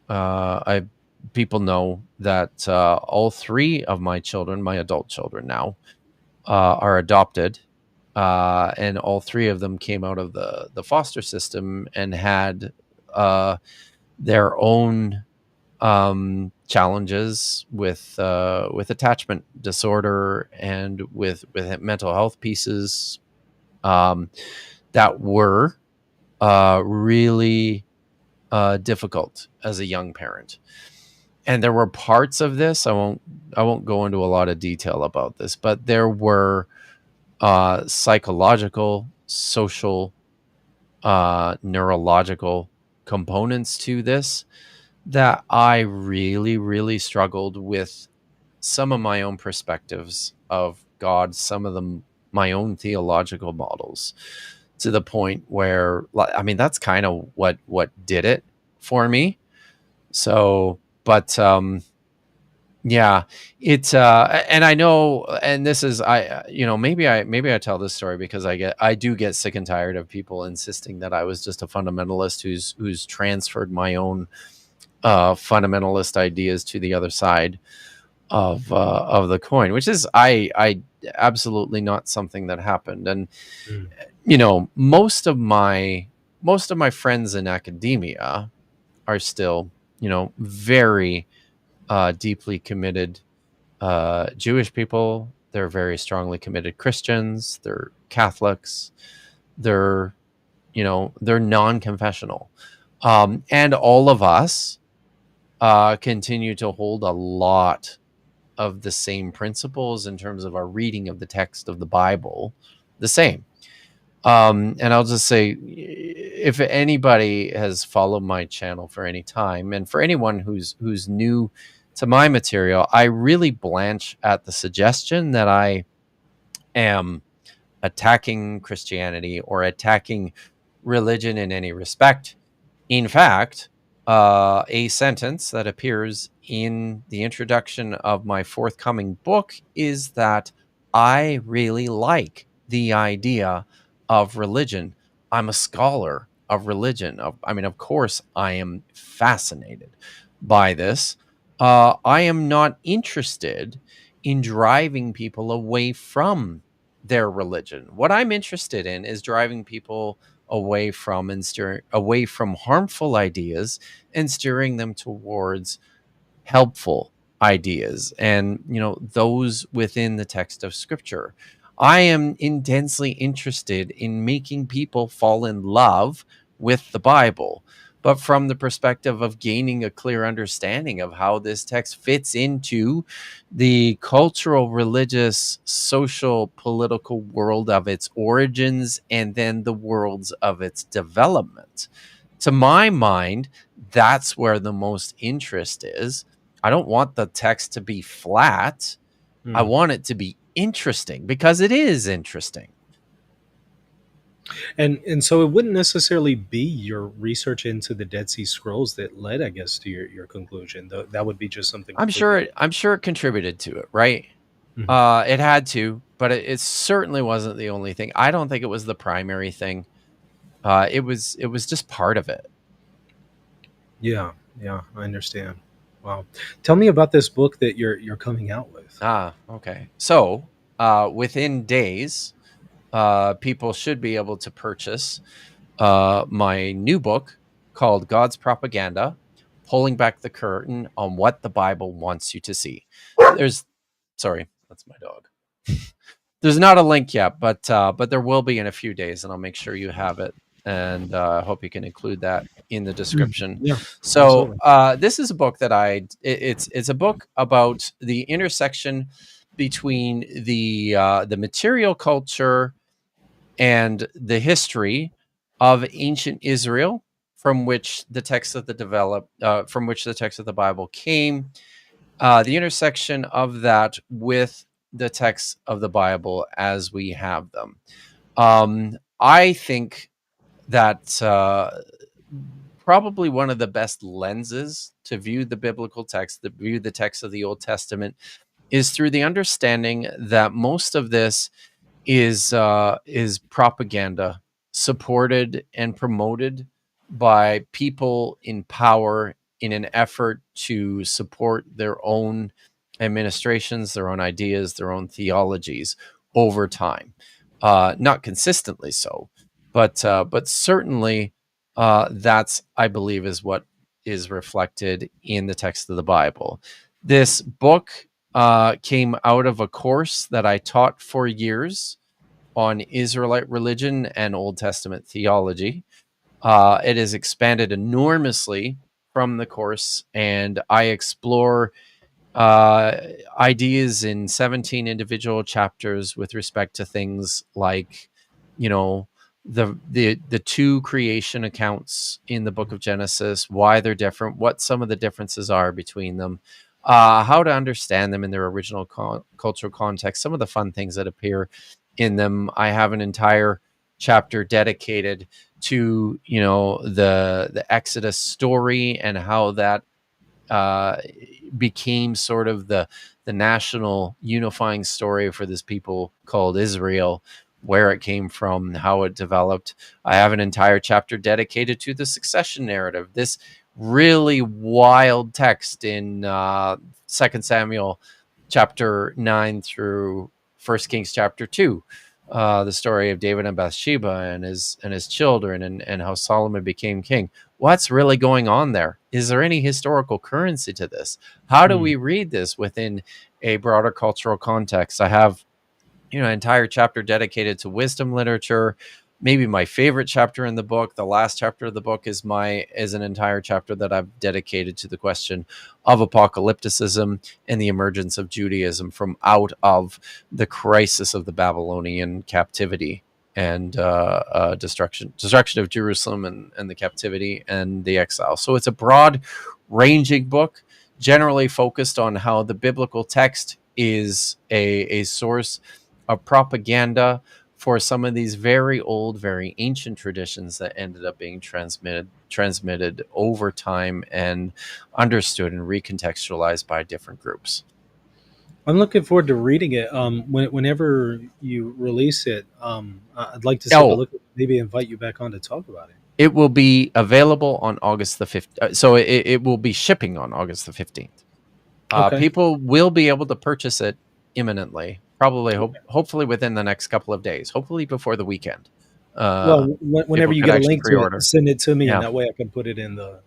I People know that all three of my children, my adult children now, are adopted, and all three of them came out of the foster system and had uh, their own challenges with attachment disorder and with mental health pieces um, that were really difficult as a young parent. And there were parts of this, I won't go into a lot of detail about this, but there were psychological, social, neurological components to this that I really, really struggled with some of my own perspectives of God. Some of them my own theological models, to the point where, I mean, that's kind of what did it for me. So, but yeah, it's and I know, and this is, maybe I tell this story because I do get sick and tired of people insisting that I was just a fundamentalist who's transferred my own fundamentalist ideas to the other side of the coin, which is, I absolutely not something that happened. And Mm. most of my friends in academia are still, very deeply committed Jewish people. They're very strongly committed Christians. They're Catholics. They're they're non-confessional, and all of us continue to hold a lot of the same principles in terms of our reading of the text of the Bible, the same. And I'll just say, if anybody has followed my channel for any time, and for anyone who's new to my material, I really blanch at the suggestion that I am attacking Christianity or attacking religion in any respect. In fact, a sentence that appears in the introduction of my forthcoming book is that I really like the idea of religion. I'm a scholar of religion. I mean, of course, I am fascinated by this. I am not interested in driving people away from their religion. What I'm interested in is driving people away from away from harmful ideas and steering them towards helpful ideas, and those within the text of scripture. I am intensely interested in making people fall in love with the Bible, but from the perspective of gaining a clear understanding of how this text fits into the cultural, religious, social, political world of its origins, and then the worlds of its development. To my mind, that's where the most interest is. I don't want the text to be flat. I Mm. want it to be interesting, because it is interesting. And so it wouldn't necessarily be your research into the Dead Sea Scrolls that led, I guess, to your conclusion. That would be just something I'm sure completely. it, I'm sure it contributed to it, right? Mhm. It had to, but it certainly wasn't the only thing. I don't think it was the primary thing. It was just part of it. Yeah, yeah, I understand. Wow. Tell me about this book that you're coming out with. Okay. So, within days, people should be able to purchase my new book called God's Propaganda: Pulling Back the Curtain on What the Bible Wants You to See. There's, sorry, that's my dog. There's not a link yet, but there will be in a few days, and I'll make sure you have it. And I hope you can include that in the Mm. description. Yeah, So absolutely. this is a book that it's a book about the intersection between the material culture and the history of ancient Israel, from which the text of from which the text of the Bible came, the intersection of that with the texts of the Bible as we have them. I think that probably one of the best lenses to view the biblical text, to view the text of the Old Testament, is through the understanding that most of this is propaganda supported and promoted by people in power in an effort to support their own administrations, their own ideas, their own theologies over time. Not consistently so, but certainly that's, I believe, is what is reflected in the text of the Bible. This book came out of a course that I taught for years on Israelite religion and Old Testament theology. It has expanded enormously from the course, and I explore uh, ideas in 17 individual chapters with respect to things like, you know, the two creation accounts in the book of Genesis, why they're different, what some of the differences are between them, how to understand them in their original cultural context, some of the fun things that appear in them. I have an entire chapter dedicated to, the Exodus story and how that uh, became sort of the national unifying story for this people called Israel, where it came from, how it developed. I have an entire chapter dedicated to the succession narrative, this really wild text in 2 Samuel chapter 9 through 1 Kings chapter 2, the story of David and Bathsheba and his children, and how Solomon became king. What's really going on there? Is there any historical currency to this? How do Hmm. we read this within a broader cultural context? I have, an entire chapter dedicated to wisdom literature. Maybe my favorite chapter in the book, the last chapter of the book, is an entire chapter that I've dedicated to the question of apocalypticism and the emergence of Judaism from out of the crisis of the Babylonian captivity and destruction of Jerusalem, and the captivity and the exile. So it's a broad ranging book, generally focused on how the biblical text is a source of propaganda for some of these very old, very ancient traditions that ended up being transmitted over time and understood and recontextualized by different groups. I'm looking forward to reading it. Whenever you release it, I'd like to take a Oh, look. Maybe invite you back on to talk about it. it will be available on August the 5th. So it will be shipping on August the 15th. Okay. People will be able to purchase it imminently, probably, hopefully within the next couple of days, hopefully before the weekend. Well, Uh, whenever People you could get a actually link to it, pre-order. send it to me, and Yeah, that way I can put it in the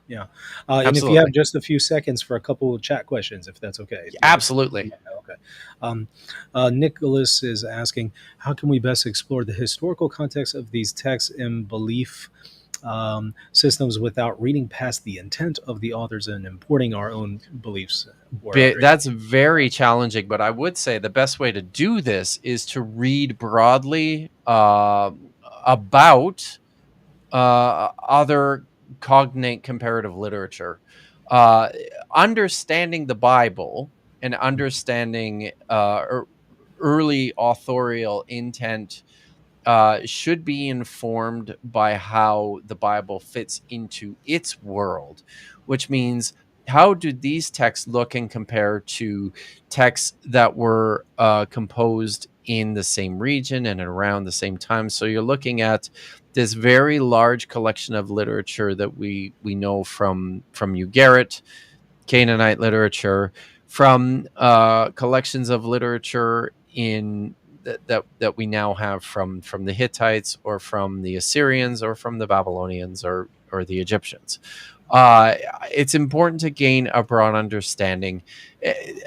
yeah. And if you have absolutely. just a few seconds for a couple of chat questions, if that's okay. Do you have a few? Absolutely. Yeah, okay. Um, Nicholas is asking, how can we best explore the historical context of these texts and belief systems without reading past the intent of the authors and importing our own beliefs or understanding? That's very challenging, but I would say the best way to do this is to read broadly about other cognate comparative literature. Uh, Understanding the Bible and understanding early authorial intent should be informed by how the Bible fits into its world, which means how do these texts look and compare to texts that were composed in the same region and around the same time? So you're looking at this very large collection of literature that we know from Ugarit, Canaanite literature, from collections of literature in that we now have from the Hittites or from the Assyrians or from the Babylonians or the Egyptians. Uh, it's important to gain a broad understanding,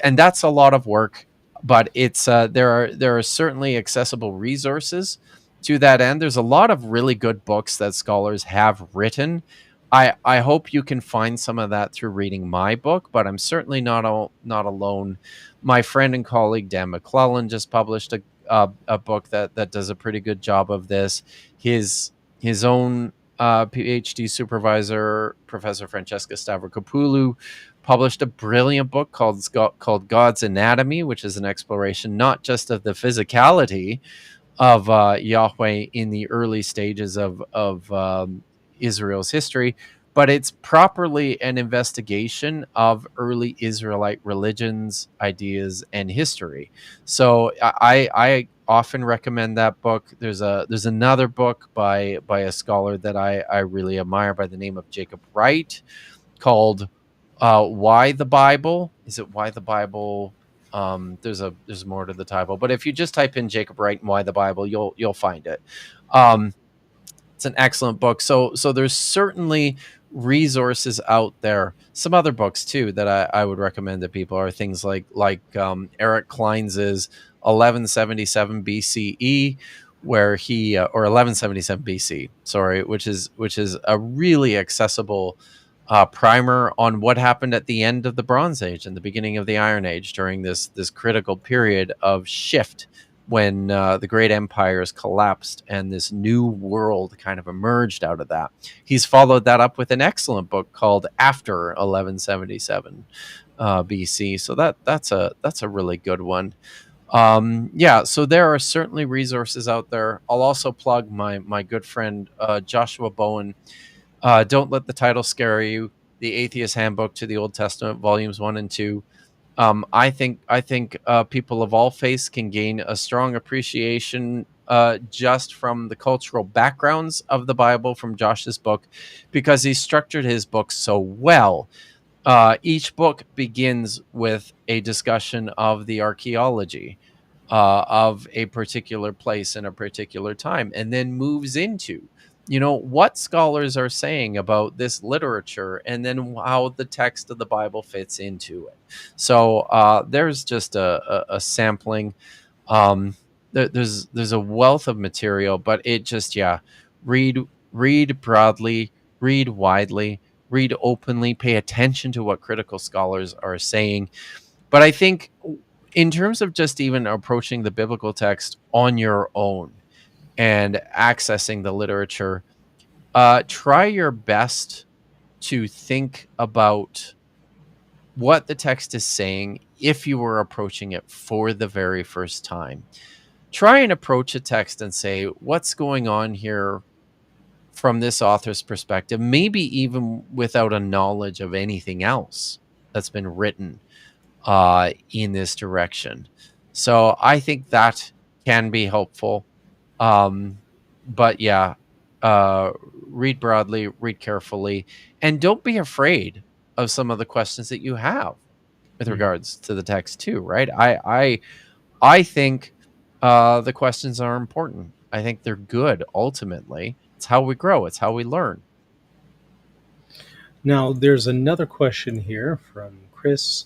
and that's a lot of work. But it's there are certainly accessible resources to that end. There's a lot of really good books that scholars have written. I hope you can find some of that through reading my book, but I'm certainly not alone. My friend and colleague Dan McClellan just published a book that does a pretty good job of this. His own PhD supervisor, Professor Francesca Stavrokopoulou, published a brilliant book called God's Anatomy, which is an exploration not just of the physicality of Yahweh in the early stages of Israel's history, but it's properly an investigation of early Israelite religions, ideas, and history. So I often recommend that book. There's another book by a scholar that I really admire by the name of Jacob Wright, called Why the Bible. Is it Why the Bible? There's more to the title, but if you just type in Jacob Wright and Why the Bible, you'll find it. Um, it's an excellent book. So there's certainly resources out there. Some other books too that I would recommend to people are things like Eric Kleins's 1177 BCE, where he or 1177 BC, sorry, which is a really accessible primer on what happened at the end of the Bronze Age and the beginning of the Iron Age during this critical period of shift when the great empires collapsed and this new world kind of emerged out of that. He's followed that up with an excellent book called After 1177 BC. So that's a really good one. Yeah, so there are certainly resources out there. I'll also plug my good friend Joshua Bowen. Don't let the title scare you. The Atheist Handbook to the Old Testament, volumes 1 and 2. I think people of all faiths can gain a strong appreciation just from the cultural backgrounds of the Bible from Josh's book, because he structured his book so well. Each book begins with a discussion of the archaeology of a particular place in a particular time, and then moves into, what scholars are saying about this literature, and then how the text of the Bible fits into it. So there's just a sampling. Um, there's a wealth of material, but it just, yeah, read read broadly, read widely, read openly, pay attention to what critical scholars are saying. But I think in terms of just even approaching the biblical text on your own and accessing the literature, try your best to think about what the text is saying if you were approaching it for the very first time. Try and approach a text and say, what's going on here from this author's perspective, maybe even without a knowledge of anything else that's been written in this direction. So I think that can be helpful. Um, but yeah, uh, read broadly, read carefully, and don't be afraid of some of the questions that you have with Mhm. regards to the text too. Right? I think the questions are important. I think they're good. Ultimately, it's how we grow. It's how we learn. Now, there's another question here from Chris.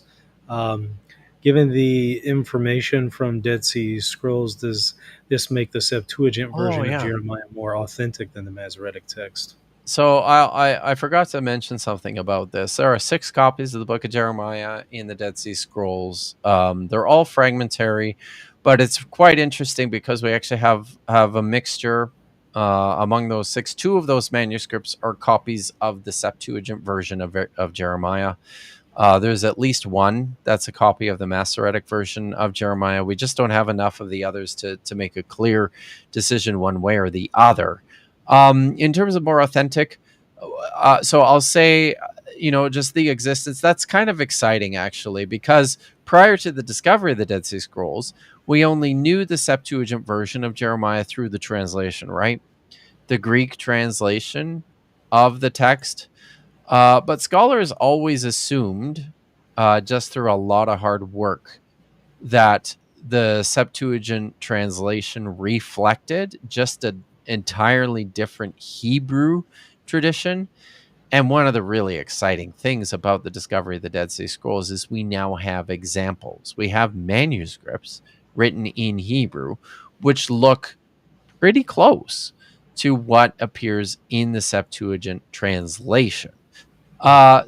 Um, Given the information from Dead Sea Scrolls, does this make the Septuagint Oh version of yeah. Jeremiah more authentic than the Masoretic text? So I forgot to mention something about this. There are 6 copies of the Book of Jeremiah in the Dead Sea Scrolls. They're all fragmentary, but it's quite interesting because we actually have a mixture among those 6. 2 of those manuscripts are copies of the Septuagint version of Jeremiah. There's at least one that's a copy of the Masoretic version of Jeremiah. We just don't have enough of the others to make a clear decision one way or the other. In terms of more authentic, so I'll say, just the existence, that's kind of exciting actually, because prior to the discovery of the Dead Sea Scrolls, we only knew the Septuagint version of Jeremiah through the translation, right? The Greek translation of the text. But scholars always assumed, just through a lot of hard work, that the Septuagint translation reflected just an entirely different Hebrew tradition. And one of the really exciting things about the discovery of the Dead Sea Scrolls is we now have examples. We have manuscripts written in Hebrew, which look pretty close to what appears in the Septuagint translation.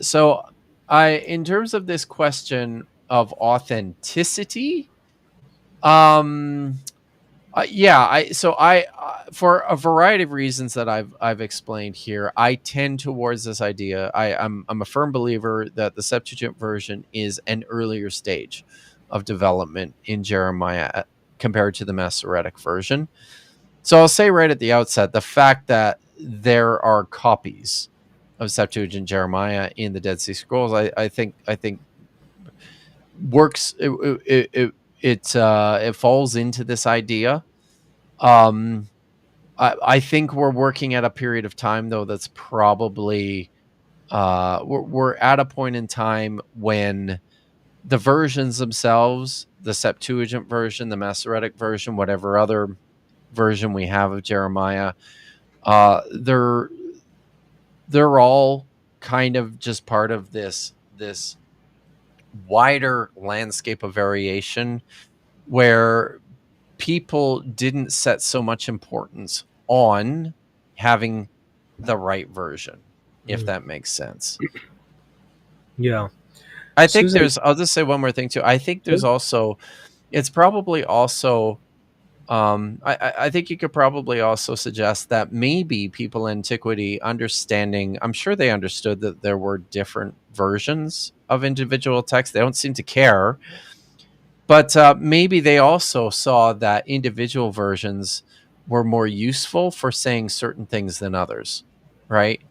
So in terms of this question of authenticity, um, yeah, for a variety of reasons that I've explained here, I tend towards this idea. I'm a firm believer that the Septuagint version is an earlier stage of development in Jeremiah compared to the Masoretic version. So I'll say right at the outset, the fact that there are copies of Septuagint Jeremiah in the Dead Sea Scrolls, I think works. It falls into this idea. Um, I think we're working at a period of time though that's probably we're at a point in time when the versions themselves, the Septuagint version, the Masoretic version, whatever other version we have of Jeremiah, uh, they're they're all kind of just part of this wider landscape of variation where people didn't set so much importance on having the right version, if Mm. that makes sense. Yeah. I think Susan? I'll just say one more thing too. I think Sure. there's also, it's probably also, I think you could probably also suggest that maybe people in antiquity understanding, I'm sure they understood that there were different versions of individual texts. They don't seem to care, But maybe they also saw that individual versions were more useful for saying certain things than others, right?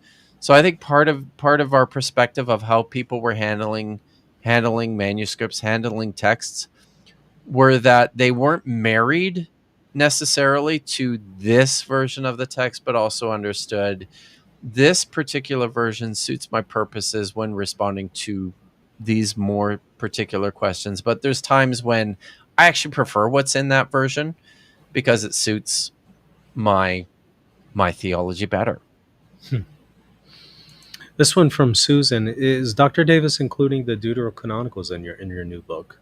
So I think part of our perspective of how people were handling manuscripts, handling texts, were that they weren't married necessarily to this version of the text, but also understood this particular version suits my purposes when responding to these more particular questions. But there's times when I actually prefer what's in that version because it suits my my theology better. This one from Susan: is Dr. Davis including the deuterocanonicals in your new book?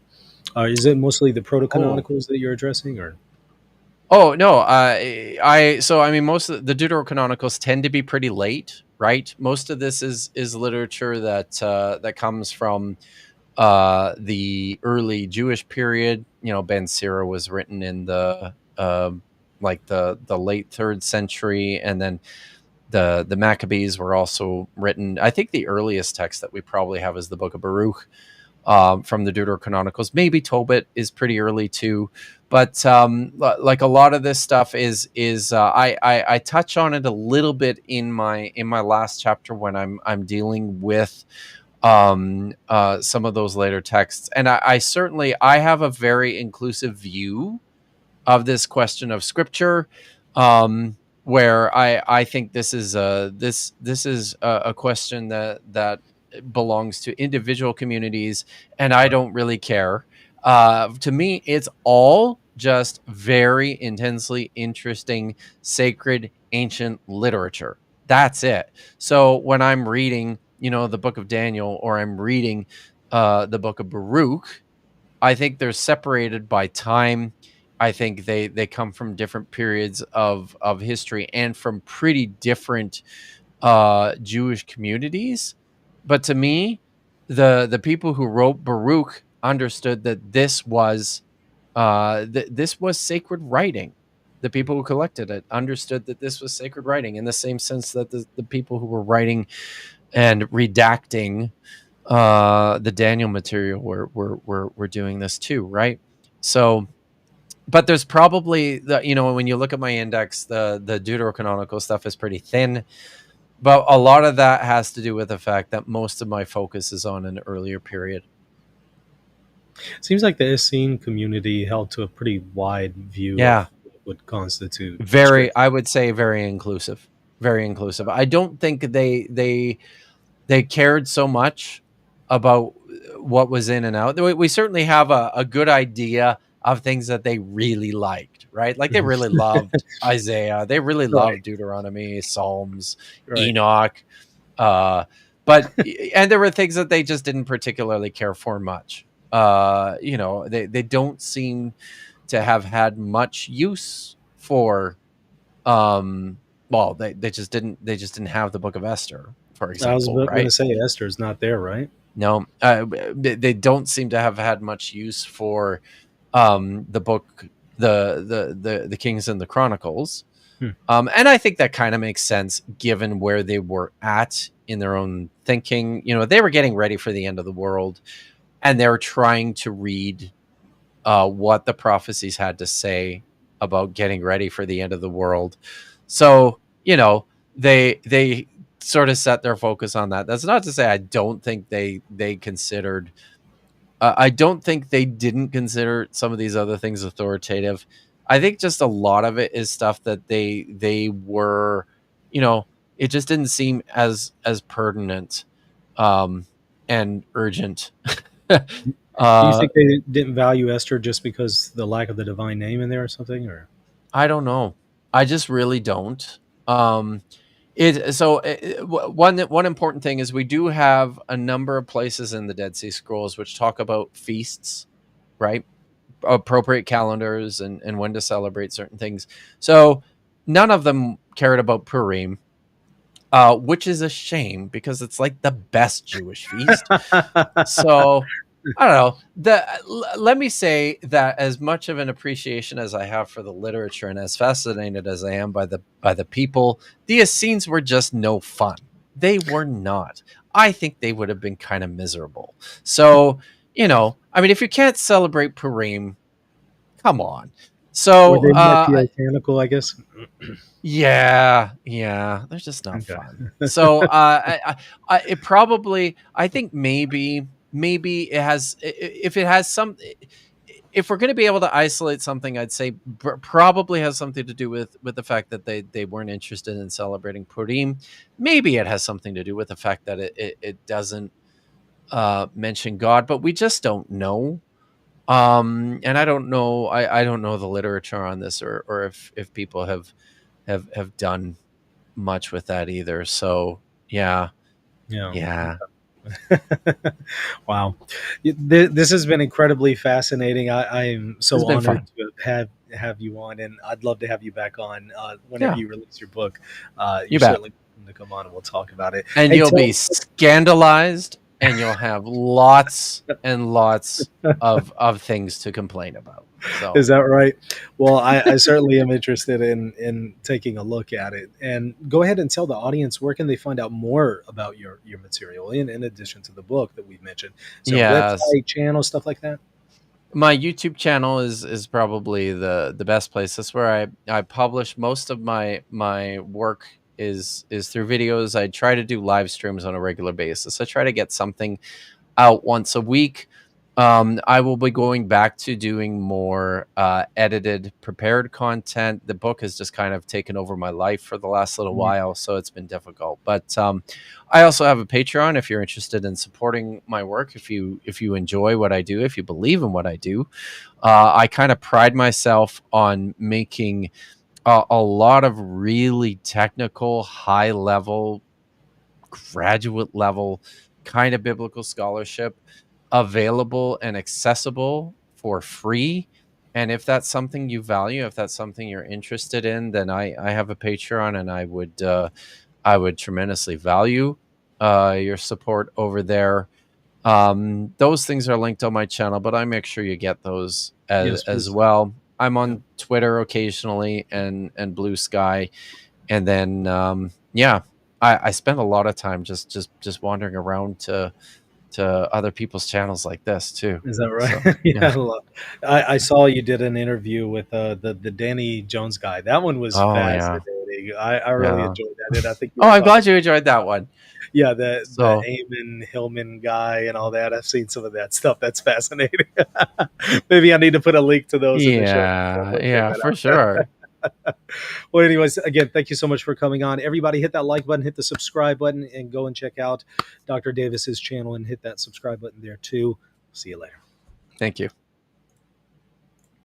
Is it mostly the Oh, protocanonicals that you're addressing, or oh no, I so I mean most of the deuterocanonicals tend to be pretty late, right? Most of this is literature that that comes from the early Jewish period. You know, Ben Sira was written in the like the late third century, and then the Maccabees were also written. I think the earliest text that we probably have is the Book of Baruch, from the Deuterocanonicals. Maybe Tobit is pretty early too, but like a lot of this stuff is I touch on it a little bit in my last chapter when I'm dealing with some of those later texts, and I certainly I have a very inclusive view of this question of scripture, where I think this is this is a question that belongs to individual communities, and I right? don't really care. To me, it's all just very intensely interesting, sacred, ancient literature. That's it. So when I'm reading, you know, the book of Daniel, or I'm reading the book of Baruch, I think they're separated by time. I think they come from different periods of history and from pretty different Jewish communities. But to me, the people who wrote Baruch understood that this was sacred writing. The people who collected it understood that this was sacred writing, in the same sense that the people who were writing and redacting the Daniel material were doing this too, right? So, but there's probably the, you know, when you look at my index, the deuterocanonical stuff is pretty thin, but a lot of that has to do with the fact that most of my focus is on an earlier period. Seems like the Essene community held to a pretty wide view of Yeah, what would constitute very, scripture. I would say very inclusive, very inclusive. I don't think they cared so much about what was in and out. We certainly have a good idea of things that they really liked, right? Like they really loved Isaiah, they really Right, loved Deuteronomy, Psalms, right. Enoch, uh, but and there were things that they just didn't particularly care for much. You know, they don't seem to have had much use for well, they just didn't have the book of Esther, for I was example, going to right? say Esther's not there, right? No, they don't seem to have had much use for the book, the Kings and the Chronicles, Hmm. and I think that kind of makes sense given where they were at in their own thinking. You know, they were getting ready for the end of the world, and they were trying to read what the prophecies had to say about getting ready for the end of the world. So, you know, they sort of set their focus on that. That's not to say I don't think they considered. I don't think they didn't consider some of these other things authoritative. I think just a lot of it is stuff that they were, you know, it just didn't seem as pertinent um, and urgent. Do you uh, think they didn't value Esther just because the lack of the divine name in there or something? Or I don't know. I just really don't. Um, one important thing is we do have a number of places in the Dead Sea Scrolls which talk about feasts, right? Appropriate calendars and when to celebrate certain things. So none of them cared about Purim, which is a shame because it's like the best Jewish feast. So I don't know. Let me say that as much of an appreciation as I have for the literature and as fascinated as I am by the people, the Essenes were just no fun. They were not. I think they would have been kind of miserable. So, you know, I mean, if you can't celebrate Purim, come on. Or So they might be botanical, I guess. yeah, yeah, they're just not Okay. fun. So it probably, I think maybe it has, if it has some, if we're going to be able to isolate something, I'd say probably has something to do with the fact that they weren't interested in celebrating Purim. Maybe it has something to do with the fact that it doesn't mention God, but we just don't know. And I don't know, I don't know the literature on this, or if people have done much with that either. So yeah, Yeah. yeah, Wow. This has been incredibly fascinating. I'm it's so been honored fun. to have you on, and I'd love to have you back on whenever Yeah, you release your book. you You're bet. certainly welcome to come on, and we'll talk about it. And Hey, you'll be tell scandalized, and you'll have lots and lots of things to complain about. So is that right? Well, I certainly am interested in taking a look at it. And go ahead and tell the audience where can they find out more about your material in addition to the book that we've mentioned. Is there a yes, website, channel, stuff like that? my YouTube channel is probably the best place. That's where I publish most of my work is through videos. I try to do live streams on a regular basis. I try to get something out once a week. I will be going back to doing more edited, prepared content. The book has just kind of taken over my life for the last little Mm, while, so it's been difficult. But I also have a Patreon if you're interested in supporting my work. If you enjoy what I do, if you believe in what I do, I kind of pride myself on making a lot of really technical, high level, graduate level kind of biblical scholarship available and accessible for free. And if that's something you value, if that's something you're interested in, then I have a Patreon, and I would tremendously value your support over there. Those things are linked on my channel, but I make sure you get those yes, as please. well. I'm Yeah. on Twitter occasionally, and Blue Sky. And then yeah, I spend a lot of time just wandering around to other people's channels like this too. Is that right? So Yeah, yeah. I saw you did an interview with the Danny Jones guy. That one was Oh yeah. fascinating. I really Yeah. enjoyed that, and I think you Oh, were I'm talking. glad you enjoyed that one. Yeah, the So Eamon Hillman guy and all that. I've seen some of that stuff. That's fascinating. Maybe I need to put a link to those in the show notes. I'll yeah, go check yeah, that for out. sure. Well, anyways, again, thank you so much for coming on. Everybody, hit that like button, hit the subscribe button, and go and check out Dr. Davis's channel and hit that subscribe button there too. See you later. Thank you.